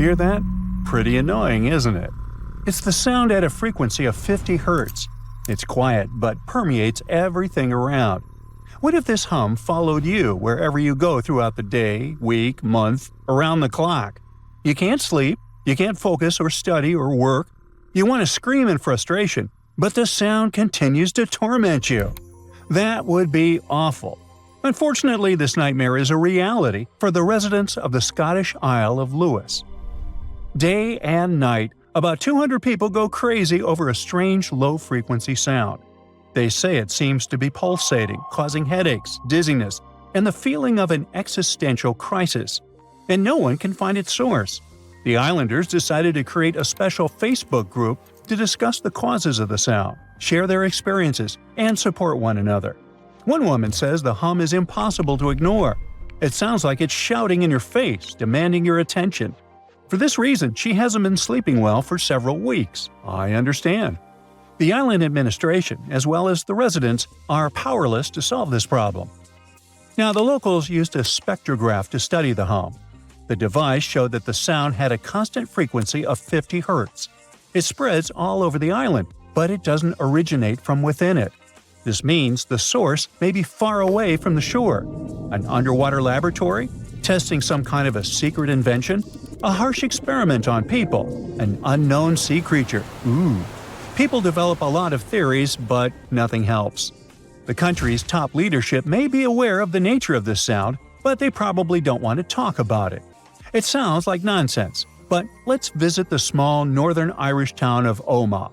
hear that? Pretty annoying, isn't it? It's the sound at a frequency of 50 Hz. It's quiet but permeates everything around. What if this hum followed you wherever you go throughout the day, week, month, around the clock? You can't sleep, you can't focus or study or work. You want to scream in frustration, but the sound continues to torment you. That would be awful. Unfortunately, this nightmare is a reality for the residents of the Scottish Isle of Lewis. Day and night, about 200 people go crazy over a strange low-frequency sound. They say it seems to be pulsating, causing headaches, dizziness, and the feeling of an existential crisis. And no one can find its source. The islanders decided to create a special Facebook group to discuss the causes of the sound, share their experiences, and support one another. One woman says the hum is impossible to ignore. It sounds like it's shouting in your face, demanding your attention. For this reason, she hasn't been sleeping well for several weeks. I understand. The island administration, as well as the residents, are powerless to solve this problem. Now, the locals used a spectrograph to study the hum. The device showed that the sound had a constant frequency of 50 Hz. It spreads all over the island, but it doesn't originate from within it. This means the source may be far away from the shore. An underwater laboratory? Testing some kind of a secret invention? A harsh experiment on people? An unknown sea creature? Ooh. People develop a lot of theories, but nothing helps. The country's top leadership may be aware of the nature of this sound, but they probably don't want to talk about it. It sounds like nonsense, but let's visit the small northern Irish town of Omagh.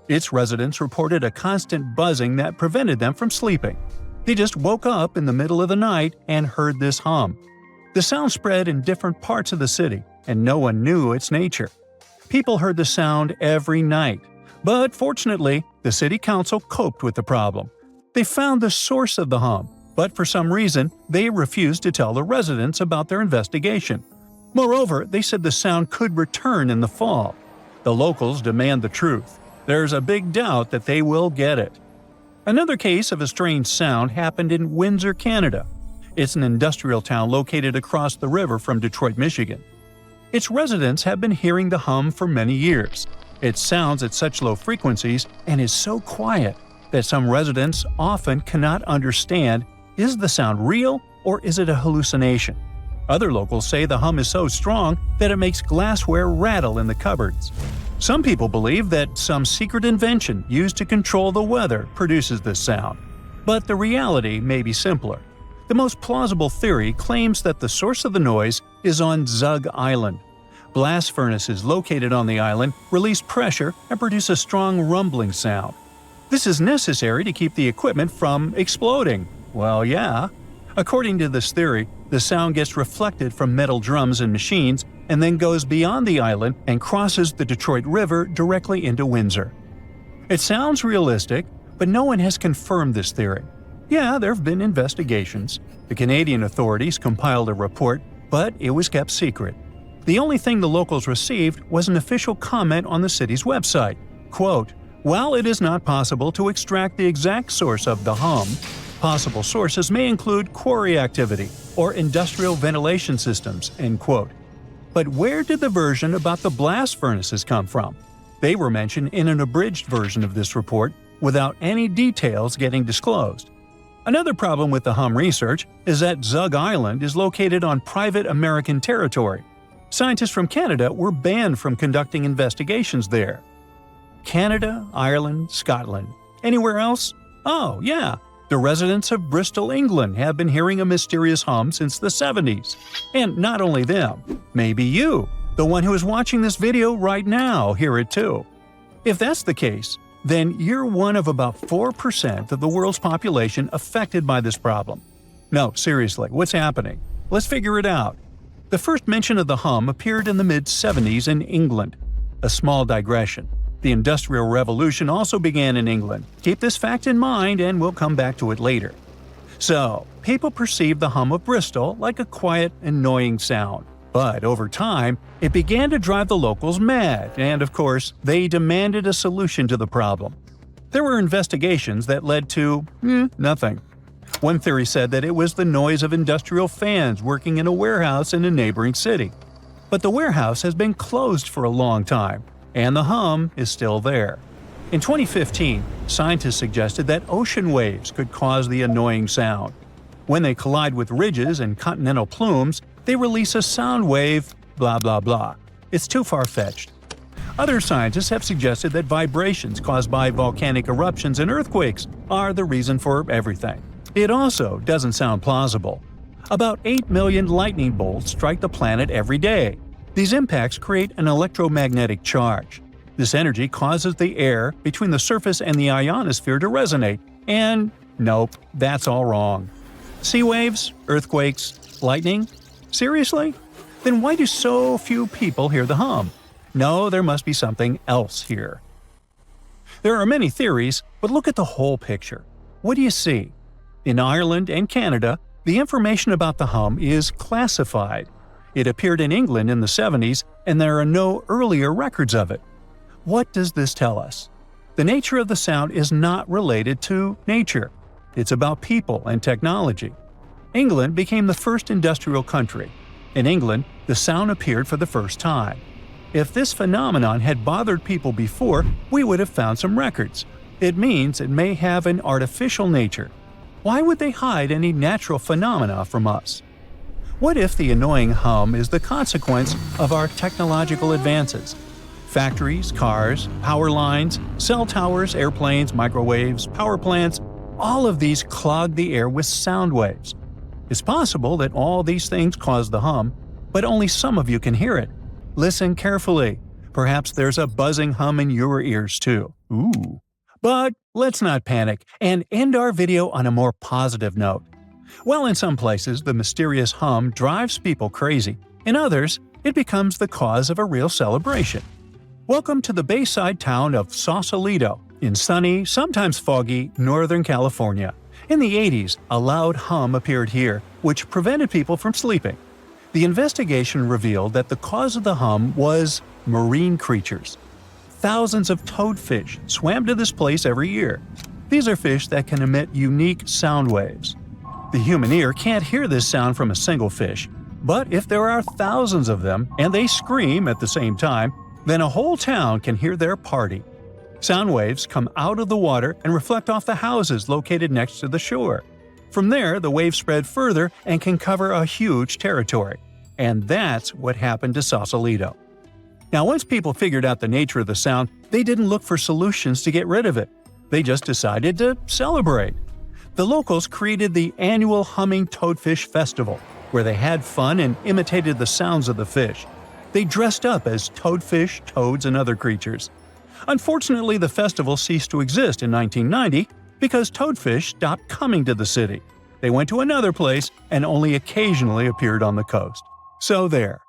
Its residents reported a constant buzzing that prevented them from sleeping. They just woke up in the middle of the night and heard this hum. The sound spread in different parts of the city, and no one knew its nature. People heard the sound every night. But fortunately, the city council coped with the problem. They found the source of the hum, but for some reason, they refused to tell the residents about their investigation. Moreover, they said the sound could return in the fall. The locals demand the truth. There's a big doubt that they will get it. Another case of a strange sound happened in Windsor, Canada. It's an industrial town located across the river from Detroit, Michigan. Its residents have been hearing the hum for many years. It sounds at such low frequencies and is so quiet that some residents often cannot understand, is the sound real or is it a hallucination? Other locals say the hum is so strong that it makes glassware rattle in the cupboards. Some people believe that some secret invention used to control the weather produces this sound. But the reality may be simpler. The most plausible theory claims that the source of the noise is on Zug Island. Blast furnaces located on the island release pressure and produce a strong rumbling sound. This is necessary to keep the equipment from exploding. Well, yeah. According to this theory, the sound gets reflected from metal drums and machines and then goes beyond the island and crosses the Detroit River directly into Windsor. It sounds realistic, but no one has confirmed this theory. Yeah, there have been investigations. The Canadian authorities compiled a report, but it was kept secret. The only thing the locals received was an official comment on the city's website. Quote, "While it is not possible to extract the exact source of the hum, possible sources may include quarry activity or industrial ventilation systems." End quote. But where did the version about the blast furnaces come from? They were mentioned in an abridged version of this report without any details getting disclosed. Another problem with the hum research is that Zug Island is located on private American territory. Scientists from Canada were banned from conducting investigations there. Canada, Ireland, Scotland. Anywhere else? Oh, yeah. The residents of Bristol, England have been hearing a mysterious hum since the 70s. And not only them, maybe you, the one who is watching this video right now, hear it too. If that's the case, then you're one of about 4% of the world's population affected by this problem. No, seriously, what's happening? Let's figure it out. The first mention of the hum appeared in the mid-70s in England. A small digression. The Industrial Revolution also began in England. Keep this fact in mind and we'll come back to it later. So, people perceived the hum of Bristol like a quiet, annoying sound. But over time, it began to drive the locals mad, and of course, they demanded a solution to the problem. There were investigations that led to nothing. One theory said that it was the noise of industrial fans working in a warehouse in a neighboring city. But the warehouse has been closed for a long time, and the hum is still there. In 2015, scientists suggested that ocean waves could cause the annoying sound. When they collide with ridges and continental plumes, they release a sound wave, blah blah blah. It's too far-fetched. Other scientists have suggested that vibrations caused by volcanic eruptions and earthquakes are the reason for everything. It also doesn't sound plausible. About 8 million lightning bolts strike the planet every day. These impacts create an electromagnetic charge. This energy causes the air between the surface and the ionosphere to resonate, and nope, that's all wrong. Sea waves, earthquakes, lightning? Seriously? Then why do so few people hear the hum? No, there must be something else here. There are many theories, but look at the whole picture. What do you see? In Ireland and Canada, the information about the hum is classified. It appeared in England in the 70s, and there are no earlier records of it. What does this tell us? The nature of the sound is not related to nature. It's about people and technology. England became the first industrial country. In England, the sound appeared for the first time. If this phenomenon had bothered people before, we would have found some records. It means it may have an artificial nature. Why would they hide any natural phenomena from us? What if the annoying hum is the consequence of our technological advances? Factories, cars, power lines, cell towers, airplanes, microwaves, power plants, all of these clog the air with sound waves. It's possible that all these things cause the hum, but only some of you can hear it. Listen carefully. Perhaps there's a buzzing hum in your ears too. Ooh. But let's not panic and end our video on a more positive note. While in some places the mysterious hum drives people crazy, in others it becomes the cause of a real celebration. Welcome to the bayside town of Sausalito, in sunny, sometimes foggy, Northern California. In the 80s, a loud hum appeared here, which prevented people from sleeping. The investigation revealed that the cause of the hum was marine creatures. Thousands of toadfish swam to this place every year. These are fish that can emit unique sound waves. The human ear can't hear this sound from a single fish, but if there are thousands of them and they scream at the same time, then a whole town can hear their party. Sound waves come out of the water and reflect off the houses located next to the shore. From there, the waves spread further and can cover a huge territory. And that's what happened to Sausalito. Now, once people figured out the nature of the sound, they didn't look for solutions to get rid of it. They just decided to celebrate. The locals created the annual Humming Toadfish Festival, where they had fun and imitated the sounds of the fish. They dressed up as toadfish, toads, and other creatures. Unfortunately, the festival ceased to exist in 1990 because toadfish stopped coming to the city. They went to another place and only occasionally appeared on the coast. So there.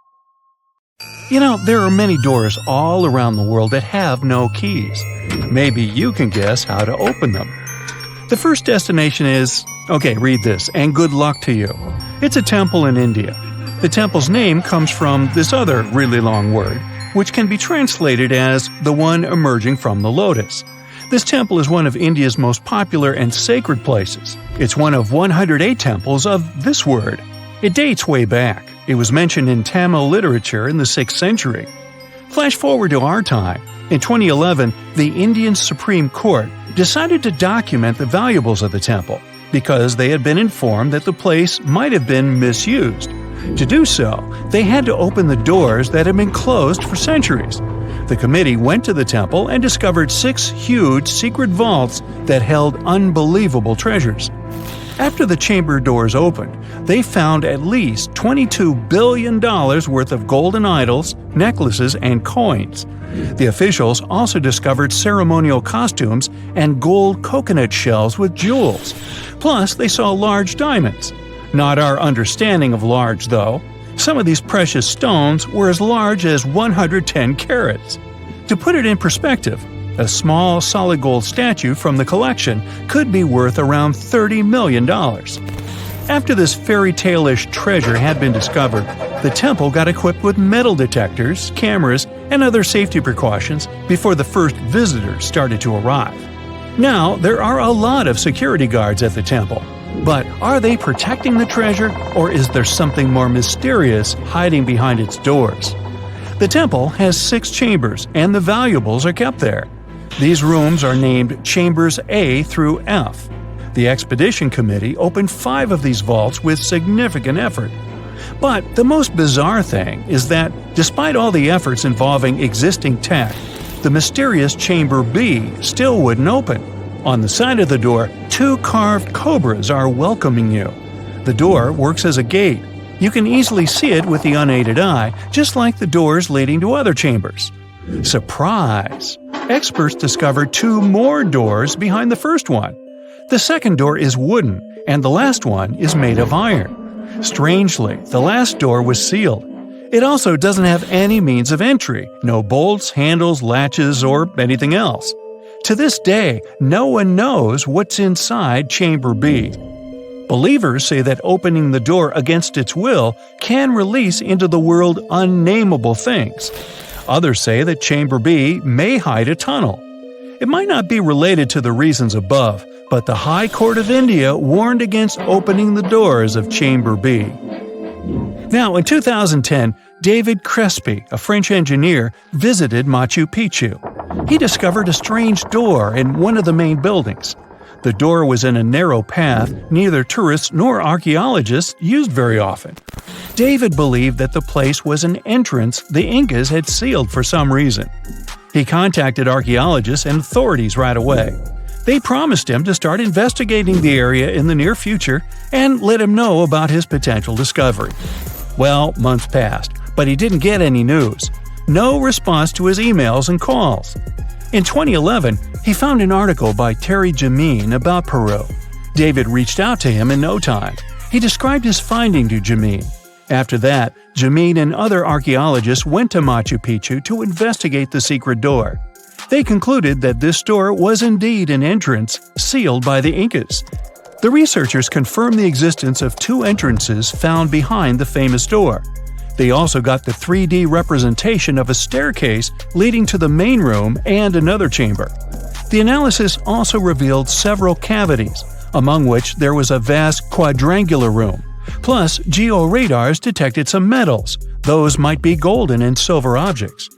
You know, there are many doors all around the world that have no keys. Maybe you can guess how to open them. The first destination is… okay, read this, and good luck to you. It's a temple in India. The temple's name comes from this other really long word, which can be translated as the one emerging from the lotus. This temple is one of India's most popular and sacred places. It's one of 108 temples of this word. It dates way back. It was mentioned in Tamil literature in the 6th century. Flash forward to our time. In 2011, the Indian Supreme Court decided to document the valuables of the temple because they had been informed that the place might have been misused. To do so, they had to open the doors that had been closed for centuries. The committee went to the temple and discovered 6 huge secret vaults that held unbelievable treasures. After the chamber doors opened, they found at least $22 billion worth of golden idols, necklaces, and coins. The officials also discovered ceremonial costumes and gold coconut shells with jewels. Plus, they saw large diamonds. Not our understanding of large, though. Some of these precious stones were as large as 110 carats. To put it in perspective, a small solid gold statue from the collection could be worth around $30 million. After this fairy tale-ish treasure had been discovered, the temple got equipped with metal detectors, cameras, and other safety precautions before the first visitors started to arrive. Now, there are a lot of security guards at the temple. But are they protecting the treasure, or is there something more mysterious hiding behind its doors? The temple has 6 chambers, and the valuables are kept there. These rooms are named Chambers A through F. The expedition committee opened 5 of these vaults with significant effort. But the most bizarre thing is that, despite all the efforts involving existing tech, the mysterious Chamber B still wouldn't open. On the side of the door, 2 carved cobras are welcoming you. The door works as a gate. You can easily see it with the unaided eye, just like the doors leading to other chambers. Surprise! Experts discovered 2 more doors behind the first one. The second door is wooden, and the last one is made of iron. Strangely, the last door was sealed. It also doesn't have any means of entry, no bolts, handles, latches, or anything else. To this day, no one knows what's inside Chamber B. Believers say that opening the door against its will can release into the world unnamable things. Others say that Chamber B may hide a tunnel. It might not be related to the reasons above, but the High Court of India warned against opening the doors of Chamber B. Now, in 2010, David Crespi, a French engineer, visited Machu Picchu. He discovered a strange door in one of the main buildings. The door was in a narrow path neither tourists nor archaeologists used very often. David believed that the place was an entrance the Incas had sealed for some reason. He contacted archaeologists and authorities right away. They promised him to start investigating the area in the near future and let him know about his potential discovery. Well, months passed, but he didn't get any news. No response to his emails and calls. In 2011, he found an article by Terry Jameen about Peru. David reached out to him in no time. He described his finding to Jameen. After that, Jameen and other archaeologists went to Machu Picchu to investigate the secret door. They concluded that this door was indeed an entrance sealed by the Incas. The researchers confirmed the existence of 2 entrances found behind the famous door. They also got the 3D representation of a staircase leading to the main room and another chamber. The analysis also revealed several cavities, among which there was a vast quadrangular room. Plus, georadars detected some metals. Those might be golden and silver objects.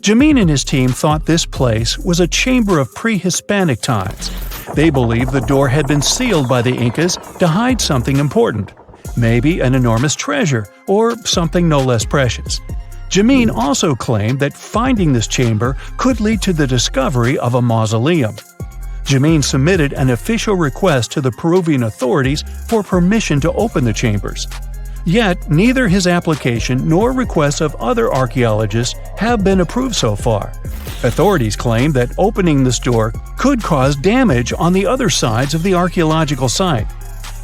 Jameen and his team thought this place was a chamber of pre-Hispanic times. They believed the door had been sealed by the Incas to hide something important. Maybe an enormous treasure, or something no less precious. Jameen also claimed that finding this chamber could lead to the discovery of a mausoleum. Jameen submitted an official request to the Peruvian authorities for permission to open the chambers. Yet, neither his application nor requests of other archaeologists have been approved so far. Authorities claim that opening this door could cause damage on the other sides of the archaeological site.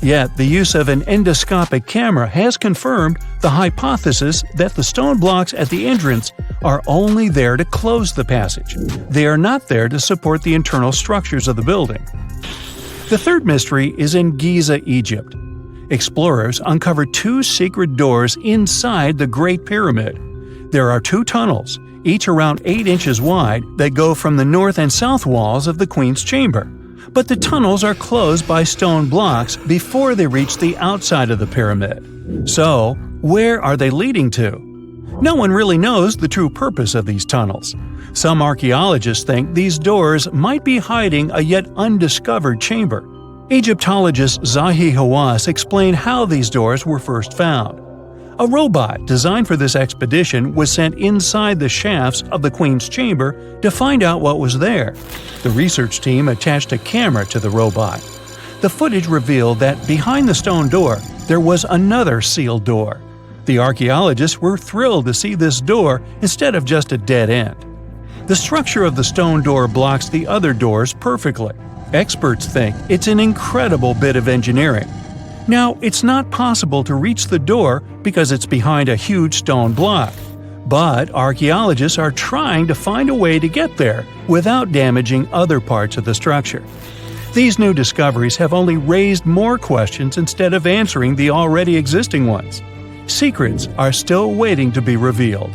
Yet, the use of an endoscopic camera has confirmed the hypothesis that the stone blocks at the entrance are only there to close the passage. They are not there to support the internal structures of the building. The third mystery is in Giza, Egypt. Explorers uncovered 2 secret doors inside the Great Pyramid. There are 2 tunnels, each around 8 inches wide, that go from the north and south walls of the Queen's Chamber. But the tunnels are closed by stone blocks before they reach the outside of the pyramid. So, where are they leading to? No one really knows the true purpose of these tunnels. Some archaeologists think these doors might be hiding a yet undiscovered chamber. Egyptologist Zahi Hawass explained how these doors were first found. A robot designed for this expedition was sent inside the shafts of the Queen's Chamber to find out what was there. The research team attached a camera to the robot. The footage revealed that behind the stone door, there was another sealed door. The archaeologists were thrilled to see this door instead of just a dead end. The structure of the stone door blocks the other doors perfectly. Experts think it's an incredible bit of engineering. Now, it's not possible to reach the door because it's behind a huge stone block. But archaeologists are trying to find a way to get there without damaging other parts of the structure. These new discoveries have only raised more questions instead of answering the already existing ones. Secrets are still waiting to be revealed.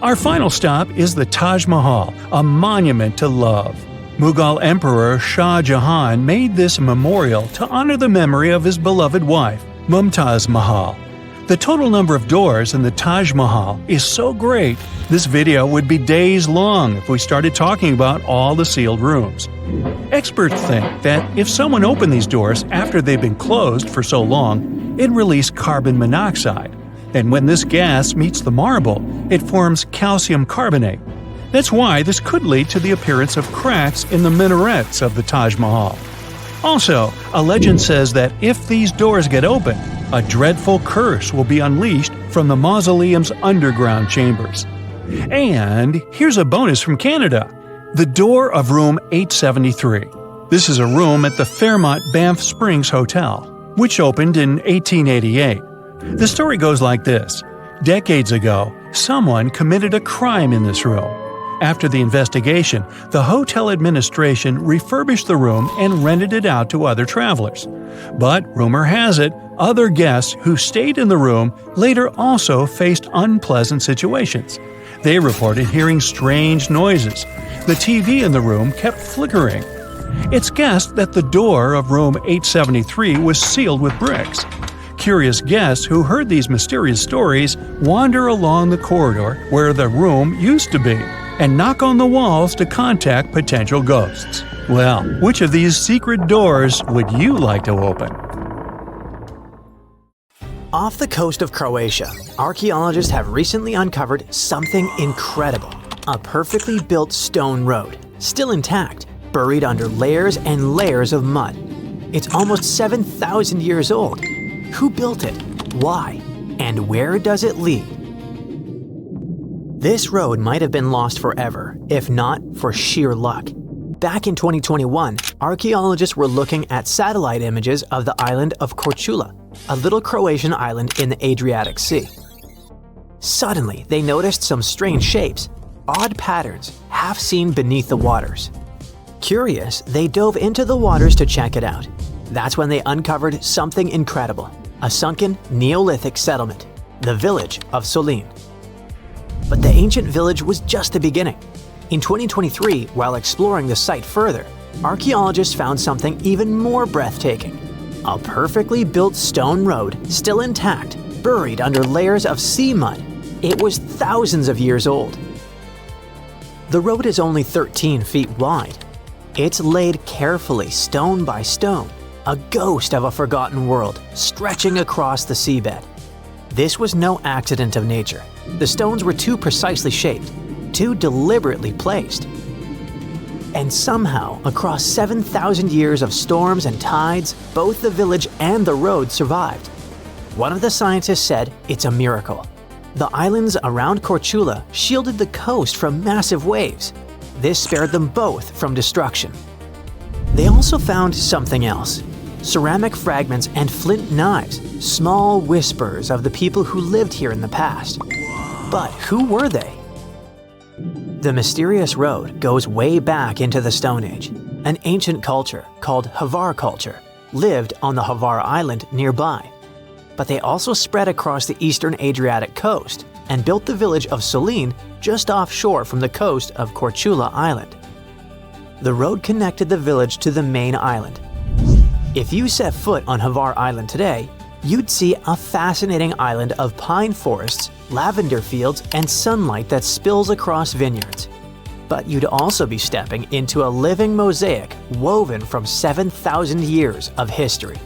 Our final stop is the Taj Mahal, a monument to love. Mughal Emperor Shah Jahan made this memorial to honor the memory of his beloved wife, Mumtaz Mahal. The total number of doors in the Taj Mahal is so great, this video would be days long if we started talking about all the sealed rooms. Experts think that if someone opened these doors after they've been closed for so long, it released carbon monoxide, and when this gas meets the marble, it forms calcium carbonate. That's why this could lead to the appearance of cracks in the minarets of the Taj Mahal. Also, a legend says that if these doors get open, a dreadful curse will be unleashed from the mausoleum's underground chambers. And here's a bonus from Canada: the door of room 873. This is a room at the Fairmont Banff Springs Hotel, which opened in 1888. The story goes like this. Decades ago, someone committed a crime in this room. After the investigation, the hotel administration refurbished the room and rented it out to other travelers. But rumor has it, other guests who stayed in the room later also faced unpleasant situations. They reported hearing strange noises. The TV in the room kept flickering. It's guessed that the door of room 873 was sealed with bricks. Curious guests who heard these mysterious stories wander along the corridor where the room used to be and knock on the walls to contact potential ghosts. Well, which of these secret doors would you like to open? Off the coast of Croatia, archaeologists have recently uncovered something incredible. A perfectly built stone road, still intact, buried under layers and layers of mud. It's almost 7,000 years old. Who built it? Why? And where does it lead? This road might have been lost forever, if not for sheer luck. Back in 2021, archaeologists were looking at satellite images of the island of Korčula, a little Croatian island in the Adriatic Sea. Suddenly, they noticed some strange shapes, odd patterns, half seen beneath the waters. Curious, they dove into the waters to check it out. That's when they uncovered something incredible, a sunken Neolithic settlement, the village of Solin. But the ancient village was just the beginning. In 2023, while exploring the site further, archaeologists found something even more breathtaking. A perfectly built stone road, still intact, buried under layers of sea mud. It was thousands of years old. The road is only 13 feet wide. It's laid carefully, stone by stone, a ghost of a forgotten world stretching across the seabed. This was no accident of nature. The stones were too precisely shaped, too deliberately placed. And somehow, across 7,000 years of storms and tides, both the village and the road survived. One of the scientists said it's a miracle. The islands around Korčula shielded the coast from massive waves. This spared them both from destruction. They also found something else: ceramic fragments and flint knives, small whispers of the people who lived here in the past. But who were they? The mysterious road goes way back into the Stone Age. An ancient culture called Hvar culture lived on the Hvar Island nearby. But they also spread across the eastern Adriatic coast and built the village of Solin just offshore from the coast of Korčula Island. The road connected the village to the main island. If you set foot on Hvar Island today, you'd see a fascinating island of pine forests, lavender fields, and sunlight that spills across vineyards. But you'd also be stepping into a living mosaic woven from 7,000 years of history.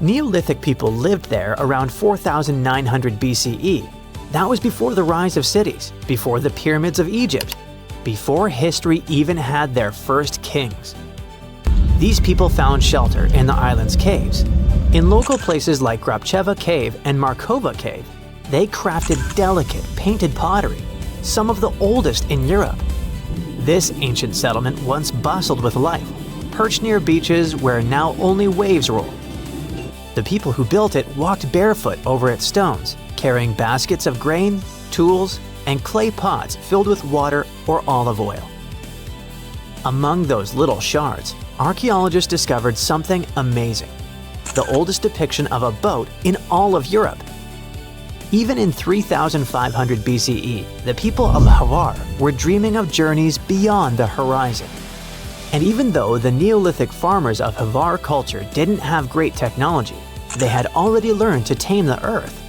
Neolithic people lived there around 4,900 BCE. That was before the rise of cities, before the pyramids of Egypt, before history even had their first kings. These people found shelter in the island's caves. In local places like Grabcheva Cave and Markova Cave, they crafted delicate, painted pottery, some of the oldest in Europe. This ancient settlement once bustled with life, perched near beaches where now only waves roll. The people who built it walked barefoot over its stones, carrying baskets of grain, tools, and clay pots filled with water or olive oil. Among those little shards, archaeologists discovered something amazing: the oldest depiction of a boat in all of Europe. Even in 3,500 BCE, the people of Hvar were dreaming of journeys beyond the horizon. And even though the Neolithic farmers of Hvar culture didn't have great technology, they had already learned to tame the earth.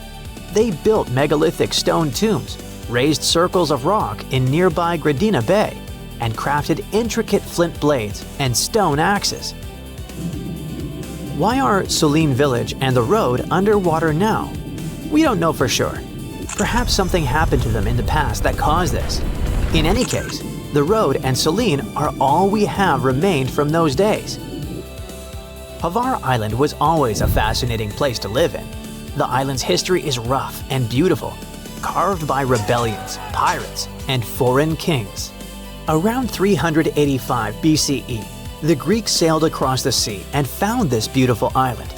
They built megalithic stone tombs, raised circles of rock in nearby Gradina Bay, and crafted intricate flint blades and stone axes. Why are Solin village and the road underwater now? We don't know for sure. Perhaps something happened to them in the past that caused this. In any case, the road and Solin are all we have remained from those days. Hvar Island was always a fascinating place to live in. The island's history is rough and beautiful, carved by rebellions, pirates, and foreign kings. Around 385 BCE, the Greeks sailed across the sea and found this beautiful island.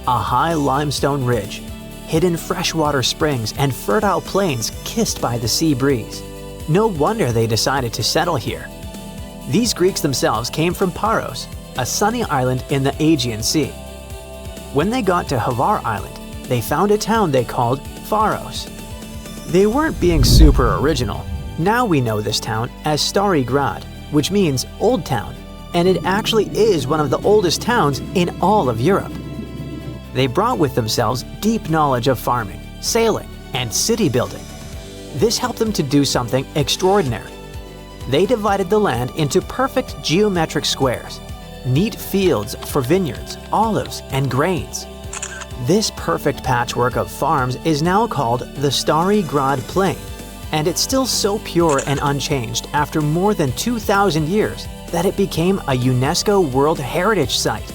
A high limestone ridge, hidden freshwater springs, and fertile plains kissed by the sea breeze. No wonder they decided to settle here. These Greeks themselves came from Paros, a sunny island in the Aegean Sea. When they got to Hvar Island, they found a town they called Pharos. They weren't being super original. Now we know this town as Stari Grad, which means Old Town, and it actually is one of the oldest towns in all of Europe. They brought with themselves deep knowledge of farming, sailing, and city building. This helped them to do something extraordinary. They divided the land into perfect geometric squares, neat fields for vineyards, olives, and grains. This perfect patchwork of farms is now called the Stari Grad Plain, and it's still so pure and unchanged after more than 2,000 years that it became a UNESCO World Heritage Site.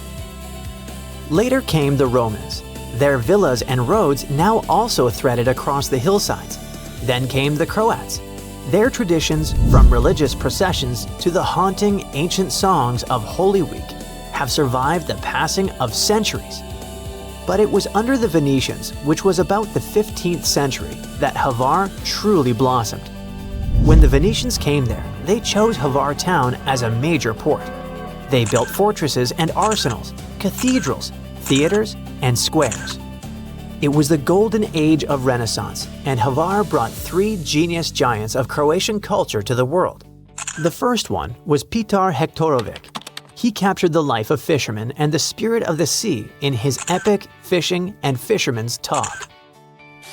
Later came the Romans. Their villas and roads now also threaded across the hillsides. Then came the Croats. Their traditions, from religious processions to the haunting ancient songs of Holy Week, have survived the passing of centuries. But it was under the Venetians, which was about the 15th century, that Hvar truly blossomed. When the Venetians came there, they chose Hvar town as a major port. They built fortresses and arsenals, cathedrals, theaters, and squares. It was the golden age of Renaissance, and Hvar brought three genius giants of Croatian culture to the world. The first one was Petar Hektorovic. He captured the life of fishermen and the spirit of the sea in his epic Fishing and Fisherman's Talk.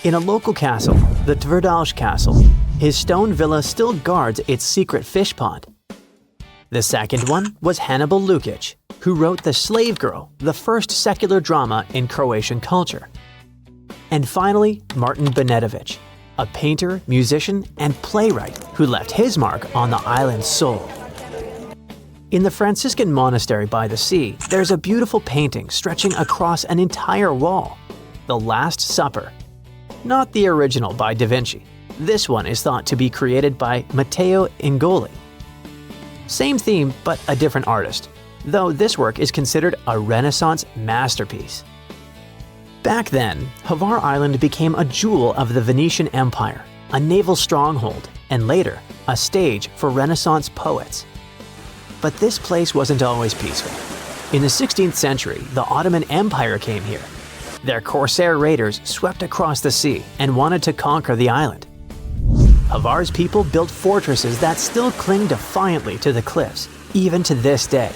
In a local castle, the Tverdalsh Castle, his stone villa still guards its secret fish pond. The second one was Hannibal Lukic, who wrote The Slave Girl, the first secular drama in Croatian culture. And finally, Martin Benetovic, a painter, musician, and playwright who left his mark on the island's soul. In the Franciscan monastery by the sea, there's a beautiful painting stretching across an entire wall, The Last Supper. Not the original by Da Vinci. This one is thought to be created by Matteo Ingoli. Same theme, but a different artist, though this work is considered a Renaissance masterpiece. Back then, Hvar Island became a jewel of the Venetian Empire, a naval stronghold, and later, a stage for Renaissance poets. But this place wasn't always peaceful. In the 16th century, the Ottoman Empire came here. Their corsair raiders swept across the sea and wanted to conquer the island. Hvar's people built fortresses that still cling defiantly to the cliffs, even to this day.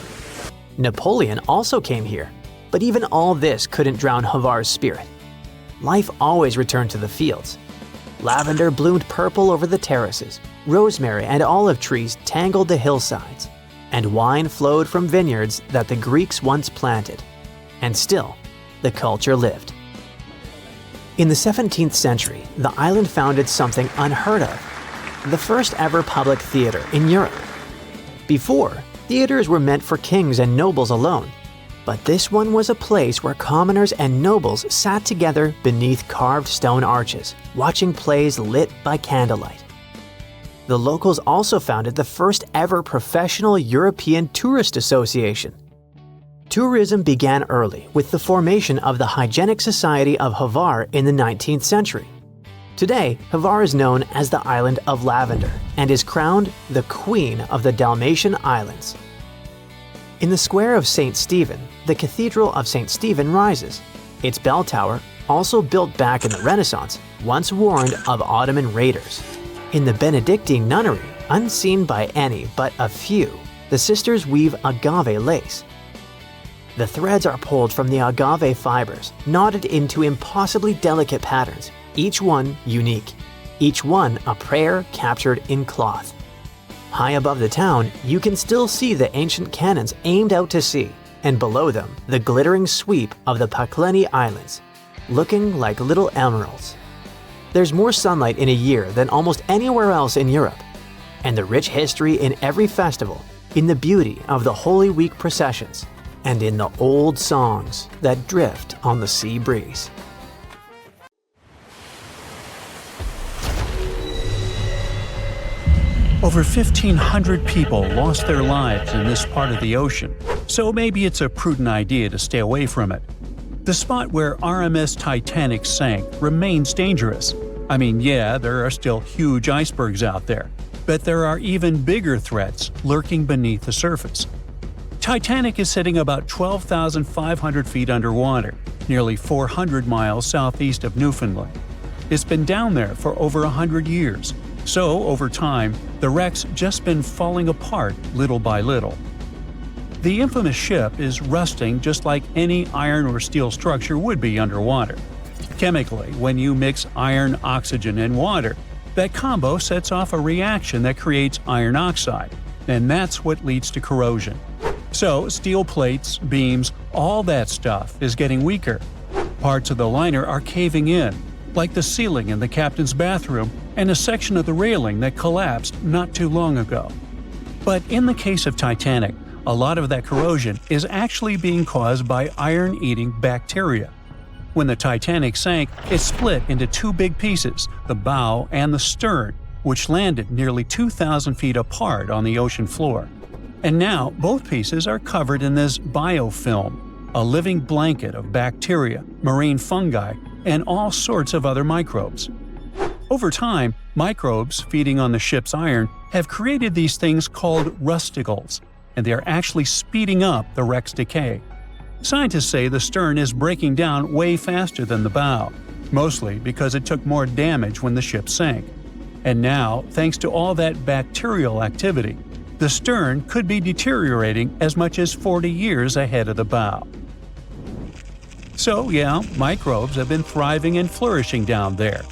Napoleon also came here, but even all this couldn't drown Hvar's spirit. Life always returned to the fields. Lavender bloomed purple over the terraces, rosemary and olive trees tangled the hillsides, and wine flowed from vineyards that the Greeks once planted. And still, the culture lived. In the 17th century, the island founded something unheard of: the first ever public theater in Europe. Before, theaters were meant for kings and nobles alone, but this one was a place where commoners and nobles sat together beneath carved stone arches, watching plays lit by candlelight. The locals also founded the first ever professional European Tourist Association. Tourism began early with the formation of the Hygienic Society of Hvar in the 19th century. Today, Hvar is known as the Island of Lavender and is crowned the Queen of the Dalmatian Islands. In the square of St. Stephen, the Cathedral of St. Stephen rises. Its bell tower, also built back in the Renaissance, once warned of Ottoman raiders. In the Benedictine nunnery, unseen by any but a few, the sisters weave agave lace. The threads are pulled from the agave fibers, knotted into impossibly delicate patterns, each one unique, each one a prayer captured in cloth. High above the town, you can still see the ancient cannons aimed out to sea, and below them, the glittering sweep of the Pakleni Islands, looking like little emeralds. There's more sunlight in a year than almost anywhere else in Europe, and the rich history in every festival, in the beauty of the Holy Week processions, and in the old songs that drift on the sea breeze. Over 1,500 people lost their lives in this part of the ocean, so maybe it's a prudent idea to stay away from it. The spot where RMS Titanic sank remains dangerous. I mean, yeah, there are still huge icebergs out there, but there are even bigger threats lurking beneath the surface. Titanic is sitting about 12,500 feet underwater, nearly 400 miles southeast of Newfoundland. It's been down there for over 100 years, so over time, the wreck's just been falling apart little by little. The infamous ship is rusting just like any iron or steel structure would be underwater. Chemically, when you mix iron, oxygen, and water, that combo sets off a reaction that creates iron oxide, and that's what leads to corrosion. So, steel plates, beams, all that stuff is getting weaker. Parts of the liner are caving in, like the ceiling in the captain's bathroom and a section of the railing that collapsed not too long ago. But in the case of Titanic, a lot of that corrosion is actually being caused by iron-eating bacteria. When the Titanic sank, it split into two big pieces, the bow and the stern, which landed nearly 2,000 feet apart on the ocean floor. And now, both pieces are covered in this biofilm, a living blanket of bacteria, marine fungi, and all sorts of other microbes. Over time, microbes feeding on the ship's iron have created these things called rusticles, and they are actually speeding up the wreck's decay. Scientists say the stern is breaking down way faster than the bow, mostly because it took more damage when the ship sank. And now, thanks to all that bacterial activity, the stern could be deteriorating as much as 40 years ahead of the bow. So yeah, microbes have been thriving and flourishing down there.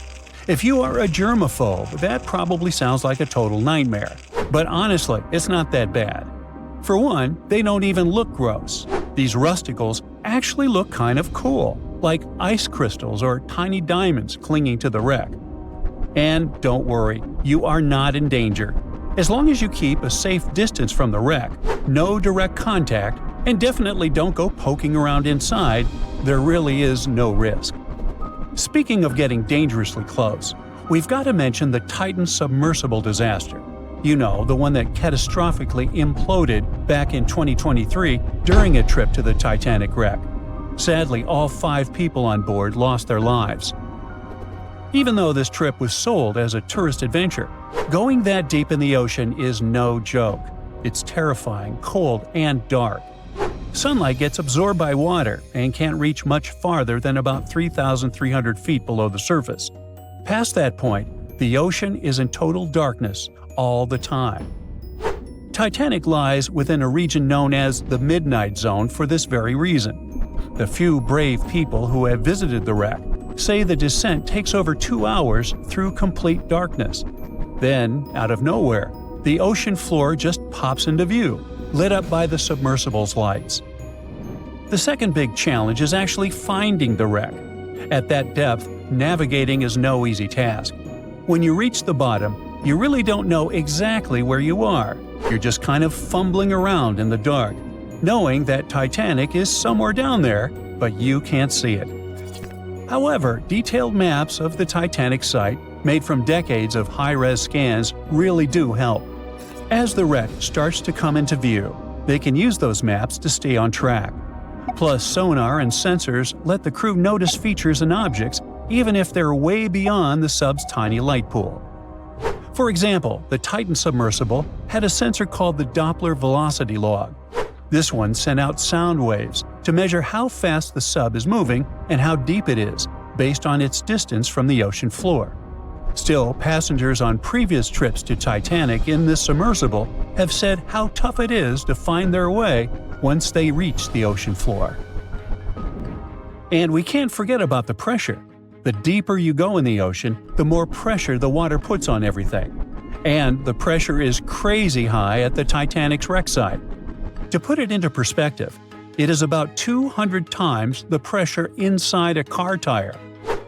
If you are a germaphobe, that probably sounds like a total nightmare. But honestly, it's not that bad. For one, they don't even look gross. These rusticles actually look kind of cool, like ice crystals or tiny diamonds clinging to the wreck. And don't worry, you are not in danger. As long as you keep a safe distance from the wreck, no direct contact, and definitely don't go poking around inside, there really is no risk. Speaking of getting dangerously close, we've got to mention the Titan submersible disaster. You know, the one that catastrophically imploded back in 2023 during a trip to the Titanic wreck. Sadly, all 5 people on board lost their lives. Even though this trip was sold as a tourist adventure, going that deep in the ocean is no joke. It's terrifying, cold, and dark. Sunlight gets absorbed by water and can't reach much farther than about 3,300 feet below the surface. Past that point, the ocean is in total darkness all the time. Titanic lies within a region known as the Midnight Zone for this very reason. The few brave people who have visited the wreck say the descent takes over 2 hours through complete darkness. Then, out of nowhere, the ocean floor just pops into view, lit up by the submersible's lights. The second big challenge is actually finding the wreck. At that depth, navigating is no easy task. When you reach the bottom, you really don't know exactly where you are. You're just kind of fumbling around in the dark, knowing that Titanic is somewhere down there, but you can't see it. However, detailed maps of the Titanic site, made from decades of high-res scans, really do help. As the wreck starts to come into view, they can use those maps to stay on track. Plus, sonar and sensors let the crew notice features and objects even if they're way beyond the sub's tiny light pool. For example, the Titan submersible had a sensor called the Doppler velocity log. This one sent out sound waves to measure how fast the sub is moving and how deep it is, based on its distance from the ocean floor. Still, passengers on previous trips to Titanic in this submersible have said how tough it is to find their way once they reach the ocean floor. And we can't forget about the pressure. The deeper you go in the ocean, the more pressure the water puts on everything. And the pressure is crazy high at the Titanic's wreck site. To put it into perspective, it is about 200 times the pressure inside a car tire.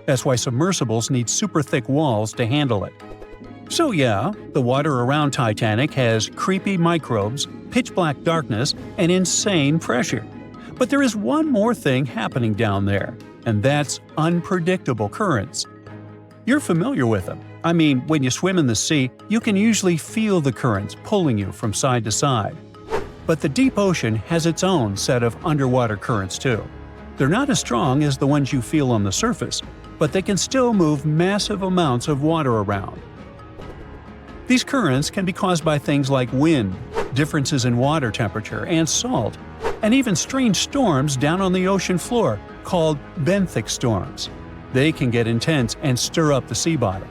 That's why submersibles need super thick walls to handle it. So yeah, the water around Titanic has creepy microbes, pitch-black darkness, and insane pressure. But there is one more thing happening down there, and that's unpredictable currents. You're familiar with them. I mean, when you swim in the sea, you can usually feel the currents pulling you from side to side. But the deep ocean has its own set of underwater currents too. They're not as strong as the ones you feel on the surface, but they can still move massive amounts of water around. These currents can be caused by things like wind, differences in water temperature and salt, and even strange storms down on the ocean floor called benthic storms. They can get intense and stir up the sea bottom.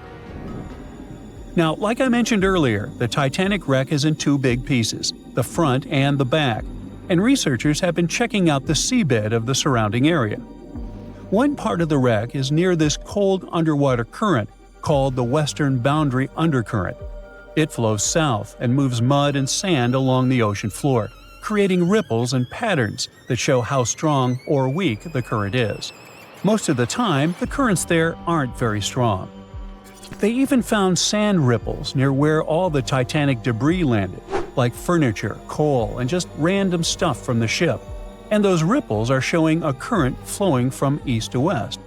Now, like I mentioned earlier, the Titanic wreck is in two big pieces, the front and the back, and researchers have been checking out the seabed of the surrounding area. One part of the wreck is near this cold underwater current called the Western Boundary Undercurrent. It flows south and moves mud and sand along the ocean floor, creating ripples and patterns that show how strong or weak the current is. Most of the time, the currents there aren't very strong. They even found sand ripples near where all the Titanic debris landed, like furniture, coal, and just random stuff from the ship. And those ripples are showing a current flowing from east to west.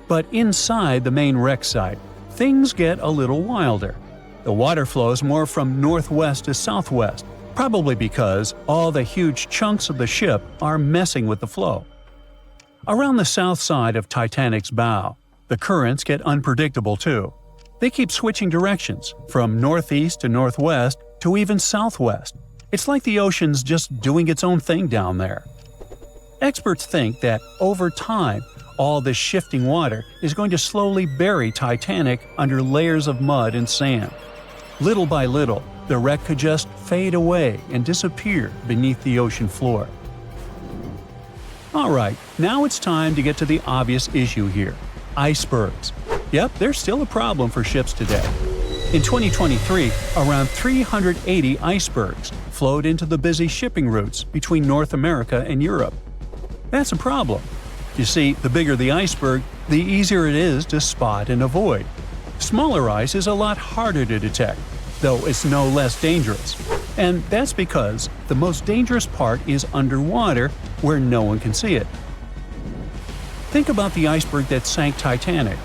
But inside the main wreck site, things get a little wilder. The water flows more from northwest to southwest, probably because all the huge chunks of the ship are messing with the flow. Around the south side of Titanic's bow, the currents get unpredictable too. They keep switching directions, from northeast to northwest to even southwest. It's like the ocean's just doing its own thing down there. Experts think that over time, all this shifting water is going to slowly bury Titanic under layers of mud and sand. Little by little, the wreck could just fade away and disappear beneath the ocean floor. Alright, now it's time to get to the obvious issue here: icebergs. Yep, they're still a problem for ships today. In 2023, around 380 icebergs flowed into the busy shipping routes between North America and Europe. That's a problem. You see, the bigger the iceberg, the easier it is to spot and avoid. Smaller ice is a lot harder to detect, though it's no less dangerous. And that's because the most dangerous part is underwater, where no one can see it. Think about the iceberg that sank Titanic.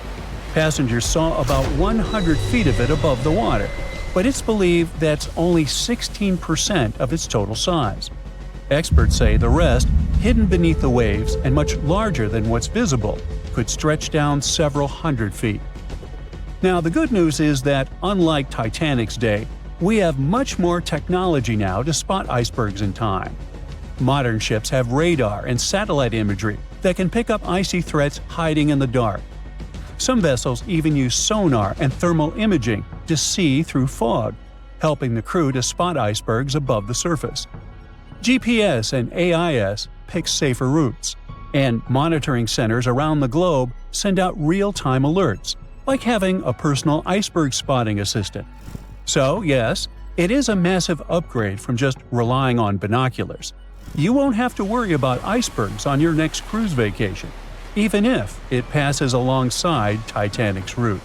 Passengers saw about 100 feet of it above the water, but it's believed that's only 16% of its total size. Experts say the rest, hidden beneath the waves and much larger than what's visible, could stretch down several hundred feet. Now, the good news is that, unlike Titanic's day, we have much more technology now to spot icebergs in time. Modern ships have radar and satellite imagery that can pick up icy threats hiding in the dark. Some vessels even use sonar and thermal imaging to see through fog, helping the crew to spot icebergs above the surface. GPS and AIS pick safer routes, and monitoring centers around the globe send out real-time alerts, like having a personal iceberg spotting assistant. So, yes, it is a massive upgrade from just relying on binoculars. You won't have to worry about icebergs on your next cruise vacation, even if it passes alongside Titanic's route.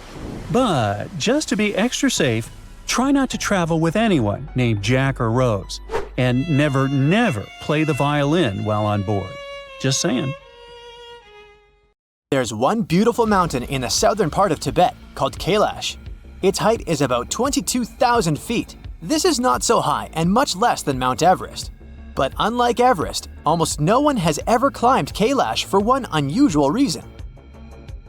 But just to be extra safe, try not to travel with anyone named Jack or Rose, and never play the violin while on board. Just saying. There's one beautiful mountain in the southern part of Tibet called Kailash. Its height is about 22,000 feet. This is not so high and much less than Mount Everest. But unlike Everest, almost no one has ever climbed Kailash for one unusual reason.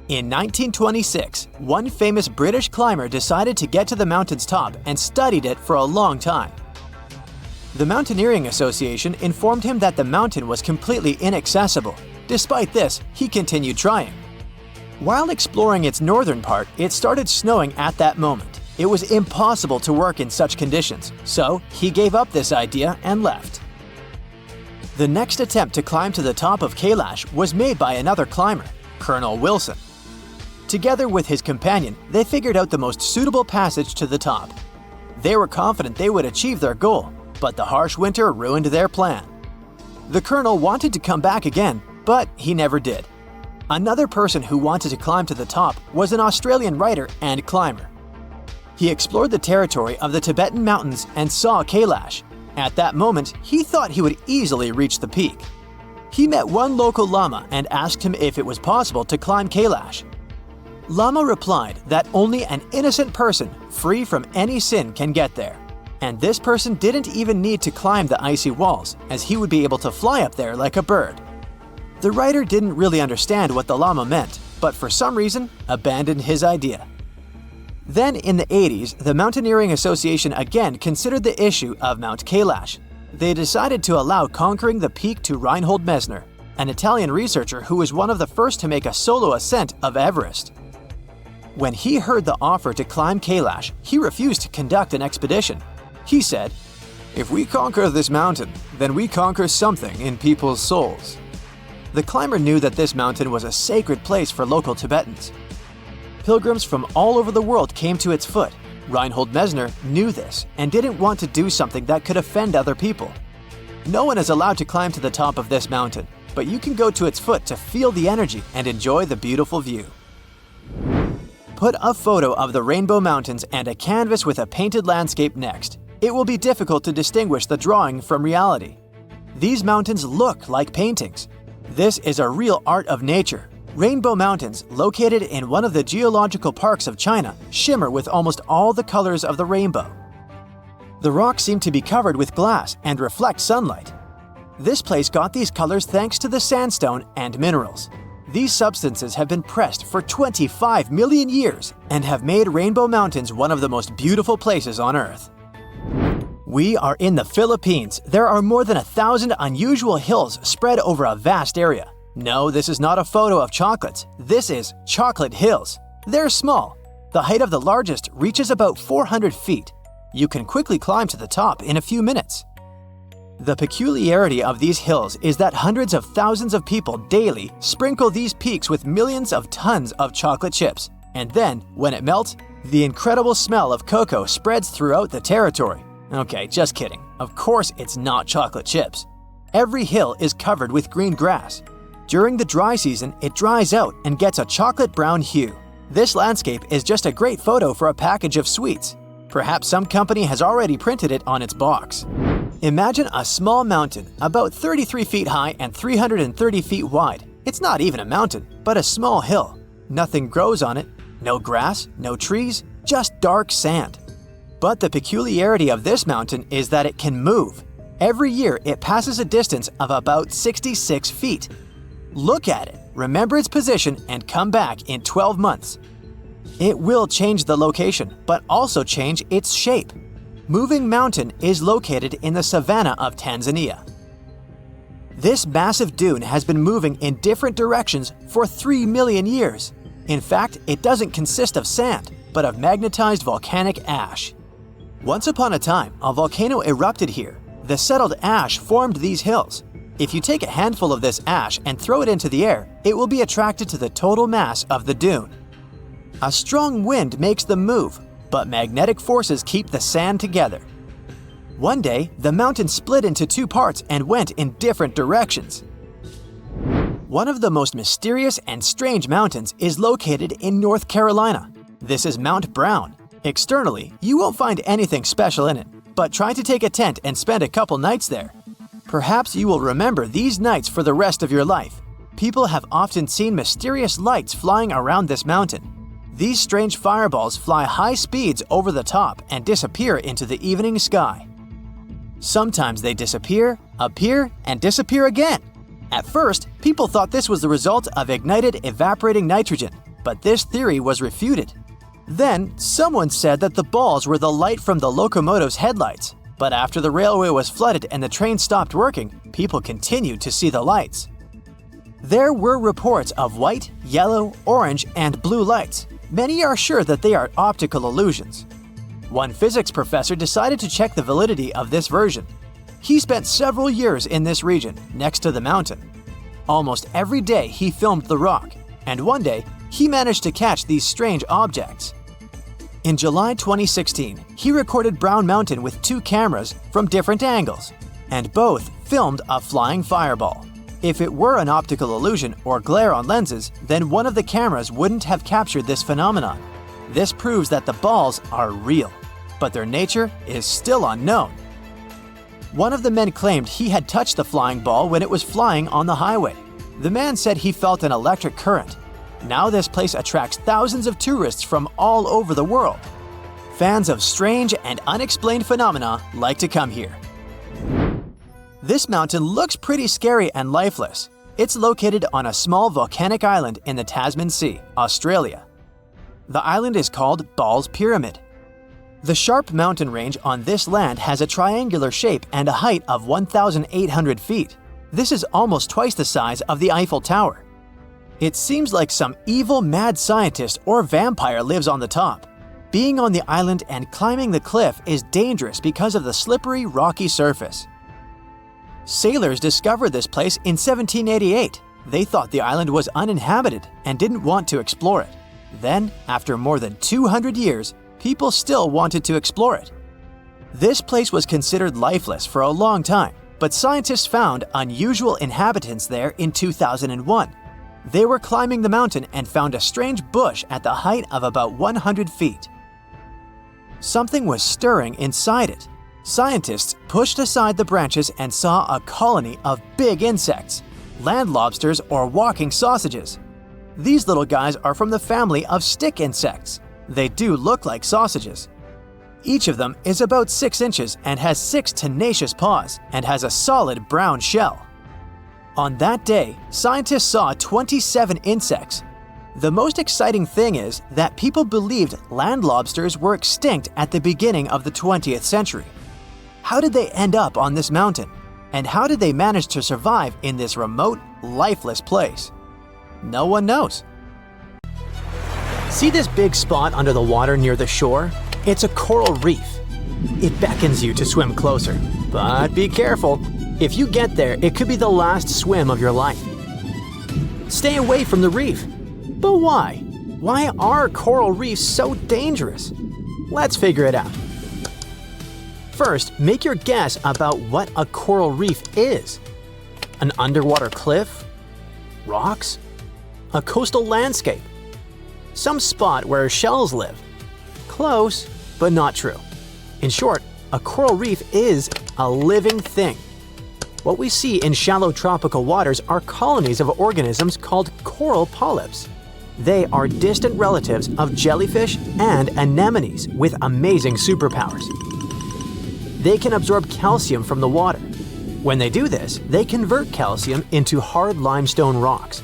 In 1926, one famous British climber decided to get to the mountain's top and studied it for a long time. The Mountaineering Association informed him that the mountain was completely inaccessible. Despite this, he continued trying. While exploring its northern part, it started snowing at that moment. It was impossible to work in such conditions, so he gave up this idea and left. The next attempt to climb to the top of Kailash was made by another climber, Colonel Wilson. Together with his companion, they figured out the most suitable passage to the top. They were confident they would achieve their goal, but the harsh winter ruined their plan. The colonel wanted to come back again, but he never did. Another person who wanted to climb to the top was an Australian writer and climber. He explored the territory of the Tibetan mountains and saw Kailash. At that moment, he thought he would easily reach the peak. He met one local lama and asked him if it was possible to climb Kailash. Lama replied that only an innocent person, free from any sin, can get there. And this person didn't even need to climb the icy walls, as he would be able to fly up there like a bird. The writer didn't really understand what the Lama meant, but for some reason abandoned his idea. Then in the 80s, the Mountaineering Association again considered the issue of Mount Kailash. They decided to allow conquering the peak to Reinhold Messner, an Italian researcher who was one of the first to make a solo ascent of Everest. When he heard the offer to climb Kailash, he refused to conduct an expedition. He said, "If we conquer this mountain, then we conquer something in people's souls." The climber knew that this mountain was a sacred place for local Tibetans. Pilgrims from all over the world came to its foot. Reinhold Messner knew this and didn't want to do something that could offend other people. No one is allowed to climb to the top of this mountain, but you can go to its foot to feel the energy and enjoy the beautiful view. Put a photo of the Rainbow Mountains and a canvas with a painted landscape next. It will be difficult to distinguish the drawing from reality. These mountains look like paintings. This is a real art of nature. Rainbow Mountains, located in one of the geological parks of China, shimmer with almost all the colors of the rainbow. The rocks seem to be covered with glass and reflect sunlight. This place got these colors thanks to the sandstone and minerals. These substances have been pressed for 25 million years and have made Rainbow Mountains one of the most beautiful places on Earth. We are in the Philippines. There are more than 1,000 unusual hills spread over a vast area. No, this is not a photo of chocolates. This is chocolate hills. They're small. The height of the largest reaches about 400 feet. You can quickly climb to the top in a few minutes. The peculiarity of these hills is that hundreds of thousands of people daily sprinkle these peaks with millions of tons of chocolate chips. And then, when it melts, the incredible smell of cocoa spreads throughout the territory. Okay, just kidding. Of course it's not chocolate chips. Every hill is covered with green grass. During the dry season, it dries out and gets a chocolate brown hue. This landscape is just a great photo for a package of sweets. Perhaps some company has already printed it on its box. Imagine a small mountain, about 33 feet high and 330 feet wide. It's not even a mountain, but a small hill. Nothing grows on it. No grass, no trees, just dark sand. But the peculiarity of this mountain is that it can move. Every year, it passes a distance of about 66 feet. Look at it, remember its position, and come back in 12 months. It will change the location, but also change its shape. Moving Mountain is located in the savanna of Tanzania. This massive dune has been moving in different directions for 3 million years. In fact, it doesn't consist of sand, but of magnetized volcanic ash. Once upon a time, a volcano erupted here. The settled ash formed these hills. If you take a handful of this ash and throw it into the air, it will be attracted to the total mass of the dune. A strong wind makes them move, but magnetic forces keep the sand together. One day, the mountain split into two parts and went in different directions. One of the most mysterious and strange mountains is located in North Carolina. This is Mount Brown. Externally, you won't find anything special in it, but try to take a tent and spend a couple nights there. Perhaps you will remember these nights for the rest of your life. People have often seen mysterious lights flying around this mountain. These strange fireballs fly high speeds over the top and disappear into the evening sky. Sometimes they disappear, appear, and disappear again. At first, people thought this was the result of ignited evaporating nitrogen, but this theory was refuted. Then, someone said that the balls were the light from the locomotive's headlights, but after the railway was flooded and the train stopped working, people continued to see the lights. There were reports of white, yellow, orange, and blue lights. Many are sure that they are optical illusions. One physics professor decided to check the validity of this version. He spent several years in this region, next to the mountain. Almost every day he filmed the rock, and one day he managed to catch these strange objects. In July 2016, he recorded Brown Mountain with 2 cameras from different angles, and both filmed a flying fireball. If it were an optical illusion or glare on lenses, then one of the cameras wouldn't have captured this phenomenon. This proves that the balls are real, but their nature is still unknown. One of the men claimed he had touched the flying ball when it was flying on the highway. The man said he felt an electric current. Now this place attracts thousands of tourists from all over the world. Fans of strange and unexplained phenomena like to come here. This mountain looks pretty scary and lifeless. It's located on a small volcanic island in the Tasman Sea, Australia. The island is called Ball's Pyramid. The sharp mountain range on this land has a triangular shape and a height of 1,800 feet. This is almost twice the size of the Eiffel Tower. It seems like some evil mad scientist or vampire lives on the top. Being on the island and climbing the cliff is dangerous because of the slippery, rocky surface. Sailors discovered this place in 1788. They thought the island was uninhabited and didn't want to explore it. Then, after more than 200 years, people still wanted to explore it. This place was considered lifeless for a long time, but scientists found unusual inhabitants there in 2001. They were climbing the mountain and found a strange bush at the height of about 100 feet. Something was stirring inside it. Scientists pushed aside the branches and saw a colony of big insects, land lobsters or walking sausages. These little guys are from the family of stick insects. They do look like sausages. Each of them is about 6 inches and has 6 tenacious paws and has a solid brown shell. On that day, scientists saw 27 insects. The most exciting thing is that people believed land lobsters were extinct at the beginning of the 20th century. How did they end up on this mountain? And how did they manage to survive in this remote, lifeless place? No one knows. See this big spot under the water near the shore? It's a coral reef. It beckons you to swim closer, but be careful. If you get there, it could be the last swim of your life. Stay away from the reef. But why? Why are coral reefs so dangerous? Let's figure it out. First, make your guess about what a coral reef is. An underwater cliff? Rocks? A coastal landscape? Some spot where shells live? Close, but not true. In short, a coral reef is a living thing. What we see in shallow tropical waters are colonies of organisms called coral polyps. They are distant relatives of jellyfish and anemones with amazing superpowers. They can absorb calcium from the water. When they do this, they convert calcium into hard limestone rocks.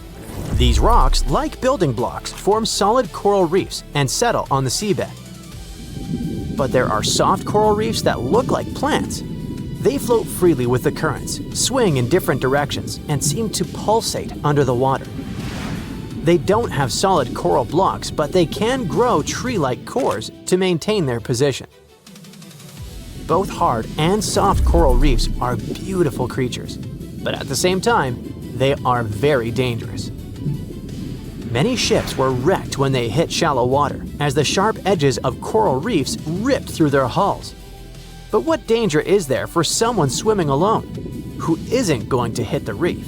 These rocks, like building blocks, form solid coral reefs and settle on the seabed. But there are soft coral reefs that look like plants. They float freely with the currents, swing in different directions, and seem to pulsate under the water. They don't have solid coral blocks, but they can grow tree-like cores to maintain their position. Both hard and soft coral reefs are beautiful creatures, but at the same time, they are very dangerous. Many ships were wrecked when they hit shallow water, as the sharp edges of coral reefs ripped through their hulls. But what danger is there for someone swimming alone, who isn't going to hit the reef?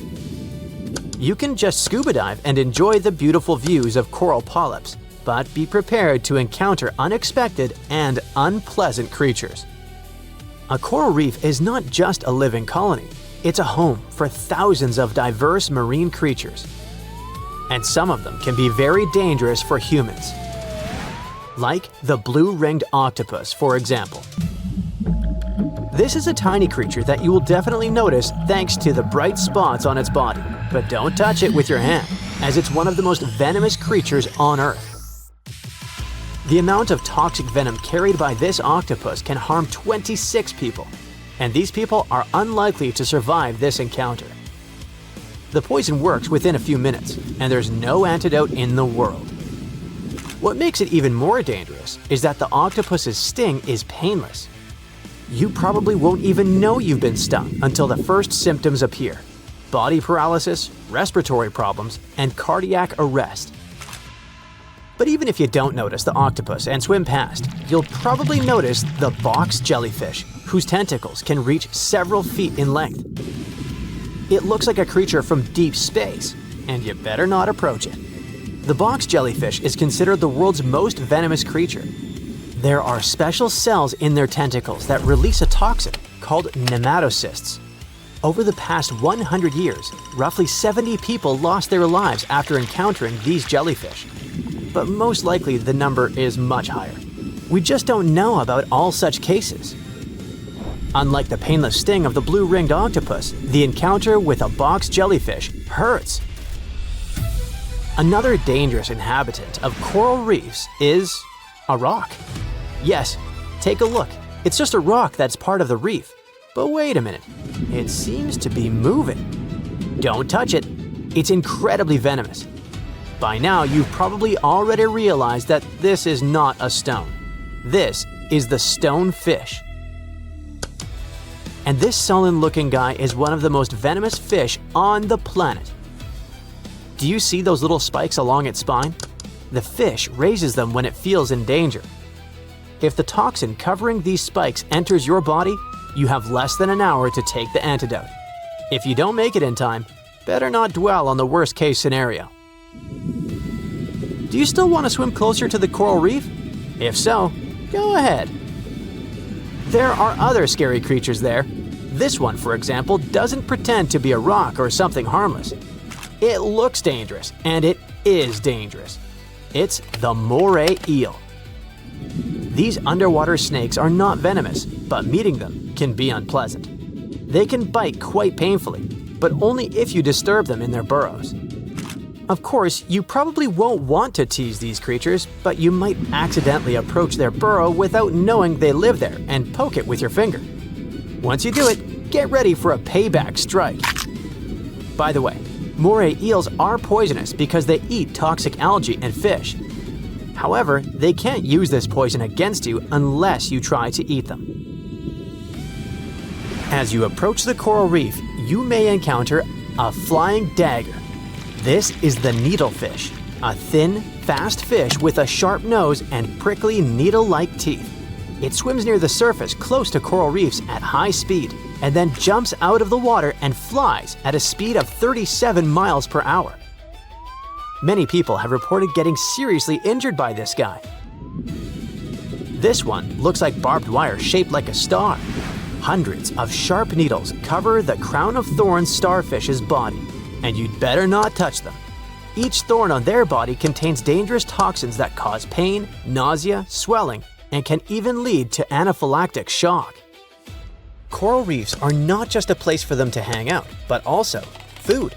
You can just scuba dive and enjoy the beautiful views of coral polyps, but be prepared to encounter unexpected and unpleasant creatures. A coral reef is not just a living colony, it's a home for thousands of diverse marine creatures. And some of them can be very dangerous for humans. Like the blue-ringed octopus, for example. This is a tiny creature that you will definitely notice thanks to the bright spots on its body, but don't touch it with your hand, as it's one of the most venomous creatures on Earth. The amount of toxic venom carried by this octopus can harm 26 people, and these people are unlikely to survive this encounter. The poison works within a few minutes, and there's no antidote in the world. What makes it even more dangerous is that the octopus's sting is painless. You probably won't even know you've been stung until the first symptoms appear: body paralysis, respiratory problems, and cardiac arrest. But even if you don't notice the octopus and swim past, you'll probably notice the box jellyfish, whose tentacles can reach several feet in length. It looks like a creature from deep space, and you better not approach it. The box jellyfish is considered the world's most venomous creature. There are special cells in their tentacles that release a toxin called nematocysts. Over the past 100 years, roughly 70 people lost their lives after encountering these jellyfish. But most likely the number is much higher. We just don't know about all such cases. Unlike the painless sting of the blue-ringed octopus, the encounter with a box jellyfish hurts. Another dangerous inhabitant of coral reefs is a rock. Yes, take a look. It's just a rock that's part of the reef. But wait a minute, it seems to be moving. Don't touch it. It's incredibly venomous. By now, you've probably already realized that this is not a stone. This is the stonefish. And this sullen-looking guy is one of the most venomous fish on the planet. Do you see those little spikes along its spine? The fish raises them when it feels in danger. If the toxin covering these spikes enters your body, you have less than an hour to take the antidote. If you don't make it in time, better not dwell on the worst-case scenario. Do you still want to swim closer to the coral reef? If so, go ahead. There are other scary creatures there. This one, for example, doesn't pretend to be a rock or something harmless. It looks dangerous, and it is dangerous. It's the moray eel. These underwater snakes are not venomous, but meeting them can be unpleasant. They can bite quite painfully, but only if you disturb them in their burrows. Of course, you probably won't want to tease these creatures, but you might accidentally approach their burrow without knowing they live there and poke it with your finger. Once you do it, get ready for a payback strike. By the way, moray eels are poisonous because they eat toxic algae and fish. However, they can't use this poison against you unless you try to eat them. As you approach the coral reef, you may encounter a flying dagger. This is the needlefish, a thin, fast fish with a sharp nose and prickly needle-like teeth. It swims near the surface close to coral reefs at high speed and then jumps out of the water and flies at a speed of 37 miles per hour. Many people have reported getting seriously injured by this guy. This one looks like barbed wire shaped like a star. Hundreds of sharp needles cover the crown of thorns starfish's body, and you'd better not touch them. Each thorn on their body contains dangerous toxins that cause pain, nausea, swelling, and can even lead to anaphylactic shock. Coral reefs are not just a place for them to hang out, but also food.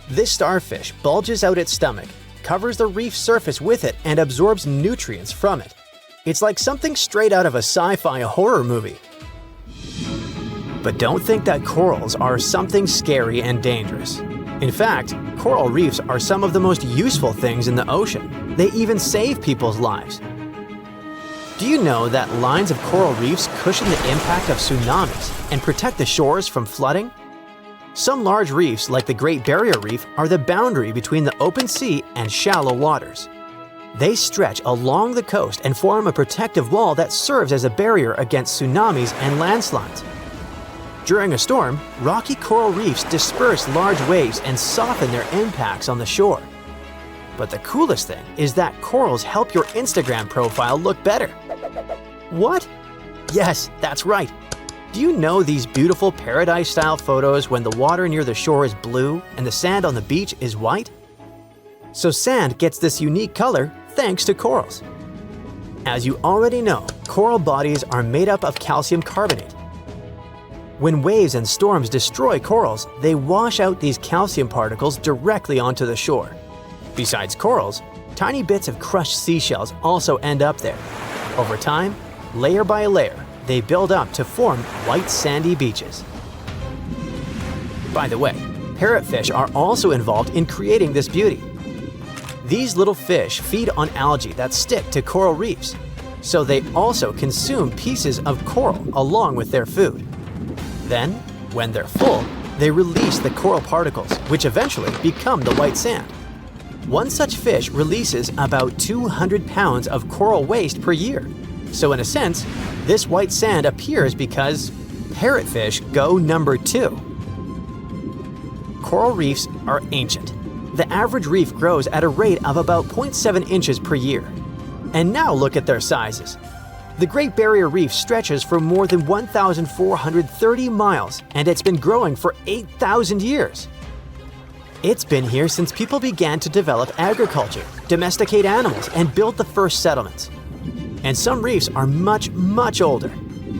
This starfish bulges out its stomach, covers the reef surface with it, and absorbs nutrients from it. It's like something straight out of a sci-fi horror movie. But don't think that corals are something scary and dangerous. In fact, coral reefs are some of the most useful things in the ocean. They even save people's lives. Do you know that lines of coral reefs cushion the impact of tsunamis and protect the shores from flooding? Some large reefs, like the Great Barrier Reef, are the boundary between the open sea and shallow waters. They stretch along the coast and form a protective wall that serves as a barrier against tsunamis and landslides. During a storm, rocky coral reefs disperse large waves and soften their impacts on the shore. But the coolest thing is that corals help your Instagram profile look better. What? Yes, that's right. Do you know these beautiful paradise-style photos when the water near the shore is blue and the sand on the beach is white? So sand gets this unique color thanks to corals. As you already know, coral bodies are made up of calcium carbonate. When waves and storms destroy corals, they wash out these calcium particles directly onto the shore. Besides corals, tiny bits of crushed seashells also end up there. Over time, layer by layer, they build up to form white sandy beaches. By the way, Parrotfish are also involved in creating this beauty. These little fish feed on algae that stick to coral reefs, so they also consume pieces of coral along with their food. Then, when they're full, they release the coral particles, which eventually become the white sand. One such fish releases about 200 pounds of coral waste per year. So in a sense, this white sand appears because parrotfish go number 2. Coral reefs are ancient. The average reef grows at a rate of about 0.7 inches per year. And now look at their sizes. The Great Barrier Reef stretches for more than 1,430 miles, and it's been growing for 8,000 years. It's been here since people began to develop agriculture, domesticate animals, and build the first settlements. And some reefs are much, much older.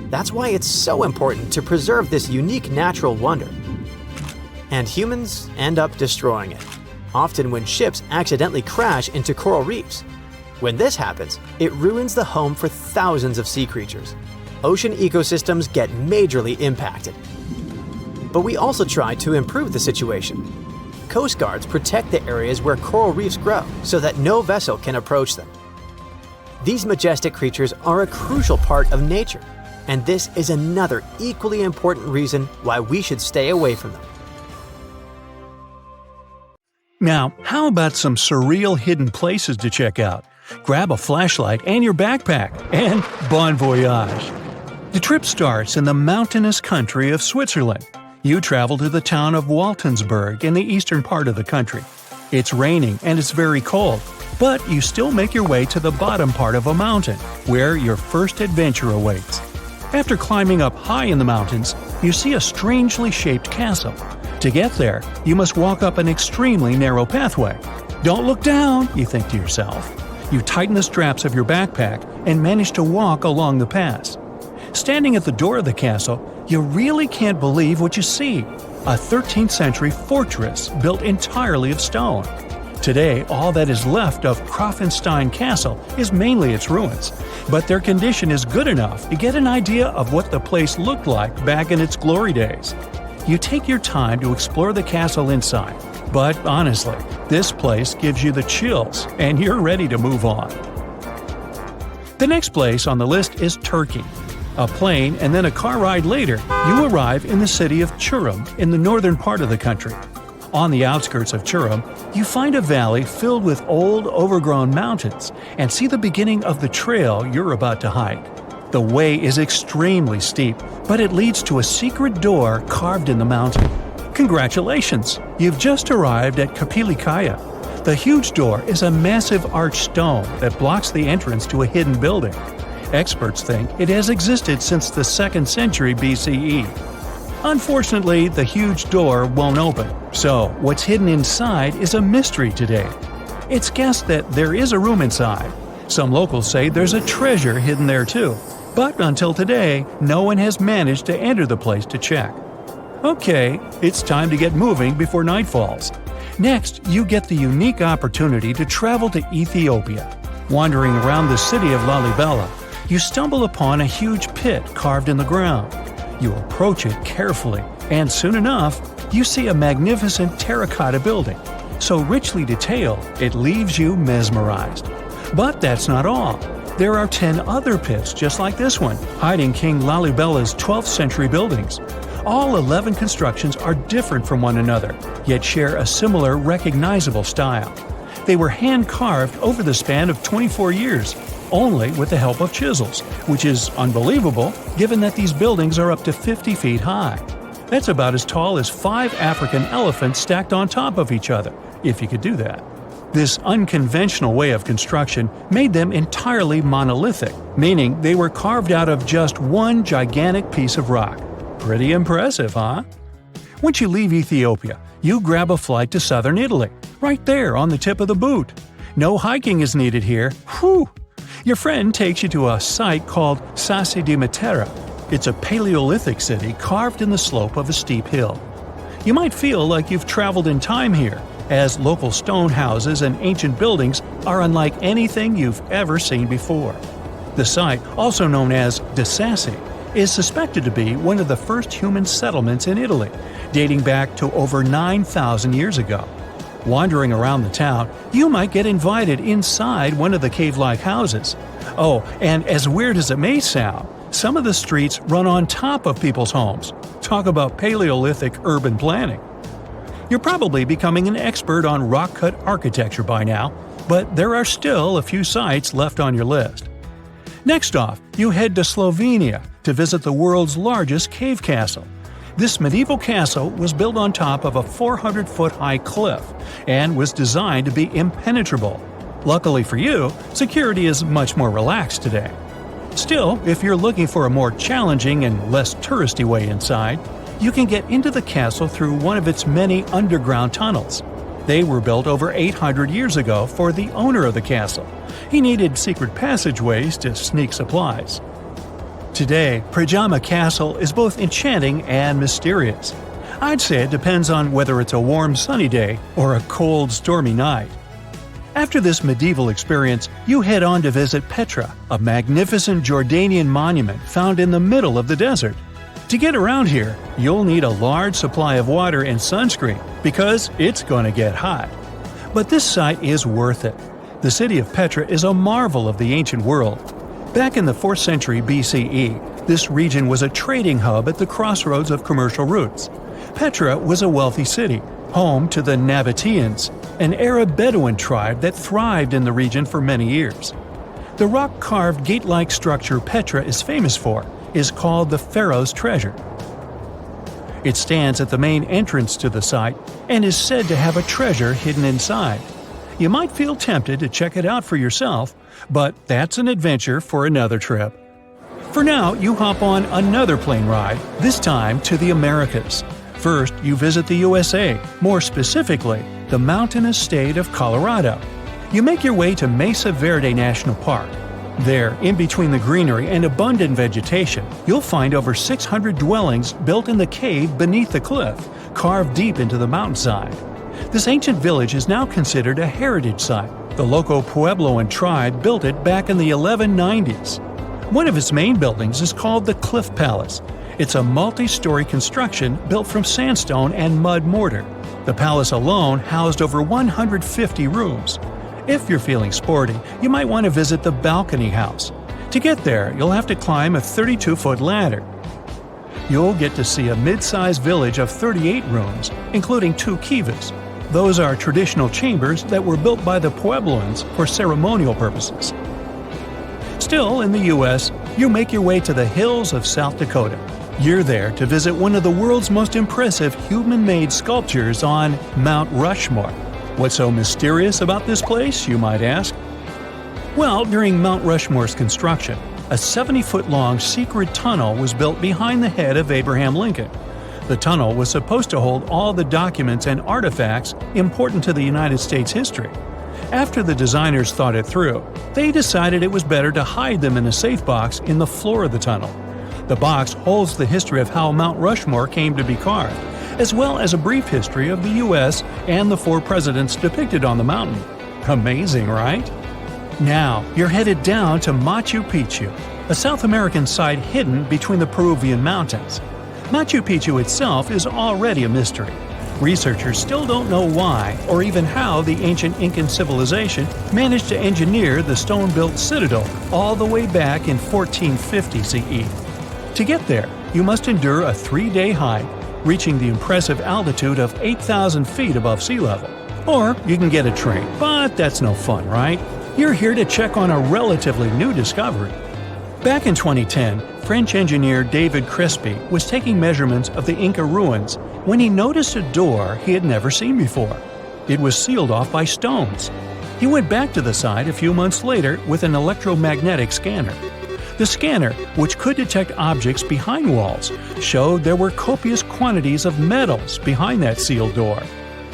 That's why it's so important to preserve this unique natural wonder. And humans end up destroying it, often when ships accidentally crash into coral reefs. When this happens, it ruins the home for thousands of sea creatures. Ocean ecosystems get majorly impacted. But we also try to improve the situation. Coast guards protect the areas where coral reefs grow so that no vessel can approach them. These majestic creatures are a crucial part of nature, and this is another equally important reason why we should stay away from them. Now, how about some surreal hidden places to check out? Grab a flashlight and your backpack, and bon voyage! The trip starts in the mountainous country of Switzerland. You travel to the town of Waltensburg in the eastern part of the country. It's raining and it's very cold, but you still make your way to the bottom part of a mountain, where your first adventure awaits. After climbing up high in the mountains, you see a strangely shaped castle. To get there, you must walk up an extremely narrow pathway. Don't look down, you think to yourself. You tighten the straps of your backpack and manage to walk along the pass. Standing at the door of the castle, you really can't believe what you see. A 13th century fortress built entirely of stone. Today, all that is left of Krafenstein Castle is mainly its ruins, but their condition is good enough to get an idea of what the place looked like back in its glory days. You take your time to explore the castle inside, but honestly, this place gives you the chills and you're ready to move on. The next place on the list is Turkey. A plane and then a car ride later, you arrive in the city of Çorum in the northern part of the country. On the outskirts of Çorum, you find a valley filled with old, overgrown mountains and see the beginning of the trail you're about to hike. The way is extremely steep, but it leads to a secret door carved in the mountain. Congratulations! You've just arrived at Kapilikaya. The huge door is a massive arched stone that blocks the entrance to a hidden building. Experts think it has existed since the 2nd century BCE. Unfortunately, the huge door won't open, so what's hidden inside is a mystery today. It's guessed that there is a room inside. Some locals say there's a treasure hidden there too, but until today, no one has managed to enter the place to check. Okay, it's time to get moving before night falls. Next, you get the unique opportunity to travel to Ethiopia. Wandering around the city of Lalibela, you stumble upon a huge pit carved in the ground. You approach it carefully, and soon enough, you see a magnificent terracotta building, so richly detailed it leaves you mesmerized. But that's not all. There are 10 other pits just like this one, hiding King Lalibela's 12th century buildings. All 11 constructions are different from one another, yet share a similar recognizable style. They were hand-carved over the span of 24 years, only with the help of chisels, which is unbelievable given that these buildings are up to 50 feet high. That's about as tall as 5 African elephants stacked on top of each other, if you could do that. This unconventional way of construction made them entirely monolithic, meaning they were carved out of just one gigantic piece of rock. Pretty impressive, huh? Once you leave Ethiopia, you grab a flight to southern Italy, right there on the tip of the boot. No hiking is needed here. Whew! Your friend takes you to a site called Sassi di Matera. It's a Paleolithic city carved in the slope of a steep hill. You might feel like you've traveled in time here, as local stone houses and ancient buildings are unlike anything you've ever seen before. The site, also known as De Sassi, is suspected to be one of the first human settlements in Italy, dating back to over 9,000 years ago. Wandering around the town, you might get invited inside one of the cave-like houses. Oh, and as weird as it may sound, some of the streets run on top of people's homes. Talk about Paleolithic urban planning. You're probably becoming an expert on rock-cut architecture by now, but there are still a few sites left on your list. Next off, you head to Slovenia to visit the world's largest cave castle. This medieval castle was built on top of a 400-foot-high cliff and was designed to be impenetrable. Luckily for you, security is much more relaxed today. Still, if you're looking for a more challenging and less touristy way inside, you can get into the castle through one of its many underground tunnels. They were built over 800 years ago for the owner of the castle. He needed secret passageways to sneak supplies. Today, Pajama Castle is both enchanting and mysterious. I'd say it depends on whether it's a warm sunny day or a cold stormy night. After this medieval experience, you head on to visit Petra, a magnificent Jordanian monument found in the middle of the desert. To get around here, you'll need a large supply of water and sunscreen because it's going to get hot. But this site is worth it. The city of Petra is a marvel of the ancient world. Back in the 4th century BCE, this region was a trading hub at the crossroads of commercial routes. Petra was a wealthy city, home to the Nabateans, an Arab Bedouin tribe that thrived in the region for many years. The rock-carved gate-like structure Petra is famous for is called the Pharaoh's Treasure. It stands at the main entrance to the site and is said to have a treasure hidden inside. You might feel tempted to check it out for yourself, but that's an adventure for another trip. For now, you hop on another plane ride, this time to the Americas. First, you visit the USA, more specifically, the mountainous state of Colorado. You make your way to Mesa Verde National Park. There, in between the greenery and abundant vegetation, you'll find over 600 dwellings built in the cave beneath the cliff, carved deep into the mountainside. This ancient village is now considered a heritage site. The local Puebloan tribe built it back in the 1190s. One of its main buildings is called the Cliff Palace. It's a multi-story construction built from sandstone and mud mortar. The palace alone housed over 150 rooms. If you're feeling sporty, you might want to visit the Balcony House. To get there, you'll have to climb a 32-foot ladder. You'll get to see a mid-sized village of 38 rooms, including 2 kivas. Those are traditional chambers that were built by the Puebloans for ceremonial purposes. Still, in the U.S., you make your way to the hills of South Dakota. You're there to visit one of the world's most impressive human-made sculptures on Mount Rushmore. What's so mysterious about this place, you might ask? Well, during Mount Rushmore's construction, a 70-foot-long secret tunnel was built behind the head of Abraham Lincoln. The tunnel was supposed to hold all the documents and artifacts important to the United States history. After the designers thought it through, they decided it was better to hide them in a safe box in the floor of the tunnel. The box holds the history of how Mount Rushmore came to be carved, as well as a brief history of the U.S. and the 4 presidents depicted on the mountain. Amazing, right? Now, you're headed down to Machu Picchu, a South American site hidden between the Peruvian mountains. Machu Picchu itself is already a mystery. Researchers still don't know why or even how the ancient Incan civilization managed to engineer the stone-built citadel all the way back in 1450 CE. To get there, you must endure a 3-day hike, reaching the impressive altitude of 8,000 feet above sea level. Or you can get a train, but that's no fun, right? You're here to check on a relatively new discovery. Back in 2010, French engineer David Crespi was taking measurements of the Inca ruins when he noticed a door he had never seen before. It was sealed off by stones. He went back to the site a few months later with an electromagnetic scanner. The scanner, which could detect objects behind walls, showed there were copious quantities of metals behind that sealed door.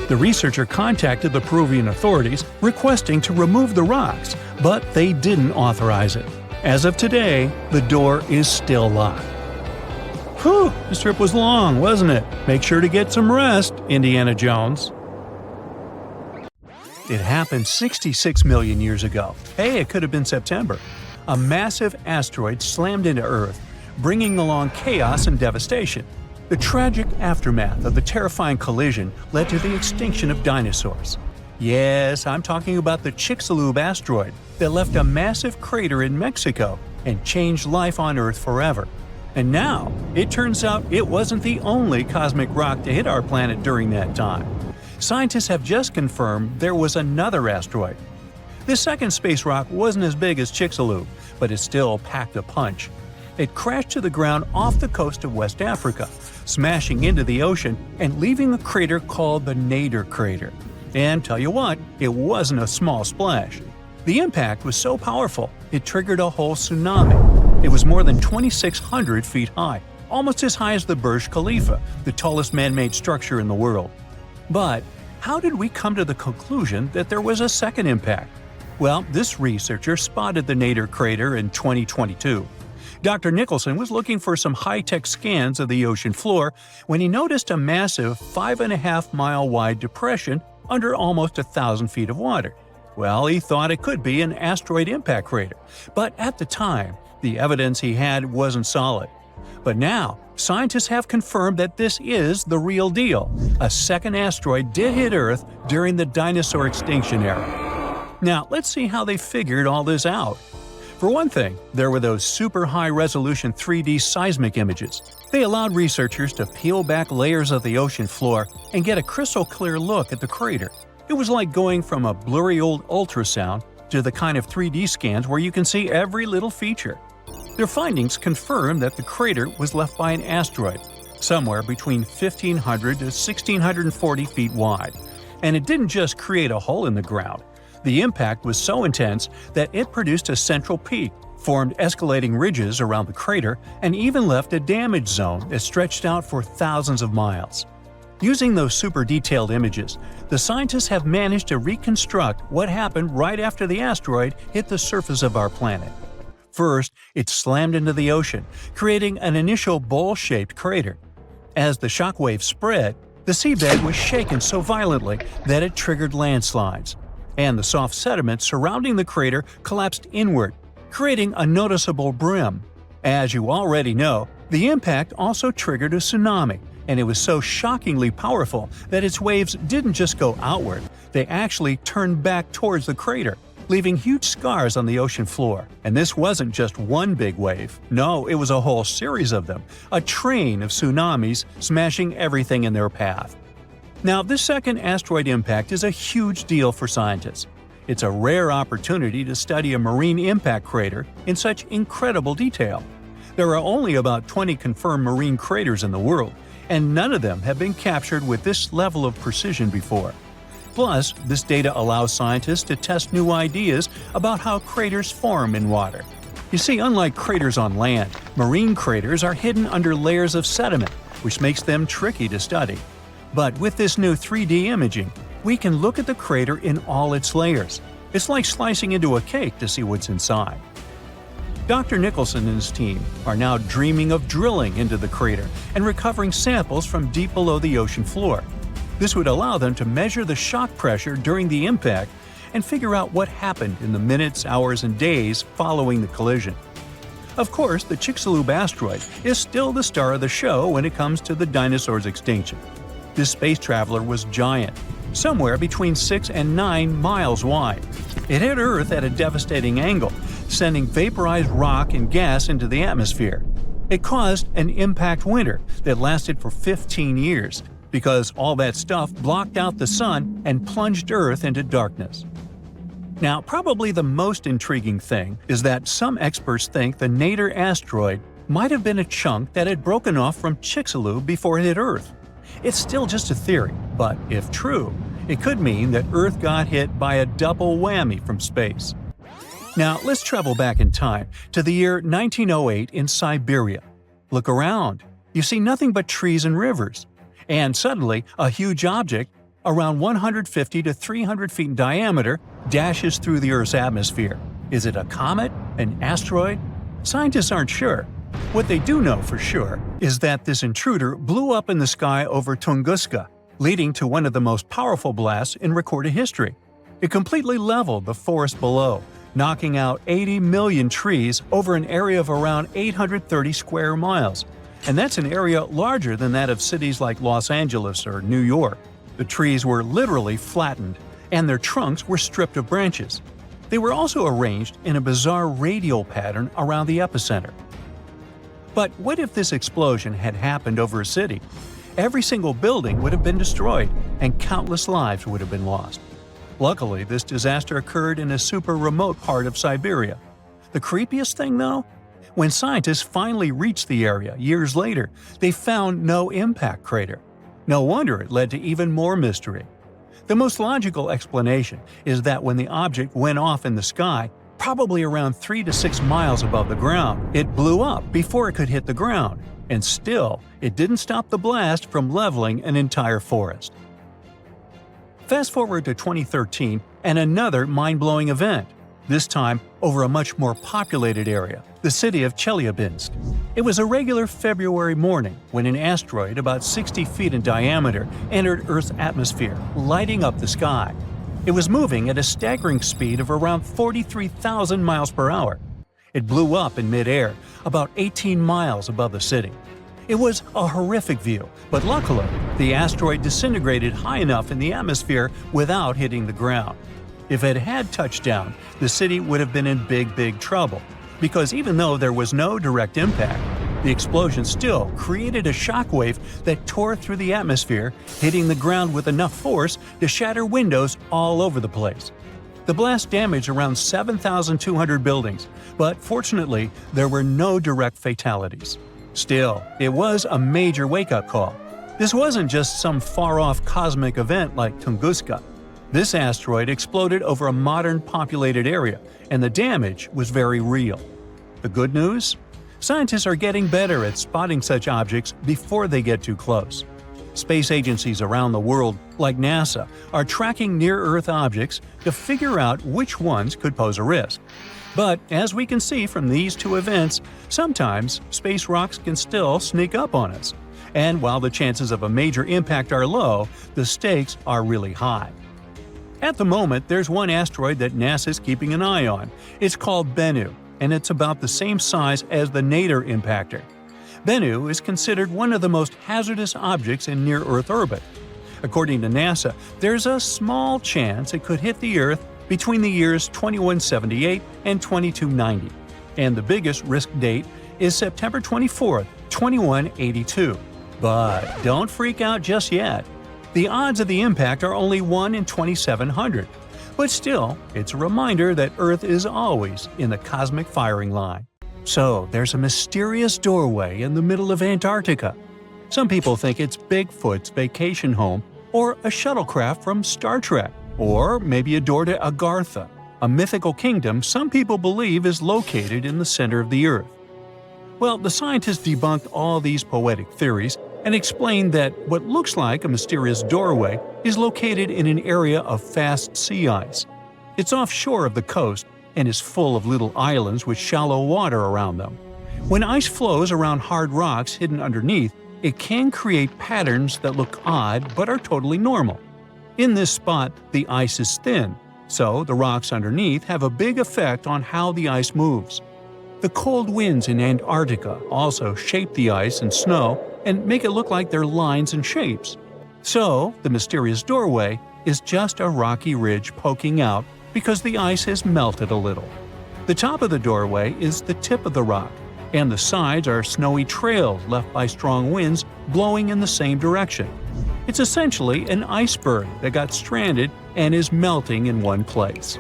The researcher contacted the Peruvian authorities requesting to remove the rocks, but they didn't authorize it. As of today, the door is still locked. Whew, this trip was long, wasn't it? Make sure to get some rest, Indiana Jones. It happened 66 million years ago. Hey, it could have been September. A massive asteroid slammed into Earth, bringing along chaos and devastation. The tragic aftermath of the terrifying collision led to the extinction of dinosaurs. Yes, I'm talking about the Chicxulub asteroid that left a massive crater in Mexico and changed life on Earth forever. And now, it turns out it wasn't the only cosmic rock to hit our planet during that time. Scientists have just confirmed there was another asteroid. This second space rock wasn't as big as Chicxulub, but it still packed a punch. It crashed to the ground off the coast of West Africa, smashing into the ocean and leaving a crater called the Nader crater. And tell you what, it wasn't a small splash. The impact was so powerful, it triggered a whole tsunami. It was more than 2,600 feet high, almost as high as the Burj Khalifa, the tallest man-made structure in the world. But how did we come to the conclusion that there was a second impact? Well, this researcher spotted the Nader crater in 2022. Dr. Nicholson was looking for some high-tech scans of the ocean floor when he noticed a massive 5.5-mile-wide depression under almost 1,000 feet of water. Well, he thought it could be an asteroid impact crater, but at the time, the evidence he had wasn't solid. But now, scientists have confirmed that this is the real deal. A second asteroid did hit Earth during the dinosaur extinction era. Now, let's see how they figured all this out. For one thing, there were those super high-resolution 3D seismic images. They allowed researchers to peel back layers of the ocean floor and get a crystal-clear look at the crater. It was like going from a blurry old ultrasound to the kind of 3D scans where you can see every little feature. Their findings confirm that the crater was left by an asteroid, somewhere between 1,500 to 1,640 feet wide. And it didn't just create a hole in the ground. The impact was so intense that it produced a central peak, formed escalating ridges around the crater, and even left a damage zone that stretched out for thousands of miles. Using those super detailed images, the scientists have managed to reconstruct what happened right after the asteroid hit the surface of our planet. First, it slammed into the ocean, creating an initial bowl-shaped crater. As the shockwave spread, the seabed was shaken so violently that it triggered landslides, and the soft sediment surrounding the crater collapsed inward, creating a noticeable brim. As you already know, the impact also triggered a tsunami, and it was so shockingly powerful that its waves didn't just go outward, they actually turned back towards the crater, leaving huge scars on the ocean floor. And this wasn't just one big wave. No, it was a whole series of them, a train of tsunamis smashing everything in their path. Now, this second asteroid impact is a huge deal for scientists. It's a rare opportunity to study a marine impact crater in such incredible detail. There are only about 20 confirmed marine craters in the world, and none of them have been captured with this level of precision before. Plus, this data allows scientists to test new ideas about how craters form in water. You see, unlike craters on land, marine craters are hidden under layers of sediment, which makes them tricky to study. But with this new 3D imaging, we can look at the crater in all its layers. It's like slicing into a cake to see what's inside. Dr. Nicholson and his team are now dreaming of drilling into the crater and recovering samples from deep below the ocean floor. This would allow them to measure the shock pressure during the impact and figure out what happened in the minutes, hours, and days following the collision. Of course, the Chicxulub asteroid is still the star of the show when it comes to the dinosaurs' extinction. This space traveler was giant, somewhere between 6 and 9 miles wide. It hit Earth at a devastating angle, sending vaporized rock and gas into the atmosphere. It caused an impact winter that lasted for 15 years, because all that stuff blocked out the sun and plunged Earth into darkness. Now, probably the most intriguing thing is that some experts think the Nader asteroid might have been a chunk that had broken off from Chicxulub before it hit Earth. It's still just a theory, but if true, it could mean that Earth got hit by a double whammy from space. Now, let's travel back in time to the year 1908 in Siberia. Look around. You see nothing but trees and rivers. And suddenly, a huge object, around 150 to 300 feet in diameter, dashes through the Earth's atmosphere. Is it a comet? An asteroid? Scientists aren't sure. What they do know for sure is that this intruder blew up in the sky over Tunguska, leading to one of the most powerful blasts in recorded history. It completely leveled the forest below, knocking out 80 million trees over an area of around 830 square miles. and that's an area larger than that of cities like Los Angeles or New York. The trees were literally flattened, and their trunks were stripped of branches. They were also arranged in a bizarre radial pattern around the epicenter. But what if this explosion had happened over a city? Every single building would have been destroyed, and countless lives would have been lost. Luckily, this disaster occurred in a super remote part of Siberia. The creepiest thing, though? When scientists finally reached the area years later, they found no impact crater. No wonder it led to even more mystery. The most logical explanation is that when the object went off in the sky, probably around 3 to 6 miles above the ground, it blew up before it could hit the ground, and still, it didn't stop the blast from leveling an entire forest. Fast forward to 2013 and another mind-blowing event, this time over a much more populated area, the city of Chelyabinsk. It was a regular February morning when an asteroid about 60 feet in diameter entered Earth's atmosphere, lighting up the sky. It was moving at a staggering speed of around 43,000 miles per hour. It blew up in midair, about 18 miles above the city. It was a horrific view, but luckily, the asteroid disintegrated high enough in the atmosphere without hitting the ground. If it had touched down, the city would have been in big trouble, because even though there was no direct impact, the explosion still created a shockwave that tore through the atmosphere, hitting the ground with enough force to shatter windows all over the place. The blast damaged around 7,200 buildings, but fortunately, there were no direct fatalities. Still, it was a major wake-up call. This wasn't just some far-off cosmic event like Tunguska. This asteroid exploded over a modern populated area, and the damage was very real. The good news? Scientists are getting better at spotting such objects before they get too close. Space agencies around the world, like NASA, are tracking near-Earth objects to figure out which ones could pose a risk. But as we can see from these two events, sometimes space rocks can still sneak up on us. And while the chances of a major impact are low, the stakes are really high. At the moment, there's one asteroid that NASA's keeping an eye on. It's called Bennu, and it's about the same size as the Nader impactor. Bennu is considered one of the most hazardous objects in near-Earth orbit. According to NASA, there's a small chance it could hit the Earth between the years 2178 and 2290, and the biggest risk date is September 24, 2182. But don't freak out just yet. The odds of the impact are only 1 in 2,700, but still, it's a reminder that Earth is always in the cosmic firing line. So, there's a mysterious doorway in the middle of Antarctica. Some people think it's Bigfoot's vacation home, or a shuttlecraft from Star Trek, or maybe a door to Agartha, a mythical kingdom some people believe is located in the center of the Earth. Well, the scientists debunked all these poetic theories and explained that what looks like a mysterious doorway is located in an area of fast sea ice. It's offshore of the coast and is full of little islands with shallow water around them. When ice flows around hard rocks hidden underneath, it can create patterns that look odd but are totally normal. In this spot, the ice is thin, so the rocks underneath have a big effect on how the ice moves. The cold winds in Antarctica also shape the ice and snow and make it look like they're lines and shapes. So, the mysterious doorway is just a rocky ridge poking out because the ice has melted a little. The top of the doorway is the tip of the rock, and the sides are snowy trails left by strong winds blowing in the same direction. It's essentially an iceberg that got stranded and is melting in one place.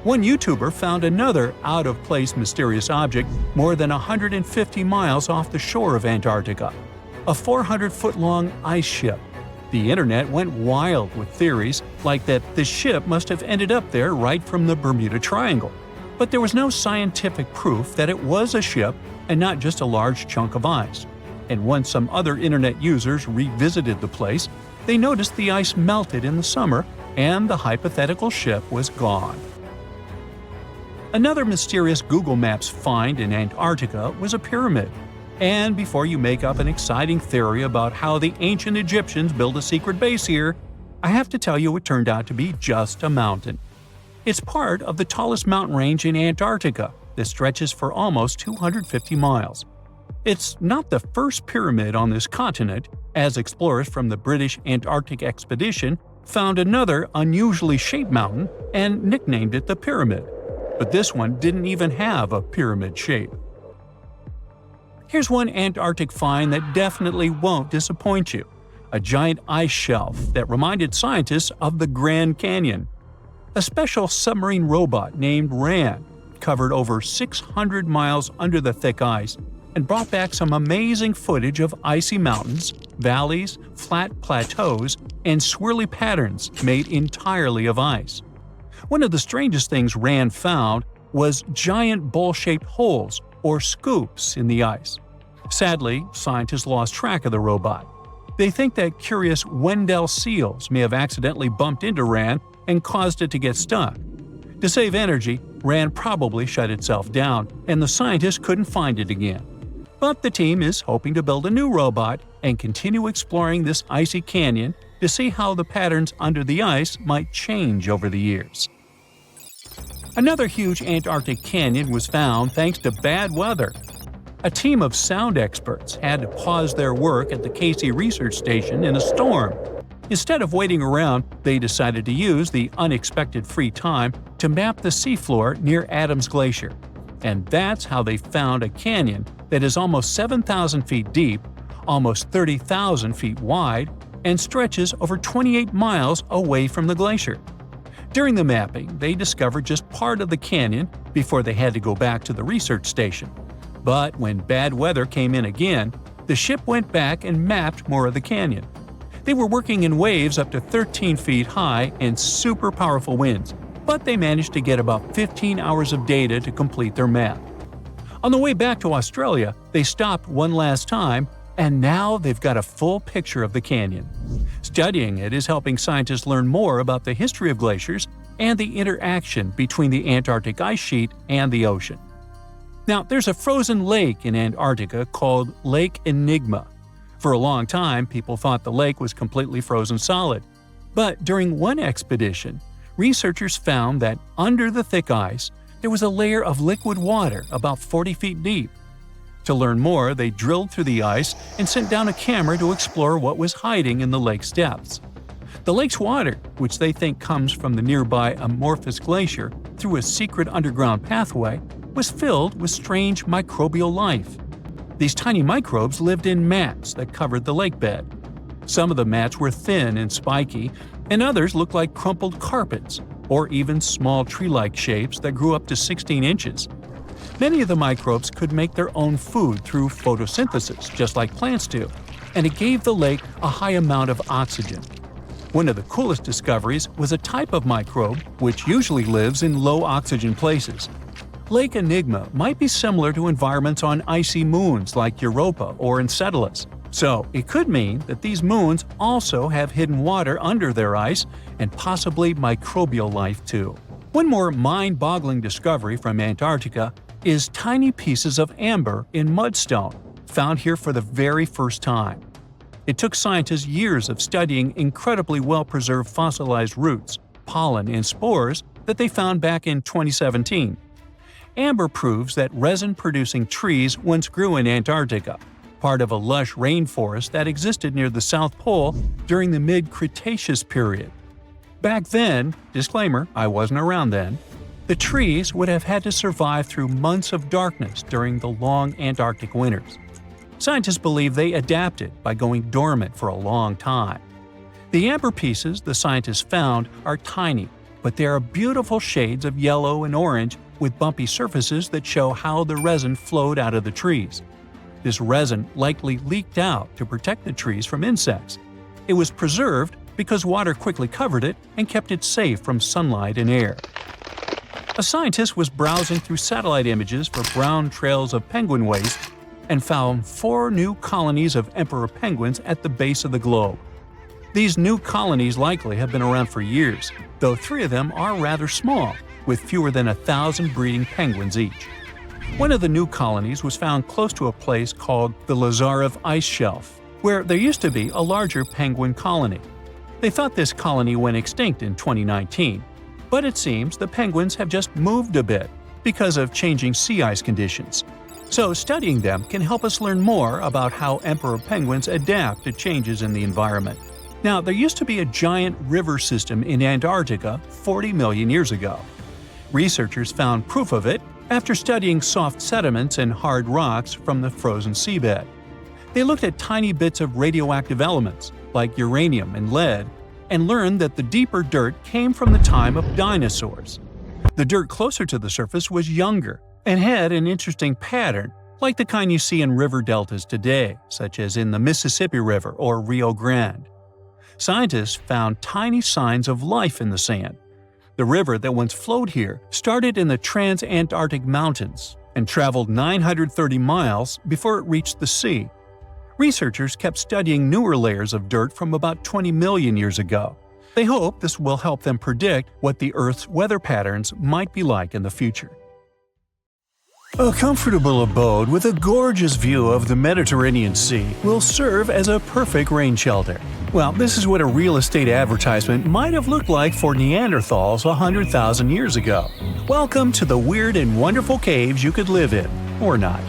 One YouTuber found another out-of-place mysterious object more than 150 miles off the shore of Antarctica, a 400-foot-long ice ship. The internet went wild with theories like that the ship must have ended up there right from the Bermuda Triangle. But there was no scientific proof that it was a ship and not just a large chunk of ice. And once some other internet users revisited the place, they noticed the ice melted in the summer and the hypothetical ship was gone. Another mysterious Google Maps find in Antarctica was a pyramid. And before you make up an exciting theory about how the ancient Egyptians built a secret base here, I have to tell you it turned out to be just a mountain. It's part of the tallest mountain range in Antarctica that stretches for almost 250 miles. It's not the first pyramid on this continent, as explorers from the British Antarctic expedition found another unusually shaped mountain and nicknamed it the Pyramid. But this one didn't even have a pyramid shape. Here's one Antarctic find that definitely won't disappoint you: a giant ice shelf that reminded scientists of the Grand Canyon. A special submarine robot named RAN covered over 600 miles under the thick ice and brought back some amazing footage of icy mountains, valleys, flat plateaus, and swirly patterns made entirely of ice. One of the strangest things RAN found was giant bowl-shaped holes, or scoops, in the ice. Sadly, scientists lost track of the robot. They think that curious Wendell seals may have accidentally bumped into RAN and caused it to get stuck. To save energy, RAN probably shut itself down, and the scientists couldn't find it again. But the team is hoping to build a new robot and continue exploring this icy canyon to see how the patterns under the ice might change over the years. Another huge Antarctic canyon was found thanks to bad weather. A team of sound experts had to pause their work at the Casey Research Station in a storm. Instead of waiting around, they decided to use the unexpected free time to map the seafloor near Adams Glacier. And that's how they found a canyon that is almost 7,000 feet deep, almost 30,000 feet wide, and stretches over 28 miles away from the glacier. During the mapping, they discovered just part of the canyon before they had to go back to the research station. But when bad weather came in again, the ship went back and mapped more of the canyon. They were working in waves up to 13 feet high and super powerful winds, but they managed to get about 15 hours of data to complete their map. On the way back to Australia, they stopped one last time, and now they've got a full picture of the canyon. Studying it is helping scientists learn more about the history of glaciers and the interaction between the Antarctic ice sheet and the ocean. Now, there's a frozen lake in Antarctica called Lake Enigma. For a long time, people thought the lake was completely frozen solid. But during one expedition, researchers found that under the thick ice, there was a layer of liquid water about 40 feet deep. To learn more, they drilled through the ice and sent down a camera to explore what was hiding in the lake's depths. The lake's water, which they think comes from the nearby Amorphous Glacier through a secret underground pathway, was filled with strange microbial life. These tiny microbes lived in mats that covered the lake bed. Some of the mats were thin and spiky, and others looked like crumpled carpets, or even small tree-like shapes that grew up to 16 inches. Many of the microbes could make their own food through photosynthesis, just like plants do, and it gave the lake a high amount of oxygen. One of the coolest discoveries was a type of microbe which usually lives in low-oxygen places. Lake Enigma might be similar to environments on icy moons like Europa or Enceladus, so it could mean that these moons also have hidden water under their ice and possibly microbial life too. One more mind-boggling discovery from Antarctica is tiny pieces of amber in mudstone, found here for the very first time. It took scientists years of studying incredibly well-preserved fossilized roots, pollen, and spores that they found back in 2017. Amber proves that resin-producing trees once grew in Antarctica, part of a lush rainforest that existed near the South Pole during the mid-Cretaceous period. Back then, disclaimer, I wasn't around then, the trees would have had to survive through months of darkness during the long Antarctic winters. Scientists believe they adapted by going dormant for a long time. The amber pieces the scientists found are tiny, but they are beautiful shades of yellow and orange with bumpy surfaces that show how the resin flowed out of the trees. This resin likely leaked out to protect the trees from insects. It was preserved because water quickly covered it and kept it safe from sunlight and air. A scientist was browsing through satellite images for brown trails of penguin waste and found 4 new colonies of emperor penguins at the base of the globe. These new colonies likely have been around for years, though 3 of them are rather small, with fewer than 1,000 breeding penguins each. One of the new colonies was found close to a place called the Lazarev Ice Shelf, where there used to be a larger penguin colony. They thought this colony went extinct in 2019, but it seems the penguins have just moved a bit because of changing sea ice conditions. So studying them can help us learn more about how emperor penguins adapt to changes in the environment. Now, there used to be a giant river system in Antarctica 40 million years ago. Researchers found proof of it after studying soft sediments and hard rocks from the frozen seabed. They looked at tiny bits of radioactive elements, like uranium and lead, and learned that the deeper dirt came from the time of dinosaurs. The dirt closer to the surface was younger and had an interesting pattern, like the kind you see in river deltas today, such as in the Mississippi River or Rio Grande. Scientists found tiny signs of life in the sand. The river that once flowed here started in the Transantarctic Mountains and traveled 930 miles before it reached the sea. Researchers kept studying newer layers of dirt from about 20 million years ago. They hope this will help them predict what the Earth's weather patterns might be like in the future. A comfortable abode with a gorgeous view of the Mediterranean Sea will serve as a perfect rain shelter. Well, this is what a real estate advertisement might have looked like for Neanderthals 100,000 years ago. Welcome to the weird and wonderful caves you could live in, or not.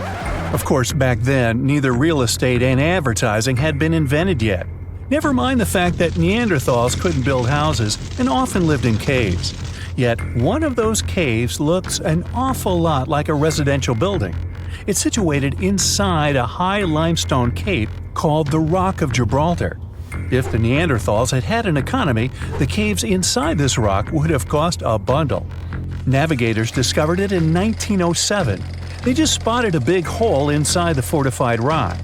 Of course, back then, neither real estate and advertising had been invented yet. Never mind the fact that Neanderthals couldn't build houses and often lived in caves. Yet, one of those caves looks an awful lot like a residential building. It's situated inside a high limestone cape called the Rock of Gibraltar. If the Neanderthals had had an economy, the caves inside this rock would have cost a bundle. Navigators discovered it in 1907. They just spotted a big hole inside the fortified rock.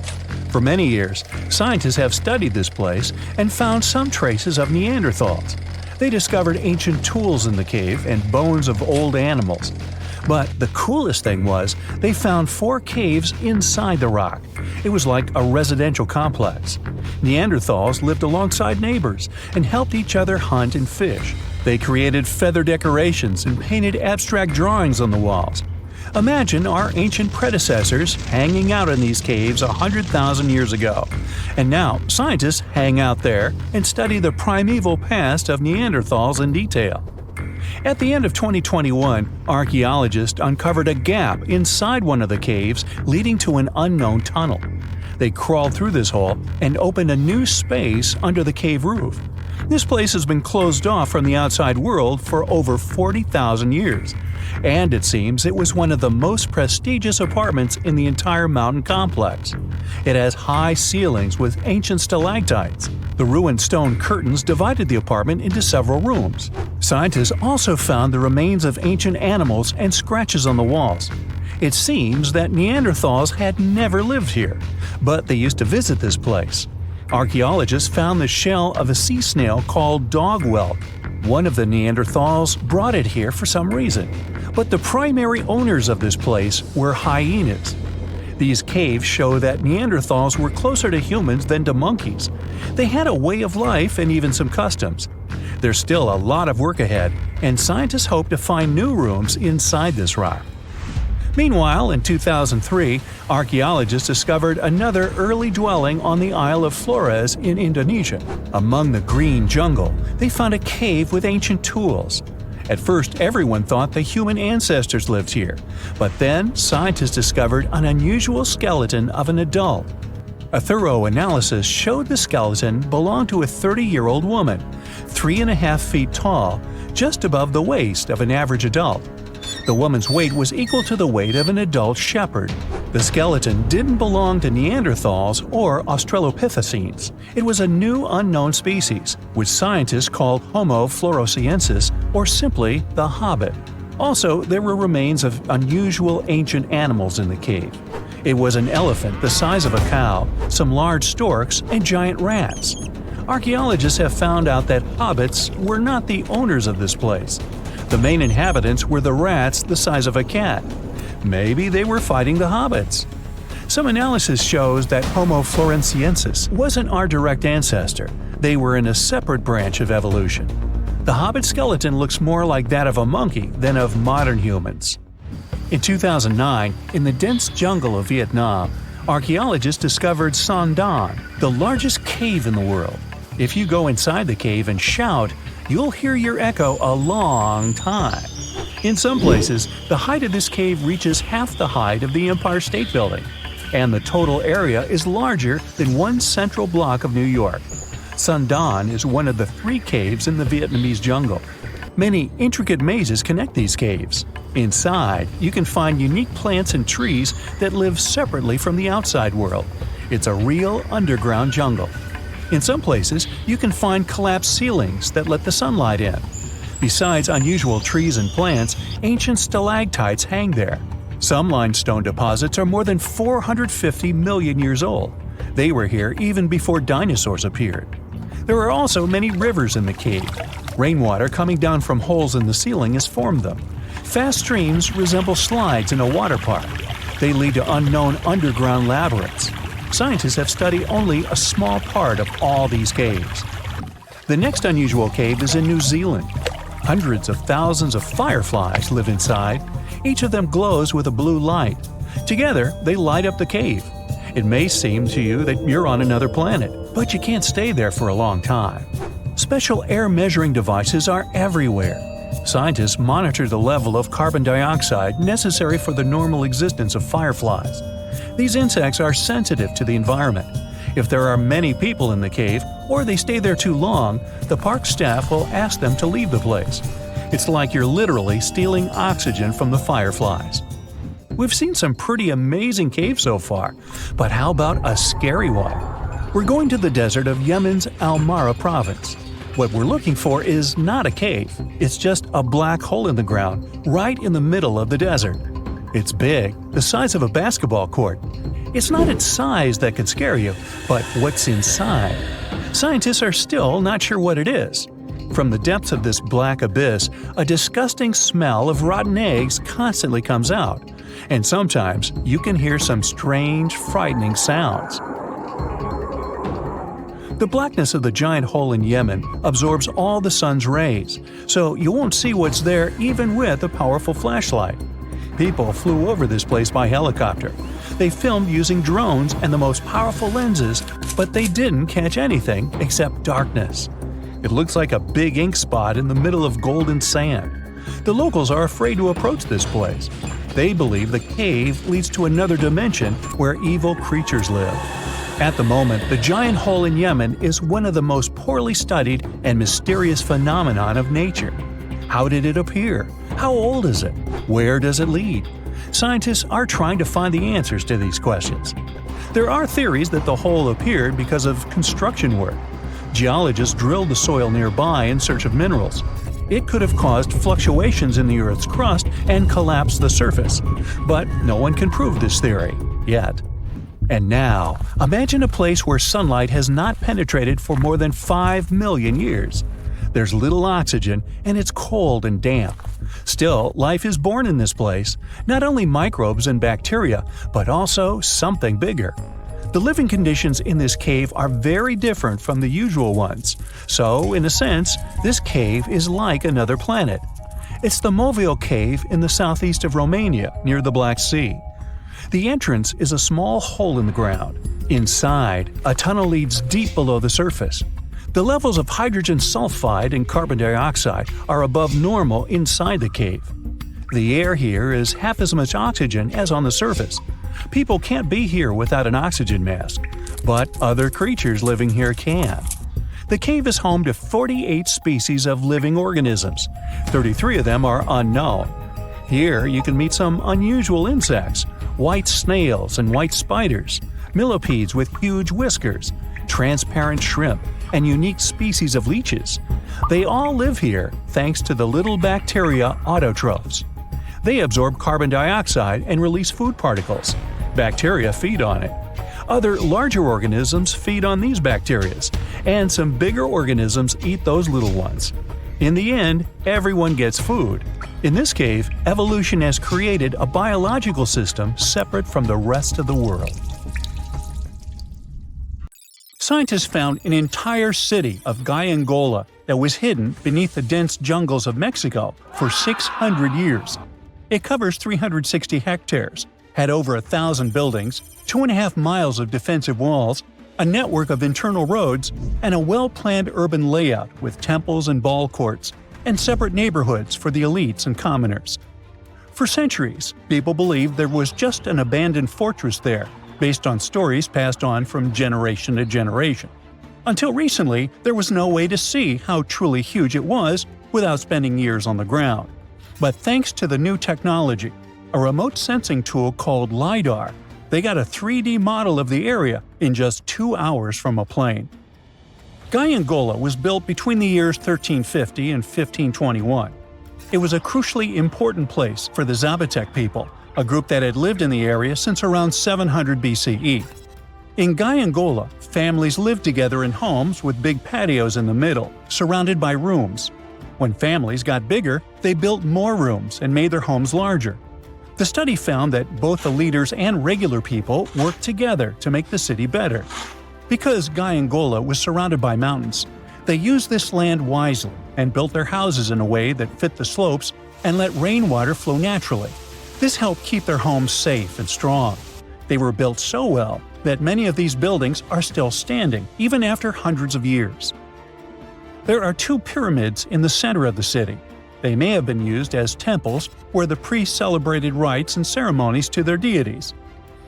For many years, scientists have studied this place and found some traces of Neanderthals. They discovered ancient tools in the cave and bones of old animals. But the coolest thing was, they found 4 caves inside the rock. It was like a residential complex. Neanderthals lived alongside neighbors and helped each other hunt and fish. They created feather decorations and painted abstract drawings on the walls. Imagine our ancient predecessors hanging out in these caves 100,000 years ago. And now, scientists hang out there and study the primeval past of Neanderthals in detail. At the end of 2021, archaeologists uncovered a gap inside one of the caves leading to an unknown tunnel. They crawled through this hole and opened a new space under the cave roof. This place has been closed off from the outside world for over 40,000 years. And it seems it was one of the most prestigious apartments in the entire mountain complex. It has high ceilings with ancient stalactites. The ruined stone curtains divided the apartment into several rooms. Scientists also found the remains of ancient animals and scratches on the walls. It seems that Neanderthals had never lived here, but they used to visit this place. Archaeologists found the shell of a sea snail called dog whelk. One of the Neanderthals brought it here for some reason, but the primary owners of this place were hyenas. These caves show that Neanderthals were closer to humans than to monkeys. They had a way of life and even some customs. There's still a lot of work ahead, and scientists hope to find new rooms inside this rock. Meanwhile, in 2003, archaeologists discovered another early dwelling on the Isle of Flores in Indonesia. Among the green jungle, they found a cave with ancient tools. At first, everyone thought the human ancestors lived here, but then scientists discovered an unusual skeleton of an adult. A thorough analysis showed the skeleton belonged to a 30-year-old woman, 3.5 feet tall, just above the waist of an average adult. The woman's weight was equal to the weight of an adult shepherd. The skeleton didn't belong to Neanderthals or Australopithecines. It was a new unknown species, which scientists called Homo floresiensis, or simply the Hobbit. Also, there were remains of unusual ancient animals in the cave. It was an elephant the size of a cow, some large storks, and giant rats. Archaeologists have found out that hobbits were not the owners of this place. The main inhabitants were the rats the size of a cat. Maybe they were fighting the hobbits. Some analysis shows that Homo floresiensis wasn't our direct ancestor. They were in a separate branch of evolution. The hobbit skeleton looks more like that of a monkey than of modern humans. In 2009, in the dense jungle of Vietnam, archaeologists discovered Son Don, the largest cave in the world. If you go inside the cave and shout, you'll hear your echo a long time. In some places, the height of this cave reaches half the height of the Empire State Building, and the total area is larger than one central block of New York. Sundan is one of the 3 caves in the Vietnamese jungle. Many intricate mazes connect these caves. Inside, you can find unique plants and trees that live separately from the outside world. It's a real underground jungle. In some places, you can find collapsed ceilings that let the sunlight in. Besides unusual trees and plants, ancient stalactites hang there. Some limestone deposits are more than 450 million years old. They were here even before dinosaurs appeared. There are also many rivers in the cave. Rainwater coming down from holes in the ceiling has formed them. Fast streams resemble slides in a water park. They lead to unknown underground labyrinths. Scientists have studied only a small part of all these caves. The next unusual cave is in New Zealand. Hundreds of thousands of fireflies live inside. Each of them glows with a blue light. Together, they light up the cave. It may seem to you that you're on another planet, but you can't stay there for a long time. Special air measuring devices are everywhere. Scientists monitor the level of carbon dioxide necessary for the normal existence of fireflies. These insects are sensitive to the environment. If there are many people in the cave, or they stay there too long, the park staff will ask them to leave the place. It's like you're literally stealing oxygen from the fireflies. We've seen some pretty amazing caves so far, but how about a scary one? We're going to the desert of Yemen's Al-Mara province. What we're looking for is not a cave, it's just a black hole in the ground, right in the middle of the desert. It's big, the size of a basketball court. It's not its size that could scare you, but what's inside. Scientists are still not sure what it is. From the depths of this black abyss, a disgusting smell of rotten eggs constantly comes out, and sometimes you can hear some strange, frightening sounds. The blackness of the giant hole in Yemen absorbs all the sun's rays, so you won't see what's there even with a powerful flashlight. People flew over this place by helicopter. They filmed using drones and the most powerful lenses, but they didn't catch anything except darkness. It looks like a big ink spot in the middle of golden sand. The locals are afraid to approach this place. They believe the cave leads to another dimension where evil creatures live. At the moment, the giant hole in Yemen is one of the most poorly studied and mysterious phenomenon of nature. How did it appear? How old is it? Where does it lead? Scientists are trying to find the answers to these questions. There are theories that the hole appeared because of construction work. Geologists drilled the soil nearby in search of minerals. It could have caused fluctuations in the Earth's crust and collapsed the surface. But no one can prove this theory, yet. And now, imagine a place where sunlight has not penetrated for more than 5 million years. There's little oxygen, and it's cold and damp. Still, life is born in this place, not only microbes and bacteria, but also something bigger. The living conditions in this cave are very different from the usual ones, so, in a sense, this cave is like another planet. It's the Movil Cave in the southeast of Romania, near the Black Sea. The entrance is a small hole in the ground. Inside, a tunnel leads deep below the surface. The levels of hydrogen sulfide and carbon dioxide are above normal inside the cave. The air here is half as much oxygen as on the surface. People can't be here without an oxygen mask, but other creatures living here can. The cave is home to 48 species of living organisms. 33 of them are unknown. Here you can meet some unusual insects, white snails and white spiders, millipedes with huge whiskers, transparent shrimp, and unique species of leeches. They all live here thanks to the little bacteria autotrophs. They absorb carbon dioxide and release food particles. Bacteria feed on it. Other larger organisms feed on these bacteria, and some bigger organisms eat those little ones. In the end, everyone gets food. In this cave, evolution has created a biological system separate from the rest of the world. Scientists found an entire city of Gyangola that was hidden beneath the dense jungles of Mexico for 600 years. It covers 360 hectares, had over 1,000 buildings, 2.5 miles of defensive walls, a network of internal roads, and a well-planned urban layout with temples and ball courts. and separate neighborhoods for the elites and commoners. For centuries, people believed there was just an abandoned fortress there, based on stories passed on from generation to generation. Until recently, there was no way to see how truly huge it was without spending years on the ground. But thanks to the new technology, a remote sensing tool called LiDAR, they got a 3D model of the area in just 2 hours from a plane. Gaiangola was built between the years 1350 and 1521. It was a crucially important place for the Zapotec people, a group that had lived in the area since around 700 BCE. In Gaiangola, families lived together in homes with big patios in the middle, surrounded by rooms. When families got bigger, they built more rooms and made their homes larger. The study found that both the leaders and regular people worked together to make the city better. Because Gaiangola was surrounded by mountains, they used this land wisely and built their houses in a way that fit the slopes and let rainwater flow naturally. This helped keep their homes safe and strong. They were built so well that many of these buildings are still standing, even after hundreds of years. There are 2 pyramids in the center of the city. They may have been used as temples where the priests celebrated rites and ceremonies to their deities.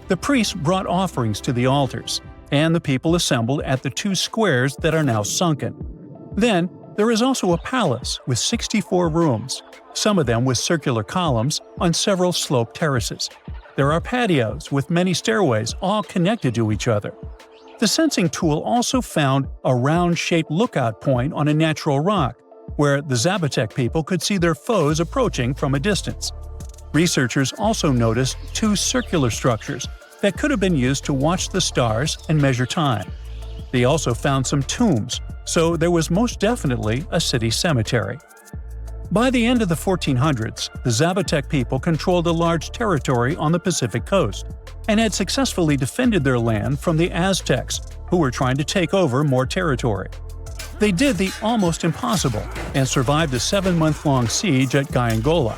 The priests brought offerings to the altars, and the people assembled at the 2 squares that are now sunken. Then, there is also a palace with 64 rooms, some of them with circular columns on several sloped terraces. There are patios with many stairways all connected to each other. The sensing tool also found a round-shaped lookout point on a natural rock, where the Zapotec people could see their foes approaching from a distance. Researchers also noticed 2 circular structures that could have been used to watch the stars and measure time. They also found some tombs, so there was most definitely a city cemetery. By the end of the 1400s, the Zapotec people controlled a large territory on the Pacific coast and had successfully defended their land from the Aztecs, who were trying to take over more territory. They did the almost impossible and survived a 7-month-long siege at Gaiangola.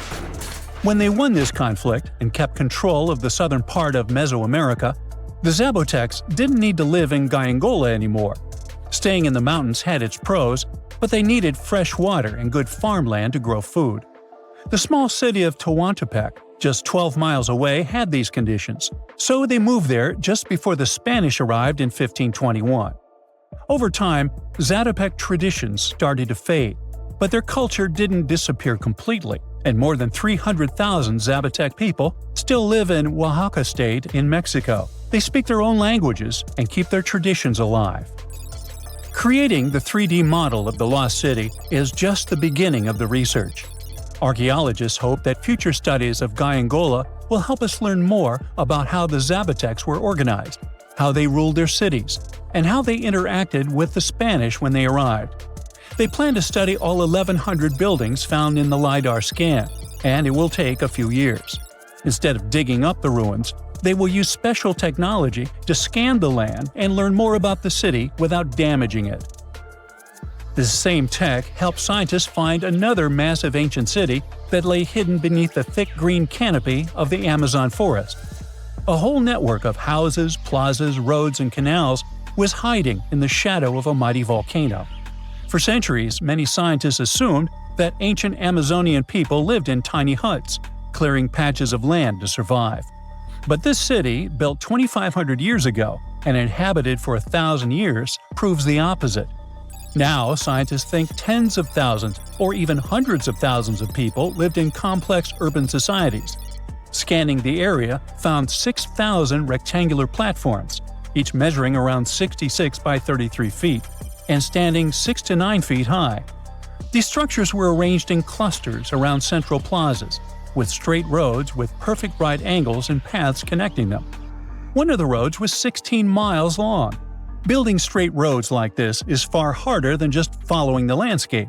When they won this conflict and kept control of the southern part of Mesoamerica, the Zapotecs didn't need to live in Gaiangola anymore. Staying in the mountains had its pros, but they needed fresh water and good farmland to grow food. The small city of Tehuantepec, just 12 miles away, had these conditions, so they moved there just before the Spanish arrived in 1521. Over time, Zapotec traditions started to fade, but their culture didn't disappear completely, and more than 300,000 Zapotec people still live in Oaxaca state in Mexico. They speak their own languages and keep their traditions alive. Creating the 3D model of the lost city is just the beginning of the research. Archaeologists hope that future studies of Gaiangola will help us learn more about how the Zapotecs were organized, how they ruled their cities, and how they interacted with the Spanish when they arrived. They plan to study all 1,100 buildings found in the LiDAR scan, and it will take a few years. Instead of digging up the ruins, they will use special technology to scan the land and learn more about the city without damaging it. This same tech helped scientists find another massive ancient city that lay hidden beneath the thick green canopy of the Amazon forest. A whole network of houses, plazas, roads, and canals was hiding in the shadow of a mighty volcano. For centuries, many scientists assumed that ancient Amazonian people lived in tiny huts, clearing patches of land to survive. But this city, built 2,500 years ago and inhabited for 1,000 years, proves the opposite. Now, scientists think tens of thousands or even hundreds of thousands of people lived in complex urban societies. Scanning the area found 6,000 rectangular platforms, each measuring around 66 by 33 feet, and standing 6 to 9 feet high. These structures were arranged in clusters around central plazas, with straight roads with perfect right angles and paths connecting them. One of the roads was 16 miles long. Building straight roads like this is far harder than just following the landscape.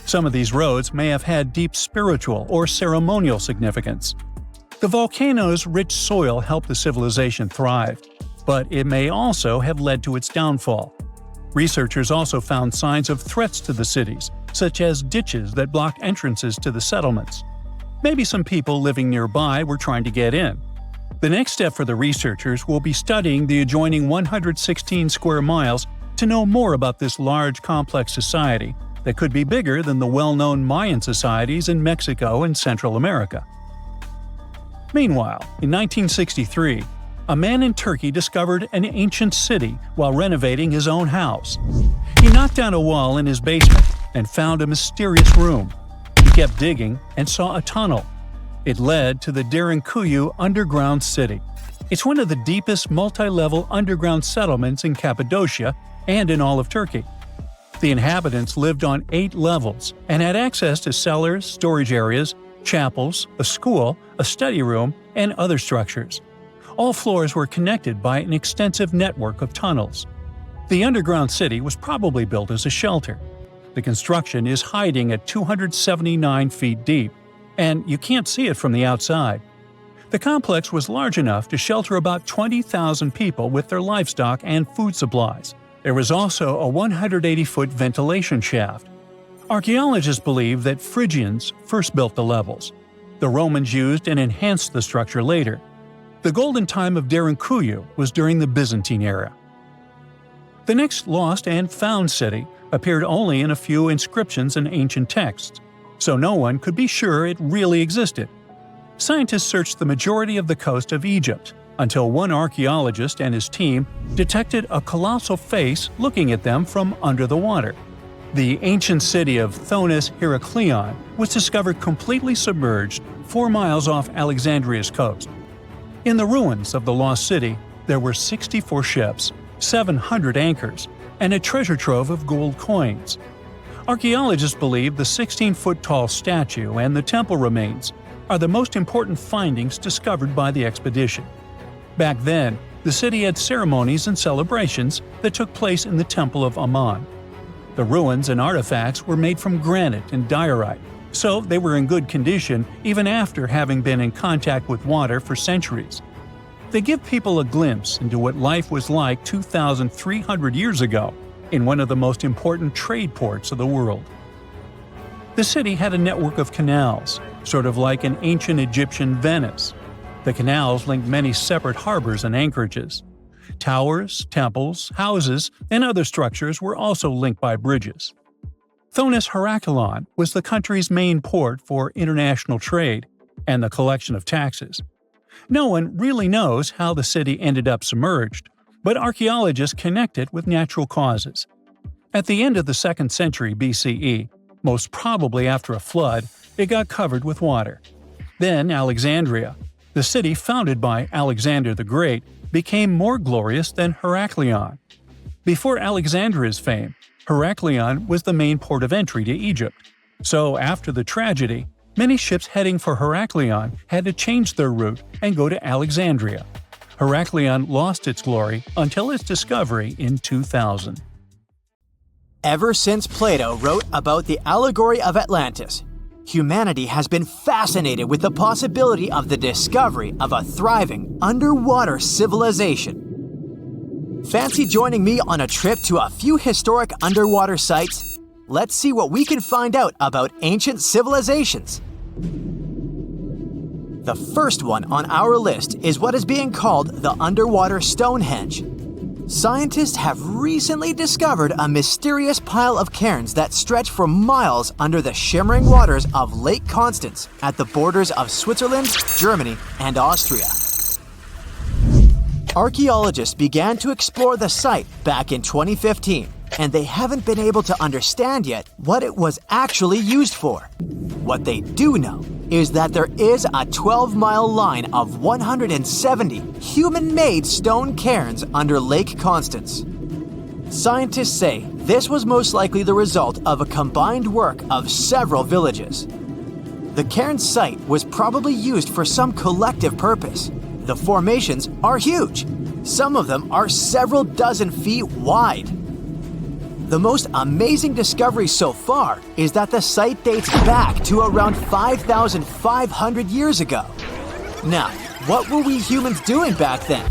Some of these roads may have had deep spiritual or ceremonial significance. The volcano's rich soil helped the civilization thrive, but it may also have led to its downfall. Researchers also found signs of threats to the cities, such as ditches that blocked entrances to the settlements. Maybe some people living nearby were trying to get in. The next step for the researchers will be studying the adjoining 116 square miles to know more about this large, complex society that could be bigger than the well-known Mayan societies in Mexico and Central America. Meanwhile, in 1963, a man in Turkey discovered an ancient city while renovating his own house. He knocked down a wall in his basement and found a mysterious room. He kept digging and saw a tunnel. It led to the Derinkuyu underground city. It's one of the deepest multi-level underground settlements in Cappadocia and in all of Turkey. The inhabitants lived on 8 levels and had access to cellars, storage areas, chapels, a school, a study room, and other structures. All floors were connected by an extensive network of tunnels. The underground city was probably built as a shelter. The construction is hiding at 279 feet deep, and you can't see it from the outside. The complex was large enough to shelter about 20,000 people with their livestock and food supplies. There was also a 180-foot ventilation shaft. Archaeologists believe that Phrygians first built the levels. The Romans used and enhanced the structure later. The golden time of Derinkuyu was during the Byzantine era. The next lost and found city appeared only in a few inscriptions and ancient texts, so no one could be sure it really existed. Scientists searched the majority of the coast of Egypt until one archaeologist and his team detected a colossal face looking at them from under the water. The ancient city of Thonis Heraklion was discovered completely submerged 4 miles off Alexandria's coast. In the ruins of the lost city, there were 64 ships, 700 anchors, and a treasure trove of gold coins. Archaeologists believe the 16-foot-tall statue and the temple remains are the most important findings discovered by the expedition. Back then, the city had ceremonies and celebrations that took place in the Temple of Ammon. The ruins and artifacts were made from granite and diorite, so they were in good condition even after having been in contact with water for centuries. They give people a glimpse into what life was like 2,300 years ago in one of the most important trade ports of the world. The city had a network of canals, sort of like an ancient Egyptian Venice. The canals linked many separate harbors and anchorages. Towers, temples, houses, and other structures were also linked by bridges. Thonis Heraklion was the country's main port for international trade and the collection of taxes. No one really knows how the city ended up submerged, but archaeologists connect it with natural causes. At the end of the 2nd century BCE, most probably after a flood, it got covered with water. Then Alexandria, the city founded by Alexander the Great, became more glorious than Heraklion. Before Alexandria's fame, Heraklion was the main port of entry to Egypt. So after the tragedy, many ships heading for Heraklion had to change their route and go to Alexandria. Heraklion lost its glory until its discovery in 2000. Ever since Plato wrote about the allegory of Atlantis, humanity has been fascinated with the possibility of the discovery of a thriving underwater civilization. Fancy joining me on a trip to a few historic underwater sites? Let's see what we can find out about ancient civilizations. The first one on our list is what is being called the underwater Stonehenge. Scientists have recently discovered a mysterious pile of cairns that stretch for miles under the shimmering waters of Lake Constance at the borders of Switzerland, Germany, and Austria. Archaeologists began to explore the site back in 2015, and they haven't been able to understand yet what it was actually used for. What they do know is that there is a 12-mile line of 170 human-made stone cairns under Lake Constance. Scientists say this was most likely the result of a combined work of several villages. The cairn site was probably used for some collective purpose. The formations are huge. Some of them are several dozen feet wide. The most amazing discovery so far is that the site dates back to around 5,500 years ago. Now, what were we humans doing back then?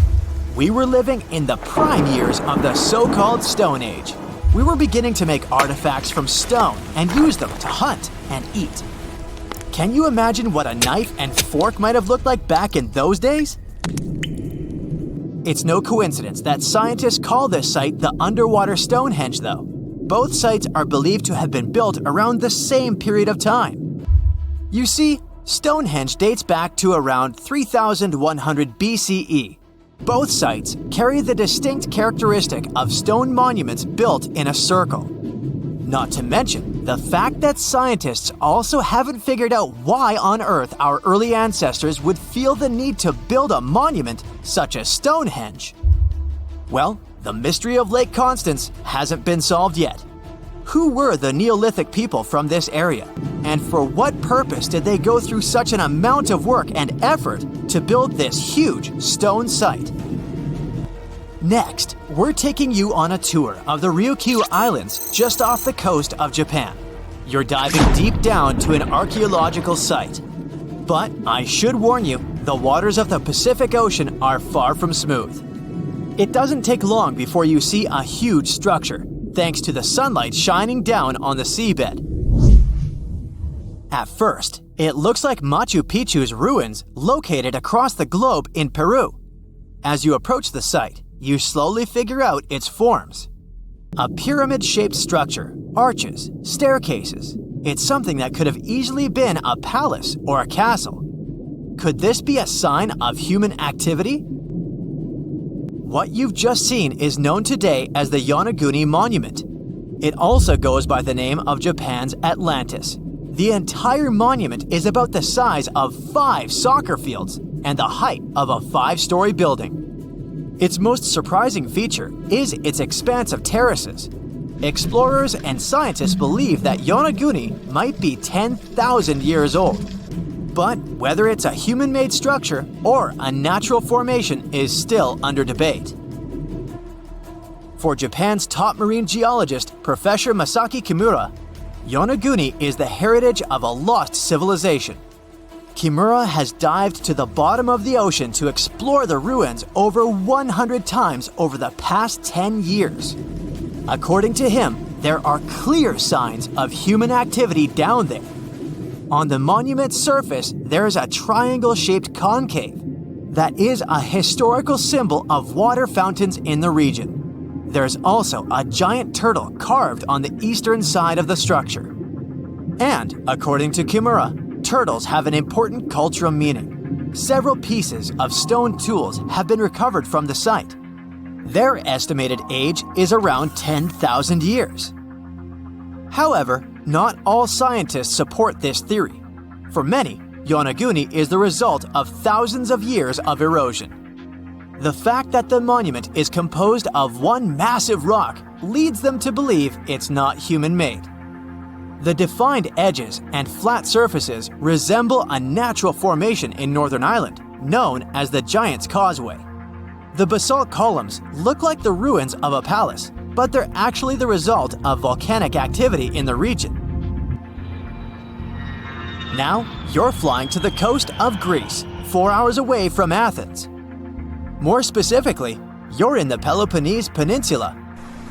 We were living in the prime years of the so-called Stone Age. We were beginning to make artifacts from stone and use them to hunt and eat. Can you imagine what a knife and fork might have looked like back in those days? It's no coincidence that scientists call this site the underwater Stonehenge, though. both sites are believed to have been built around the same period of time. You see, Stonehenge dates back to around 3100 BCE. Both sites carry the distinct characteristic of stone monuments built in a circle. Not to mention the fact that scientists also haven't figured out why on earth our early ancestors would feel the need to build a monument such as Stonehenge. Well, the mystery of Lake Constance hasn't been solved yet. Who were the Neolithic people from this area? And for what purpose did they go through such an amount of work and effort to build this huge stone site? Next, we're taking you on a tour of the Ryukyu Islands just off the coast of Japan. You're diving deep down to an archaeological site. But I should warn you, the waters of the Pacific Ocean are far from smooth. It doesn't take long before you see a huge structure, thanks to the sunlight shining down on the seabed. At first, it looks like Machu Picchu's ruins located across the globe in Peru. As you approach the site, you slowly figure out its forms. A pyramid-shaped structure, arches, staircases. It's something that could have easily been a palace or a castle. Could this be a sign of human activity? What you've just seen is known today as the Yonaguni Monument. It also goes by the name of Japan's Atlantis. The entire monument is about the size of 5 soccer fields and the height of a 5-story building. Its most surprising feature is its expanse of terraces. Explorers and scientists believe that Yonaguni might be 10,000 years old. But whether it's a human-made structure or a natural formation is still under debate. For Japan's top marine geologist, Professor Masaki Kimura, Yonaguni is the heritage of a lost civilization. Kimura has dived to the bottom of the ocean to explore the ruins over 100 times over the past 10 years. According to him, there are clear signs of human activity down there. On the monument's surface, there is a triangle-shaped concave that is a historical symbol of water fountains in the region. There's also a giant turtle carved on the eastern side of the structure. And, according to Kimura, turtles have an important cultural meaning. Several pieces of stone tools have been recovered from the site. Their estimated age is around 10,000 years. However, not all scientists support this theory. For many, Yonaguni is the result of thousands of years of erosion. The fact that the monument is composed of one massive rock leads them to believe it's not human-made. The defined edges and flat surfaces resemble a natural formation in Northern Ireland, known as the Giant's Causeway. The basalt columns look like the ruins of a palace, but they're actually the result of volcanic activity in the region. Now, you're flying to the coast of Greece, 4 hours away from Athens. More specifically, you're in the Peloponnese Peninsula.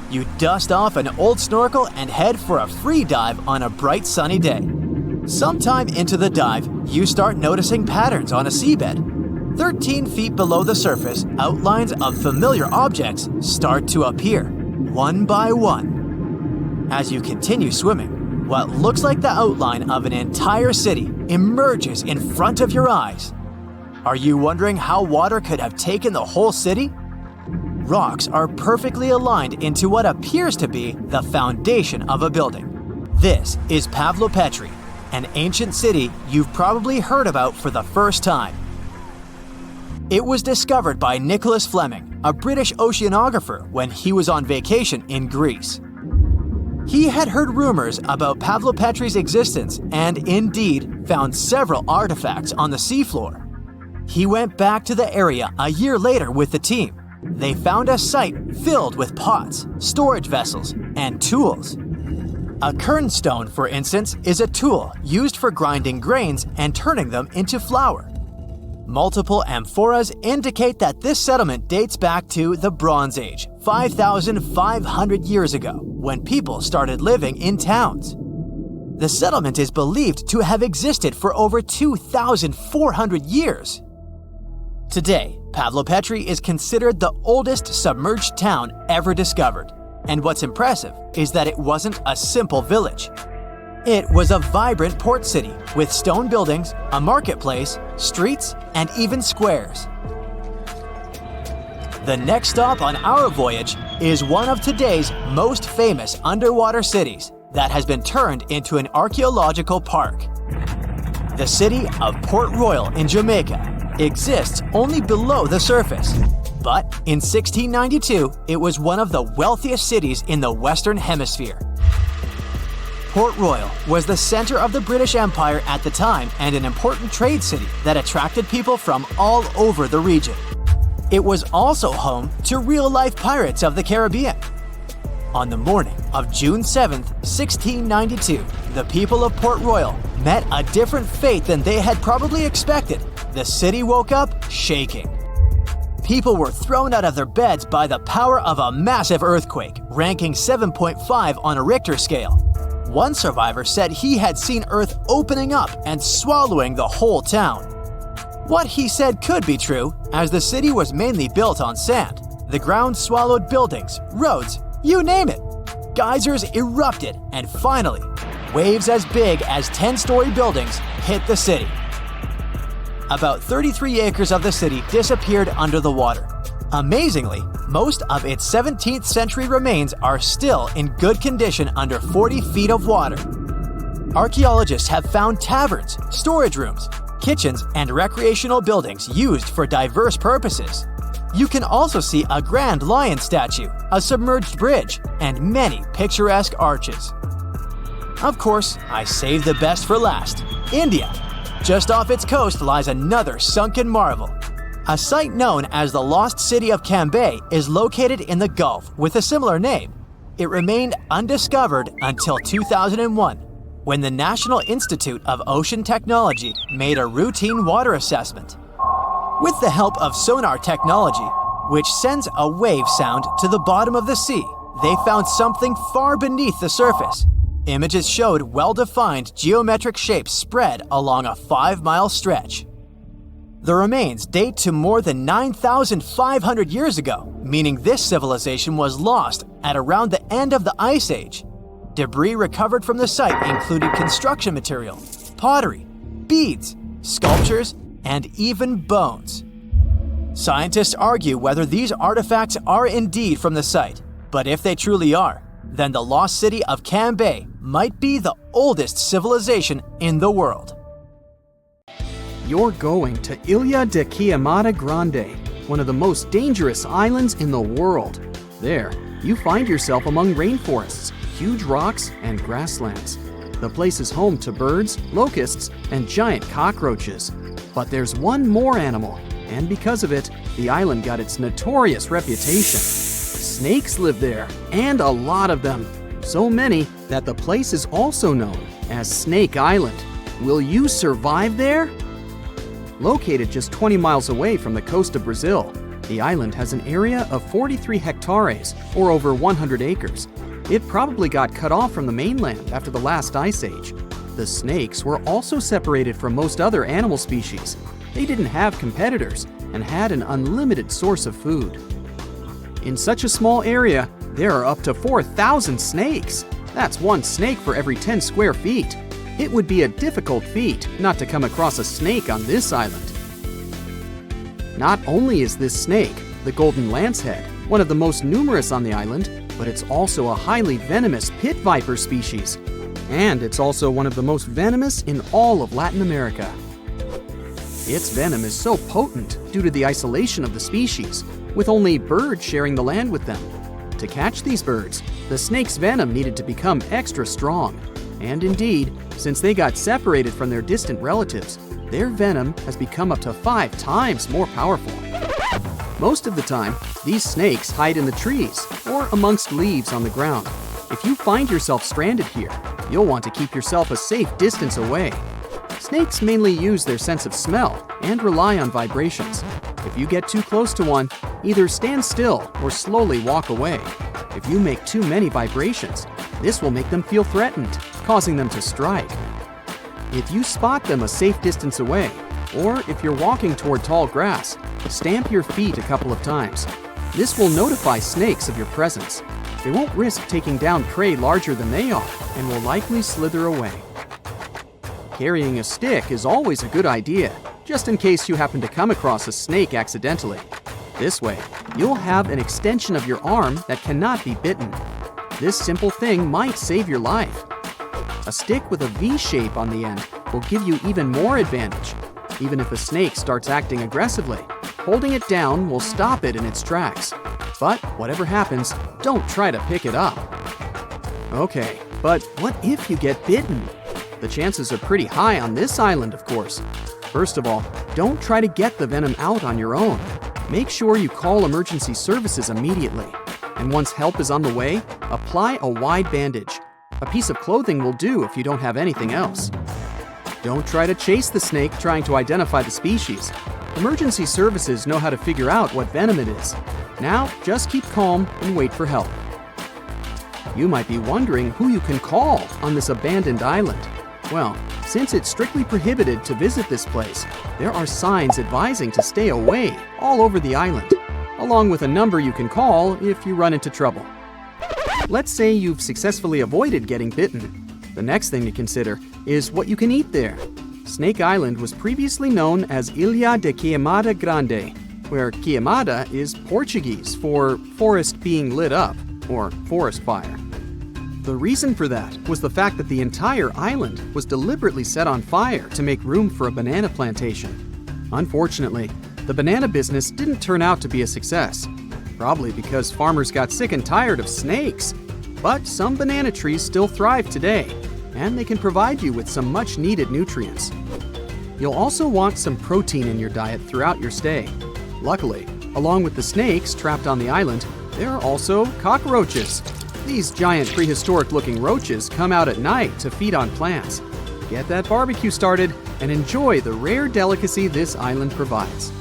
You dust off an old snorkel and head for a free dive on a bright sunny day. Sometime into the dive, you start noticing patterns on a seabed. 13 feet below the surface, outlines of familiar objects start to appear, one by one. As you continue swimming, what looks like the outline of an entire city emerges in front of your eyes. Are you wondering how water could have taken the whole city? Rocks are perfectly aligned into what appears to be the foundation of a building. This is Pavlopetri, an ancient city you've probably heard about for the first time. It was discovered by Nicholas Fleming, a British oceanographer, when he was on vacation in Greece. He had heard rumors about Pavlopetri's existence and indeed found several artifacts on the seafloor. He went back to the area a year later with the team. They found a site filled with pots, storage vessels, and tools. A kernstone, for instance, is a tool used for grinding grains and turning them into flour. Multiple amphoras indicate that this settlement dates back to the Bronze Age, 5,500 years ago, when people started living in towns. The settlement is believed to have existed for over 2,400 years. Today, Pavlopetri is considered the oldest submerged town ever discovered. And what's impressive is that it wasn't a simple village. It was a vibrant port city with stone buildings, a marketplace, streets, and even squares. The next stop on our voyage is one of today's most famous underwater cities that has been turned into an archaeological park. The city of Port Royal in Jamaica exists only below the surface, but in 1692 it was one of the wealthiest cities in the Western Hemisphere. Port Royal was the center of the British Empire at the time and an important trade city that attracted people from all over the region. It was also home to real-life pirates of the Caribbean. On the morning of June 7, 1692, the people of Port Royal met a different fate than they had probably expected. The city woke up shaking. People were thrown out of their beds by the power of a massive earthquake, ranking 7.5 on a Richter scale. One survivor said he had seen Earth opening up and swallowing the whole town. What he said could be true, as the city was mainly built on sand. The ground swallowed buildings, roads, you name it. Geysers erupted, and finally, waves as big as 10-story buildings hit the city. About 33 acres of the city disappeared under the water. Amazingly, most of its 17th century remains are still in good condition under 40 feet of water. Archaeologists have found taverns, storage rooms, kitchens, and recreational buildings used for diverse purposes. You can also see a grand lion statue, a submerged bridge, and many picturesque arches. Of course, I saved the best for last: India. Just off its coast lies another sunken marvel. A site known as the Lost City of Cambay is located in the Gulf with a similar name. It remained undiscovered until 2001, when the National Institute of Ocean Technology made a routine water assessment. With the help of sonar technology, which sends a wave sound to the bottom of the sea, they found something far beneath the surface. Images showed well-defined geometric shapes spread along a 5-mile stretch. The remains date to more than 9,500 years ago, meaning this civilization was lost at around the end of the Ice Age. Debris recovered from the site included construction material, pottery, beads, sculptures, and even bones. Scientists argue whether these artifacts are indeed from the site, but if they truly are, then the lost city of Cambay might be the oldest civilization in the world. You're going to Ilha de Queimada Grande, one of the most dangerous islands in the world. There, you find yourself among rainforests, huge rocks, and grasslands. The place is home to birds, locusts, and giant cockroaches. But there's one more animal, and because of it, the island got its notorious reputation. Snakes live there, and a lot of them. So many that the place is also known as Snake Island. Will you survive there? Located just 20 miles away from the coast of Brazil, the island has an area of 43 hectares, or over 100 acres. It probably got cut off from the mainland after the last ice age. The snakes were also separated from most other animal species. They didn't have competitors and had an unlimited source of food. In such a small area, there are up to 4,000 snakes. That's one snake for every 10 square feet. It would be a difficult feat not to come across a snake on this island. Not only is this snake, the golden lancehead, one of the most numerous on the island, but it's also a highly venomous pit viper species. And it's also one of the most venomous in all of Latin America. Its venom is so potent due to the isolation of the species, with only birds sharing the land with them. To catch these birds, the snake's venom needed to become extra strong. And indeed, since they got separated from their distant relatives, their venom has become up to 5 times more powerful. Most of the time, these snakes hide in the trees or amongst leaves on the ground. If you find yourself stranded here, you'll want to keep yourself a safe distance away. Snakes mainly use their sense of smell and rely on vibrations. If you get too close to one, either stand still or slowly walk away. If you make too many vibrations, this will make them feel threatened, causing them to strike. If you spot them a safe distance away, or if you're walking toward tall grass, stamp your feet a couple of times. This will notify snakes of your presence. They won't risk taking down prey larger than they are and will likely slither away. Carrying a stick is always a good idea, just in case you happen to come across a snake accidentally. This way, you'll have an extension of your arm that cannot be bitten. This simple thing might save your life. A stick with a V shape on the end will give you even more advantage. Even if a snake starts acting aggressively, holding it down will stop it in its tracks. But whatever happens, don't try to pick it up. Okay, but what if you get bitten? The chances are pretty high on this island, of course. First of all, don't try to get the venom out on your own. Make sure you call emergency services immediately. And once help is on the way, apply a wide bandage. A piece of clothing will do if you don't have anything else. Don't try to chase the snake trying to identify the species. Emergency services know how to figure out what venom it is. Now, just keep calm and wait for help. You might be wondering who you can call on this abandoned island. Well, since it's strictly prohibited to visit this place, there are signs advising to stay away all over the island, along with a number you can call if you run into trouble. Let's say you've successfully avoided getting bitten. The next thing to consider is what you can eat there. Snake Island was previously known as Ilha de Queimada Grande, where queimada is Portuguese for forest being lit up, or forest fire. The reason for that was the fact that the entire island was deliberately set on fire to make room for a banana plantation. Unfortunately, the banana business didn't turn out to be a success, probably because farmers got sick and tired of snakes. But some banana trees still thrive today, and they can provide you with some much-needed nutrients. You'll also want some protein in your diet throughout your stay. Luckily, along with the snakes trapped on the island, there are also cockroaches. These giant prehistoric-looking roaches come out at night to feed on plants. Get that barbecue started and enjoy the rare delicacy this island provides.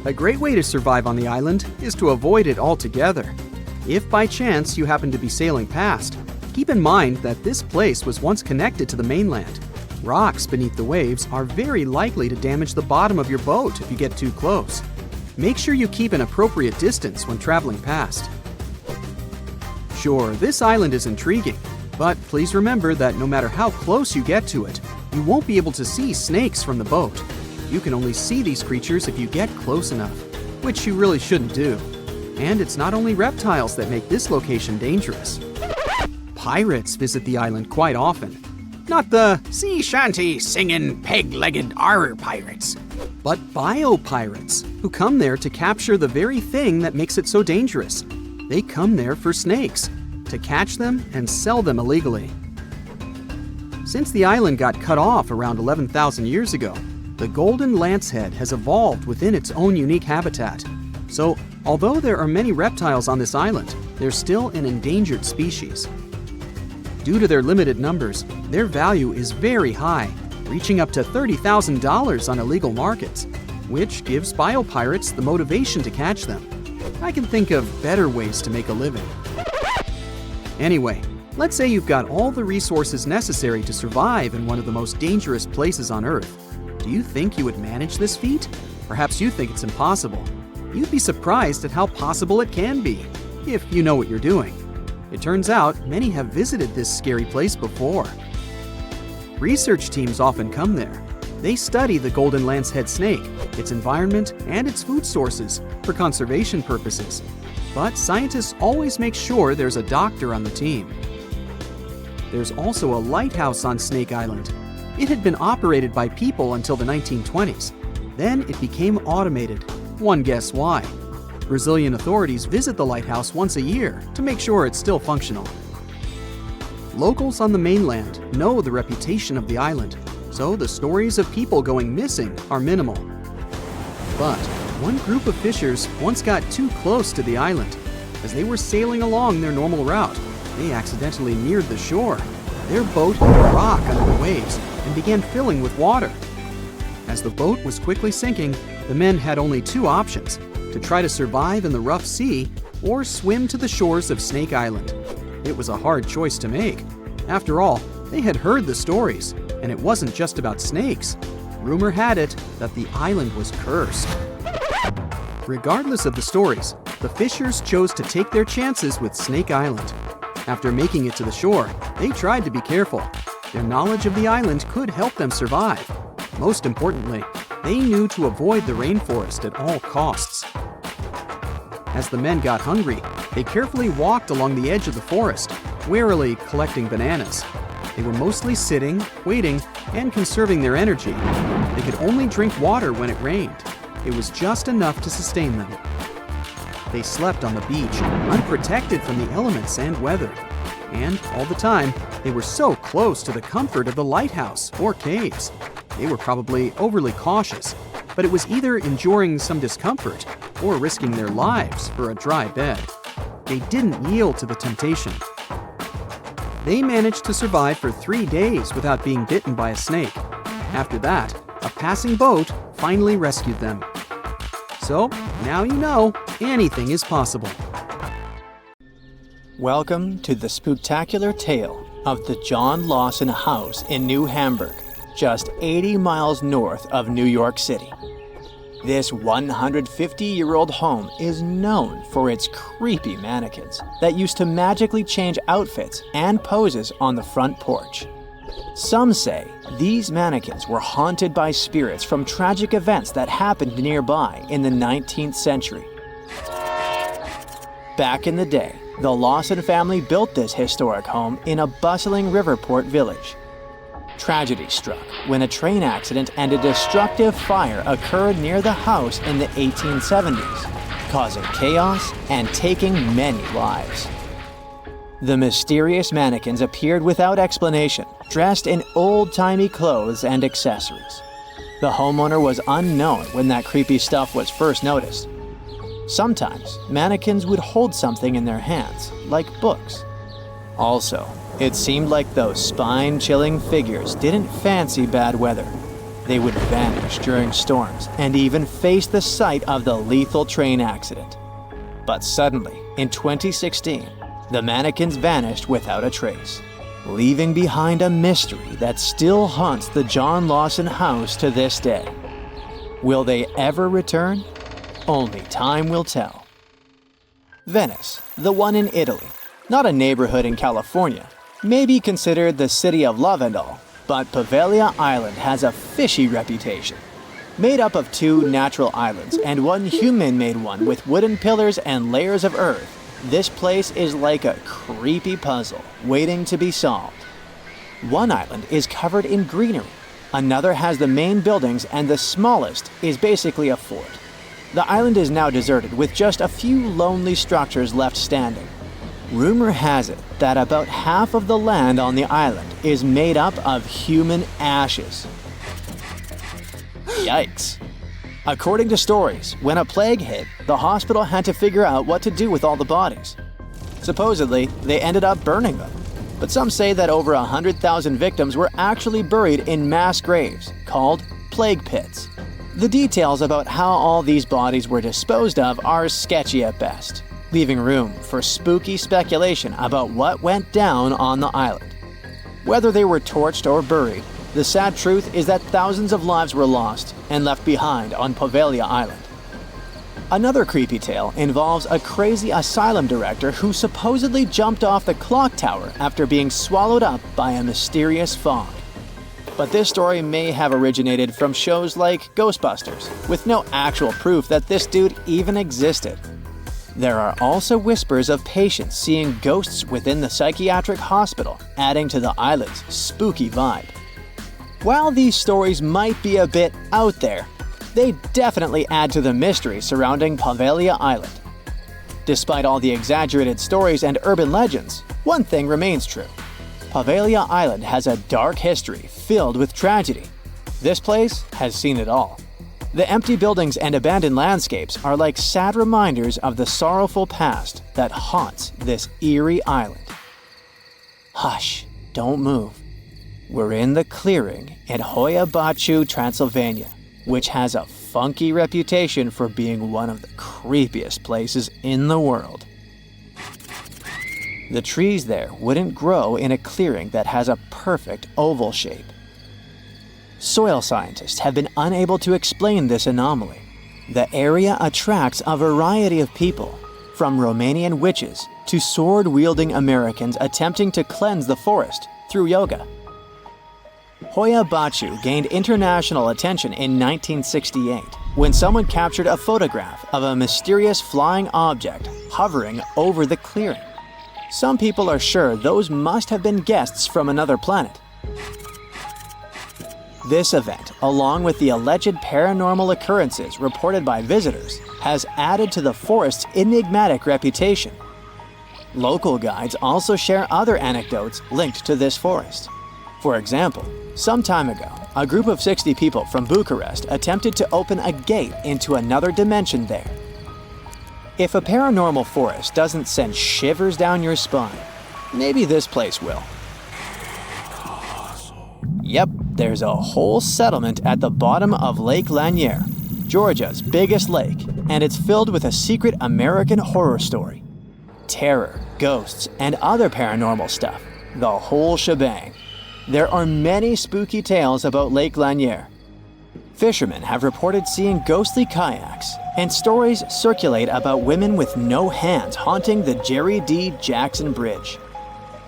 A great way to survive on the island is to avoid it altogether. If by chance you happen to be sailing past, keep in mind that this place was once connected to the mainland. Rocks beneath the waves are very likely to damage the bottom of your boat if you get too close. Make sure you keep an appropriate distance when traveling past. Sure, this island is intriguing, but please remember that no matter how close you get to it, you won't be able to see snakes from the boat. You can only see these creatures if you get close enough, which you really shouldn't do. And it's not only reptiles that make this location dangerous. Pirates visit the island quite often. Not the sea shanty singing peg-legged arr pirates, but bio-pirates who come there to capture the very thing that makes it so dangerous. They come there for snakes, to catch them and sell them illegally. Since the island got cut off around 11,000 years ago, the golden lancehead has evolved within its own unique habitat. So, although there are many reptiles on this island, they're still an endangered species. Due to their limited numbers, their value is very high, reaching up to $30,000 on illegal markets, which gives biopirates the motivation to catch them. I can think of better ways to make a living. Anyway, let's say you've got all the resources necessary to survive in one of the most dangerous places on Earth. Do you think you would manage this feat? Perhaps you think it's impossible. You'd be surprised at how possible it can be, if you know what you're doing. It turns out many have visited this scary place before. Research teams often come there. They study the golden lancehead snake, its environment, and its food sources for conservation purposes. But scientists always make sure there's a doctor on the team. There's also a lighthouse on Snake Island. It had been operated by people until the 1920s. Then it became automated. One guess why. Brazilian authorities visit the lighthouse once a year to make sure it's still functional. Locals on the mainland know the reputation of the island, so the stories of people going missing are minimal. But one group of fishers once got too close to the island. As they were sailing along their normal route, they accidentally neared the shore. Their boat hit a rock under the waves and began filling with water. As the boat was quickly sinking, the men had only two options: to try to survive in the rough sea or swim to the shores of Snake Island. It was a hard choice to make. After all, they had heard the stories, and it wasn't just about snakes. Rumor had it that the island was cursed. Regardless of the stories, the fishers chose to take their chances with Snake Island. After making it to the shore, they tried to be careful. Their knowledge of the island could help them survive. Most importantly, they knew to avoid the rainforest at all costs. As the men got hungry, they carefully walked along the edge of the forest, warily collecting bananas. They were mostly sitting, waiting, and conserving their energy. They could only drink water when it rained. It was just enough to sustain them. They slept on the beach, unprotected from the elements and weather. And all the time, they were so close to the comfort of the lighthouse or caves. They were probably overly cautious, but it was either enduring some discomfort or risking their lives for a dry bed. They didn't yield to the temptation. They managed to survive for 3 days without being bitten by a snake. After that, a passing boat finally rescued them. So, now you know, anything is possible. Welcome to the spooktacular tale of the John Lawson House in New Hamburg, just 80 miles north of New York City. This 150-year-old home is known for its creepy mannequins that used to magically change outfits and poses on the front porch. Some say these mannequins were haunted by spirits from tragic events that happened nearby in the 19th century. Back in the day, the Lawson family built this historic home in a bustling Riverport village. Tragedy struck when a train accident and a destructive fire occurred near the house in the 1870s, causing chaos and taking many lives. The mysterious mannequins appeared without explanation, dressed in old-timey clothes and accessories. The homeowner was unknown when that creepy stuff was first noticed. Sometimes, mannequins would hold something in their hands, like books. Also, it seemed like those spine-chilling figures didn't fancy bad weather. They would vanish during storms and even face the sight of the lethal train accident. But suddenly, in 2016, the mannequins vanished without a trace, leaving behind a mystery that still haunts the John Lawson house to this day. Will they ever return? Only time will tell. Venice, the one in Italy, not a neighborhood in California, may be considered the city of love and all, but Poveglia Island has a fishy reputation. Made up of 2 natural islands and 1 human-made one with wooden pillars and layers of earth, this place is like a creepy puzzle waiting to be solved. One island is covered in greenery, another has the main buildings, and the smallest is basically a fort. The island is now deserted with just a few lonely structures left standing. Rumor has it that about half of the land on the island is made up of human ashes. Yikes. According to stories, when a plague hit, the hospital had to figure out what to do with all the bodies. Supposedly, they ended up burning them, but some say that over 100,000 victims were actually buried in mass graves, called plague pits. The details about how all these bodies were disposed of are sketchy at best, leaving room for spooky speculation about what went down on the island. Whether they were torched or buried, the sad truth is that thousands of lives were lost and left behind on Poveglia Island. Another creepy tale involves a crazy asylum director who supposedly jumped off the clock tower after being swallowed up by a mysterious fog. But this story may have originated from shows like Ghostbusters, with no actual proof that this dude even existed. There are also whispers of patients seeing ghosts within the psychiatric hospital, adding to the island's spooky vibe. While these stories might be a bit out there, they definitely add to the mystery surrounding Poveglia Island. Despite all the exaggerated stories and urban legends, one thing remains true. Poveglia Island has a dark history filled with tragedy. This place has seen it all. The empty buildings and abandoned landscapes are like sad reminders of the sorrowful past that haunts this eerie island. Hush, don't move. We're in the clearing in Hoia Baciu, Transylvania, which has a funky reputation for being one of the creepiest places in the world. The trees there wouldn't grow in a clearing that has a perfect oval shape. Soil scientists have been unable to explain this anomaly. The area attracts a variety of people, from Romanian witches to sword-wielding Americans attempting to cleanse the forest through yoga. Hoya Baciu gained international attention in 1968 when someone captured a photograph of a mysterious flying object hovering over the clearing. Some people are sure those must have been guests from another planet. This event, along with the alleged paranormal occurrences reported by visitors, has added to the forest's enigmatic reputation. Local guides also share other anecdotes linked to this forest. For example, some time ago, a group of 60 people from Bucharest attempted to open a gate into another dimension there. If a paranormal forest doesn't send shivers down your spine, maybe this place will. Yep, there's a whole settlement at the bottom of Lake Lanier, Georgia's biggest lake, and it's filled with a secret American horror story. Terror, ghosts, and other paranormal stuff. The whole shebang. There are many spooky tales about Lake Lanier. Fishermen have reported seeing ghostly kayaks, and stories circulate about women with no hands haunting the Jerry D. Jackson Bridge.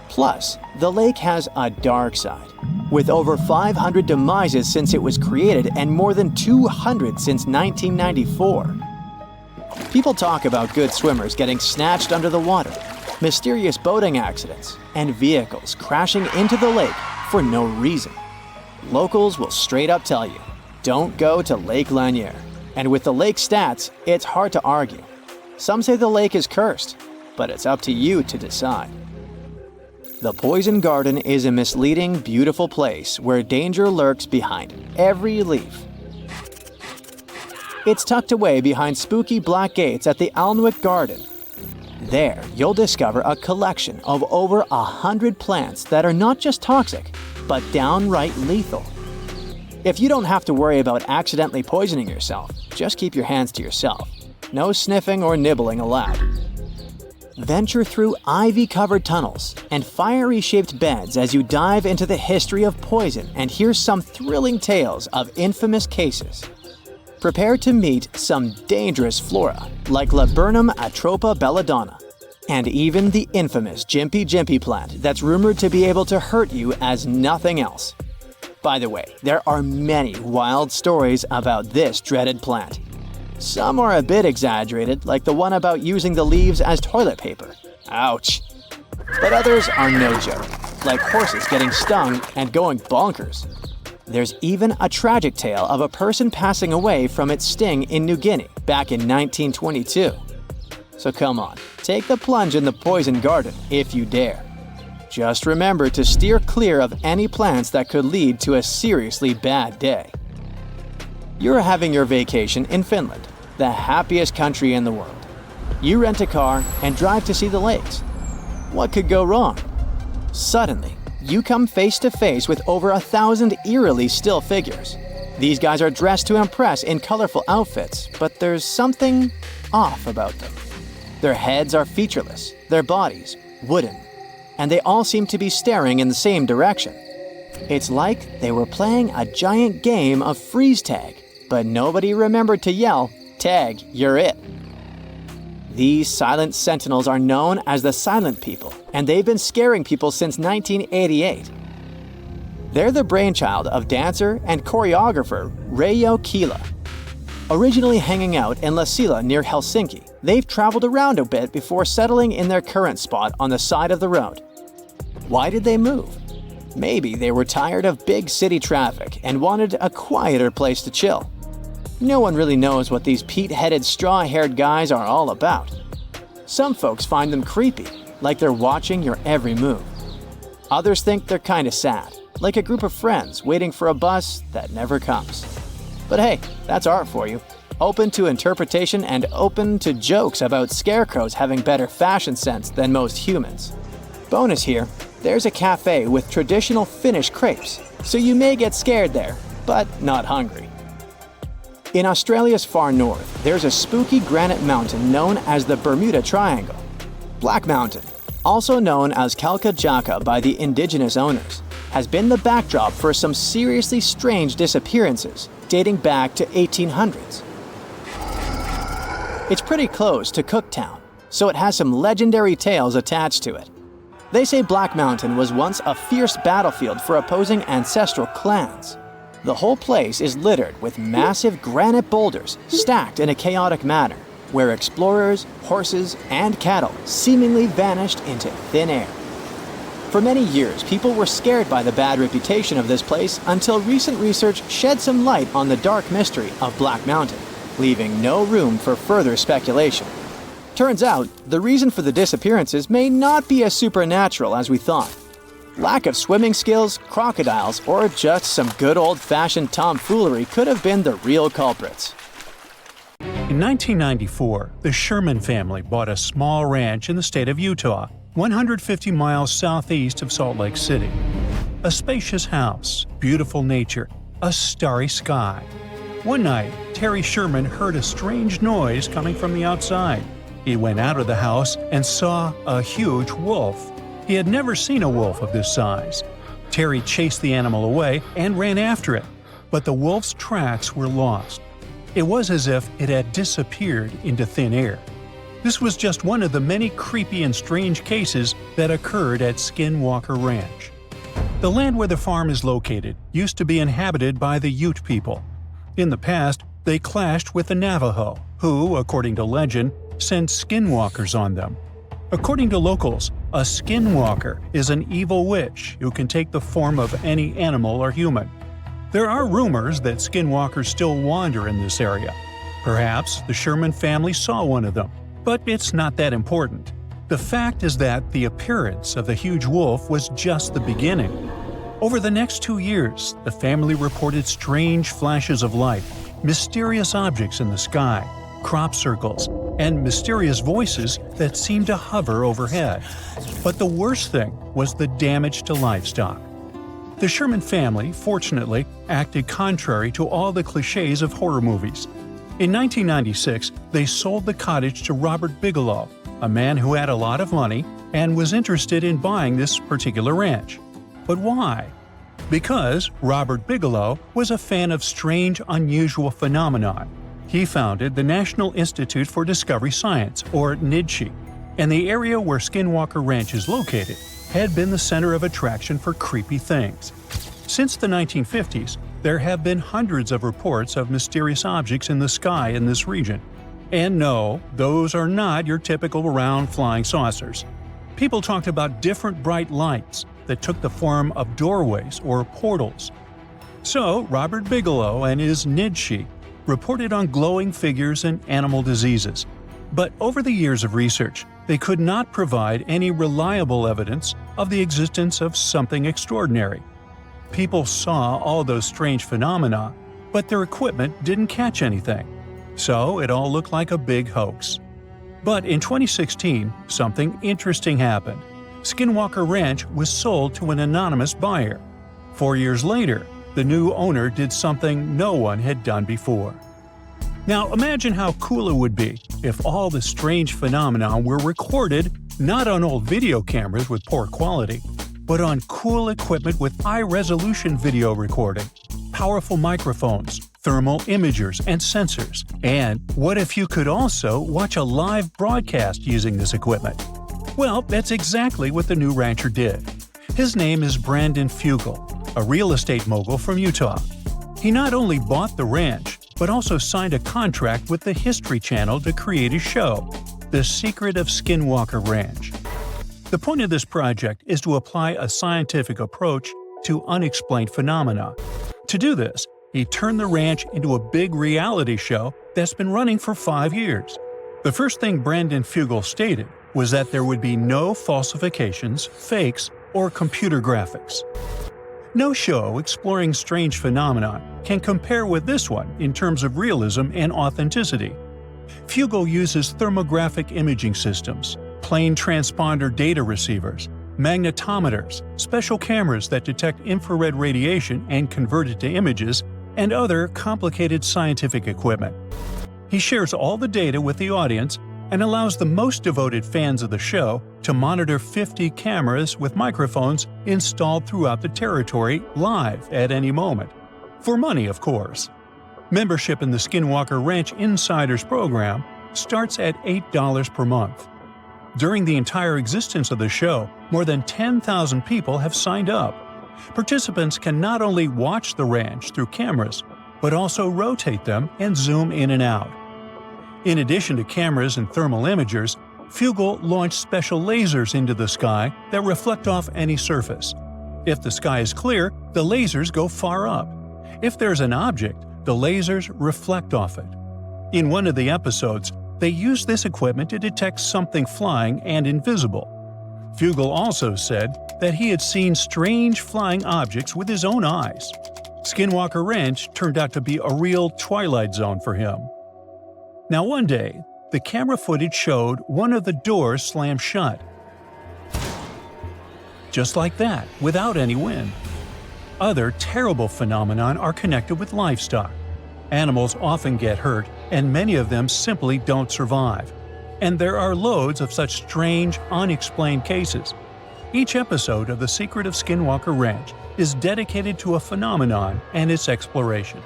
Plus, the lake has a dark side, with over 500 demises since it was created and more than 200 since 1994. People talk about good swimmers getting snatched under the water, mysterious boating accidents, and vehicles crashing into the lake for no reason. Locals will straight up tell you, don't go to Lake Lanier. And with the lake stats, it's hard to argue. Some say the lake is cursed, but it's up to you to decide. The Poison Garden is a misleading, beautiful place where danger lurks behind every leaf. It's tucked away behind spooky black gates at the Alnwick Garden. There, you'll discover a collection of over 100 plants that are not just toxic, but downright lethal. If you don't have to worry about accidentally poisoning yourself, just keep your hands to yourself. No sniffing or nibbling allowed. Venture through ivy-covered tunnels and fiery-shaped beds as you dive into the history of poison and hear some thrilling tales of infamous cases. Prepare to meet some dangerous flora like Laburnum atropa belladonna, and even the infamous Jimpy Jimpy plant that's rumored to be able to hurt you as nothing else. By the way, there are many wild stories about this dreaded plant. Some are a bit exaggerated, like the one about using the leaves as toilet paper. Ouch. But others are no joke, like horses getting stung and going bonkers. There's even a tragic tale of a person passing away from its sting in New Guinea back in 1922. So come on, take the plunge in the Poison Garden if you dare. Just remember to steer clear of any plants that could lead to a seriously bad day. You're having your vacation in Finland, the happiest country in the world. You rent a car and drive to see the lakes. What could go wrong? Suddenly, you come face to face with over 1,000 eerily still figures. These guys are dressed to impress in colorful outfits, but there's something off about them. Their heads are featureless, their bodies wooden, and they all seem to be staring in the same direction. It's like they were playing a giant game of freeze tag, but nobody remembered to yell, "Tag, you're it." These silent sentinels are known as the Silent People, and they've been scaring people since 1988. They're the brainchild of dancer and choreographer Reijo Kila. Originally hanging out in Lasila near Helsinki, they've traveled around a bit before settling in their current spot on the side of the road. Why did they move? Maybe they were tired of big city traffic and wanted a quieter place to chill. No one really knows what these peat-headed, straw-haired guys are all about. Some folks find them creepy, like they're watching your every move. Others think they're kinda sad, like a group of friends waiting for a bus that never comes. But hey, that's art for you. Open to interpretation and open to jokes about scarecrows having better fashion sense than most humans. Bonus here, there's a cafe with traditional Finnish crepes, so you may get scared there, but not hungry. In Australia's far north, there's a spooky granite mountain known as the Bermuda Triangle. Black Mountain, also known as Kalka Jaka by the indigenous owners, has been the backdrop for some seriously strange disappearances dating back to 1800s. It's pretty close to Cooktown, so it has some legendary tales attached to it. They say Black Mountain was once a fierce battlefield for opposing ancestral clans. The whole place is littered with massive granite boulders stacked in a chaotic manner, where explorers, horses, and cattle seemingly vanished into thin air. For many years, people were scared by the bad reputation of this place until recent research shed some light on the dark mystery of Black Mountain, leaving no room for further speculation. Turns out, the reason for the disappearances may not be as supernatural as we thought. Lack of swimming skills, crocodiles, or just some good old-fashioned tomfoolery could have been the real culprits. In 1994, the Sherman family bought a small ranch in the state of Utah, 150 miles southeast of Salt Lake City. A spacious house, beautiful nature, a starry sky. One night, Terry Sherman heard a strange noise coming from the outside. He went out of the house and saw a huge wolf. He had never seen a wolf of this size. Terry chased the animal away and ran after it, but the wolf's tracks were lost. It was as if it had disappeared into thin air. This was just one of the many creepy and strange cases that occurred at Skinwalker Ranch. The land where the farm is located used to be inhabited by the Ute people. In the past, they clashed with the Navajo, who, according to legend, sent skinwalkers on them. According to locals, a skinwalker is an evil witch who can take the form of any animal or human. There are rumors that skinwalkers still wander in this area. Perhaps the Sherman family saw one of them, but it's not that important. The fact is that the appearance of the huge wolf was just the beginning. Over the next 2 years, the family reported strange flashes of light, mysterious objects in the sky, crop circles, and mysterious voices that seemed to hover overhead. But the worst thing was the damage to livestock. The Sherman family, fortunately, acted contrary to all the cliches of horror movies. In 1996, they sold the cottage to Robert Bigelow, a man who had a lot of money and was interested in buying this particular ranch. But why? Because Robert Bigelow was a fan of strange, unusual phenomenon. He founded the National Institute for Discovery Science, or NIDSI, and the area where Skinwalker Ranch is located had been the center of attraction for creepy things. Since the 1950s, there have been hundreds of reports of mysterious objects in the sky in this region. And no, those are not your typical round flying saucers. People talked about different bright lights that took the form of doorways or portals. So, Robert Bigelow and his NIDSI reported on glowing figures and animal diseases. But over the years of research, they could not provide any reliable evidence of the existence of something extraordinary. People saw all those strange phenomena, but their equipment didn't catch anything. So it all looked like a big hoax. But in 2016, something interesting happened. Skinwalker Ranch was sold to an anonymous buyer. 4 years later, the new owner did something no one had done before. Now imagine how cool it would be if all the strange phenomena were recorded not on old video cameras with poor quality, but on cool equipment with high-resolution video recording, powerful microphones, thermal imagers, and sensors. And what if you could also watch a live broadcast using this equipment? Well, that's exactly what the new rancher did. His name is Brandon Fugel, a real estate mogul from Utah. He not only bought the ranch, but also signed a contract with the History Channel to create a show, The Secret of Skinwalker Ranch. The point of this project is to apply a scientific approach to unexplained phenomena. To do this, he turned the ranch into a big reality show that's been running for 5 years. The first thing Brandon Fugel stated was that there would be no falsifications, fakes, or computer graphics. No show exploring strange phenomena can compare with this one in terms of realism and authenticity. Fugel uses thermographic imaging systems, plane transponder data receivers, magnetometers, special cameras that detect infrared radiation and convert it to images, and other complicated scientific equipment. He shares all the data with the audience and allows the most devoted fans of the show to monitor 50 cameras with microphones installed throughout the territory live at any moment. For money, of course. Membership in the Skinwalker Ranch Insiders program starts at $8 per month. During the entire existence of the show, more than 10,000 people have signed up. Participants can not only watch the ranch through cameras, but also rotate them and zoom in and out. In addition to cameras and thermal imagers, Fugel launched special lasers into the sky that reflect off any surface. If the sky is clear, the lasers go far up. If there's an object, the lasers reflect off it. In one of the episodes, they used this equipment to detect something flying and invisible. Fugel also said that he had seen strange flying objects with his own eyes. Skinwalker Ranch turned out to be a real twilight zone for him. Now one day, the camera footage showed one of the doors slam shut. Just like that, without any wind. Other terrible phenomena are connected with livestock. Animals often get hurt, and many of them simply don't survive. And there are loads of such strange, unexplained cases. Each episode of The Secret of Skinwalker Ranch is dedicated to a phenomenon and its exploration.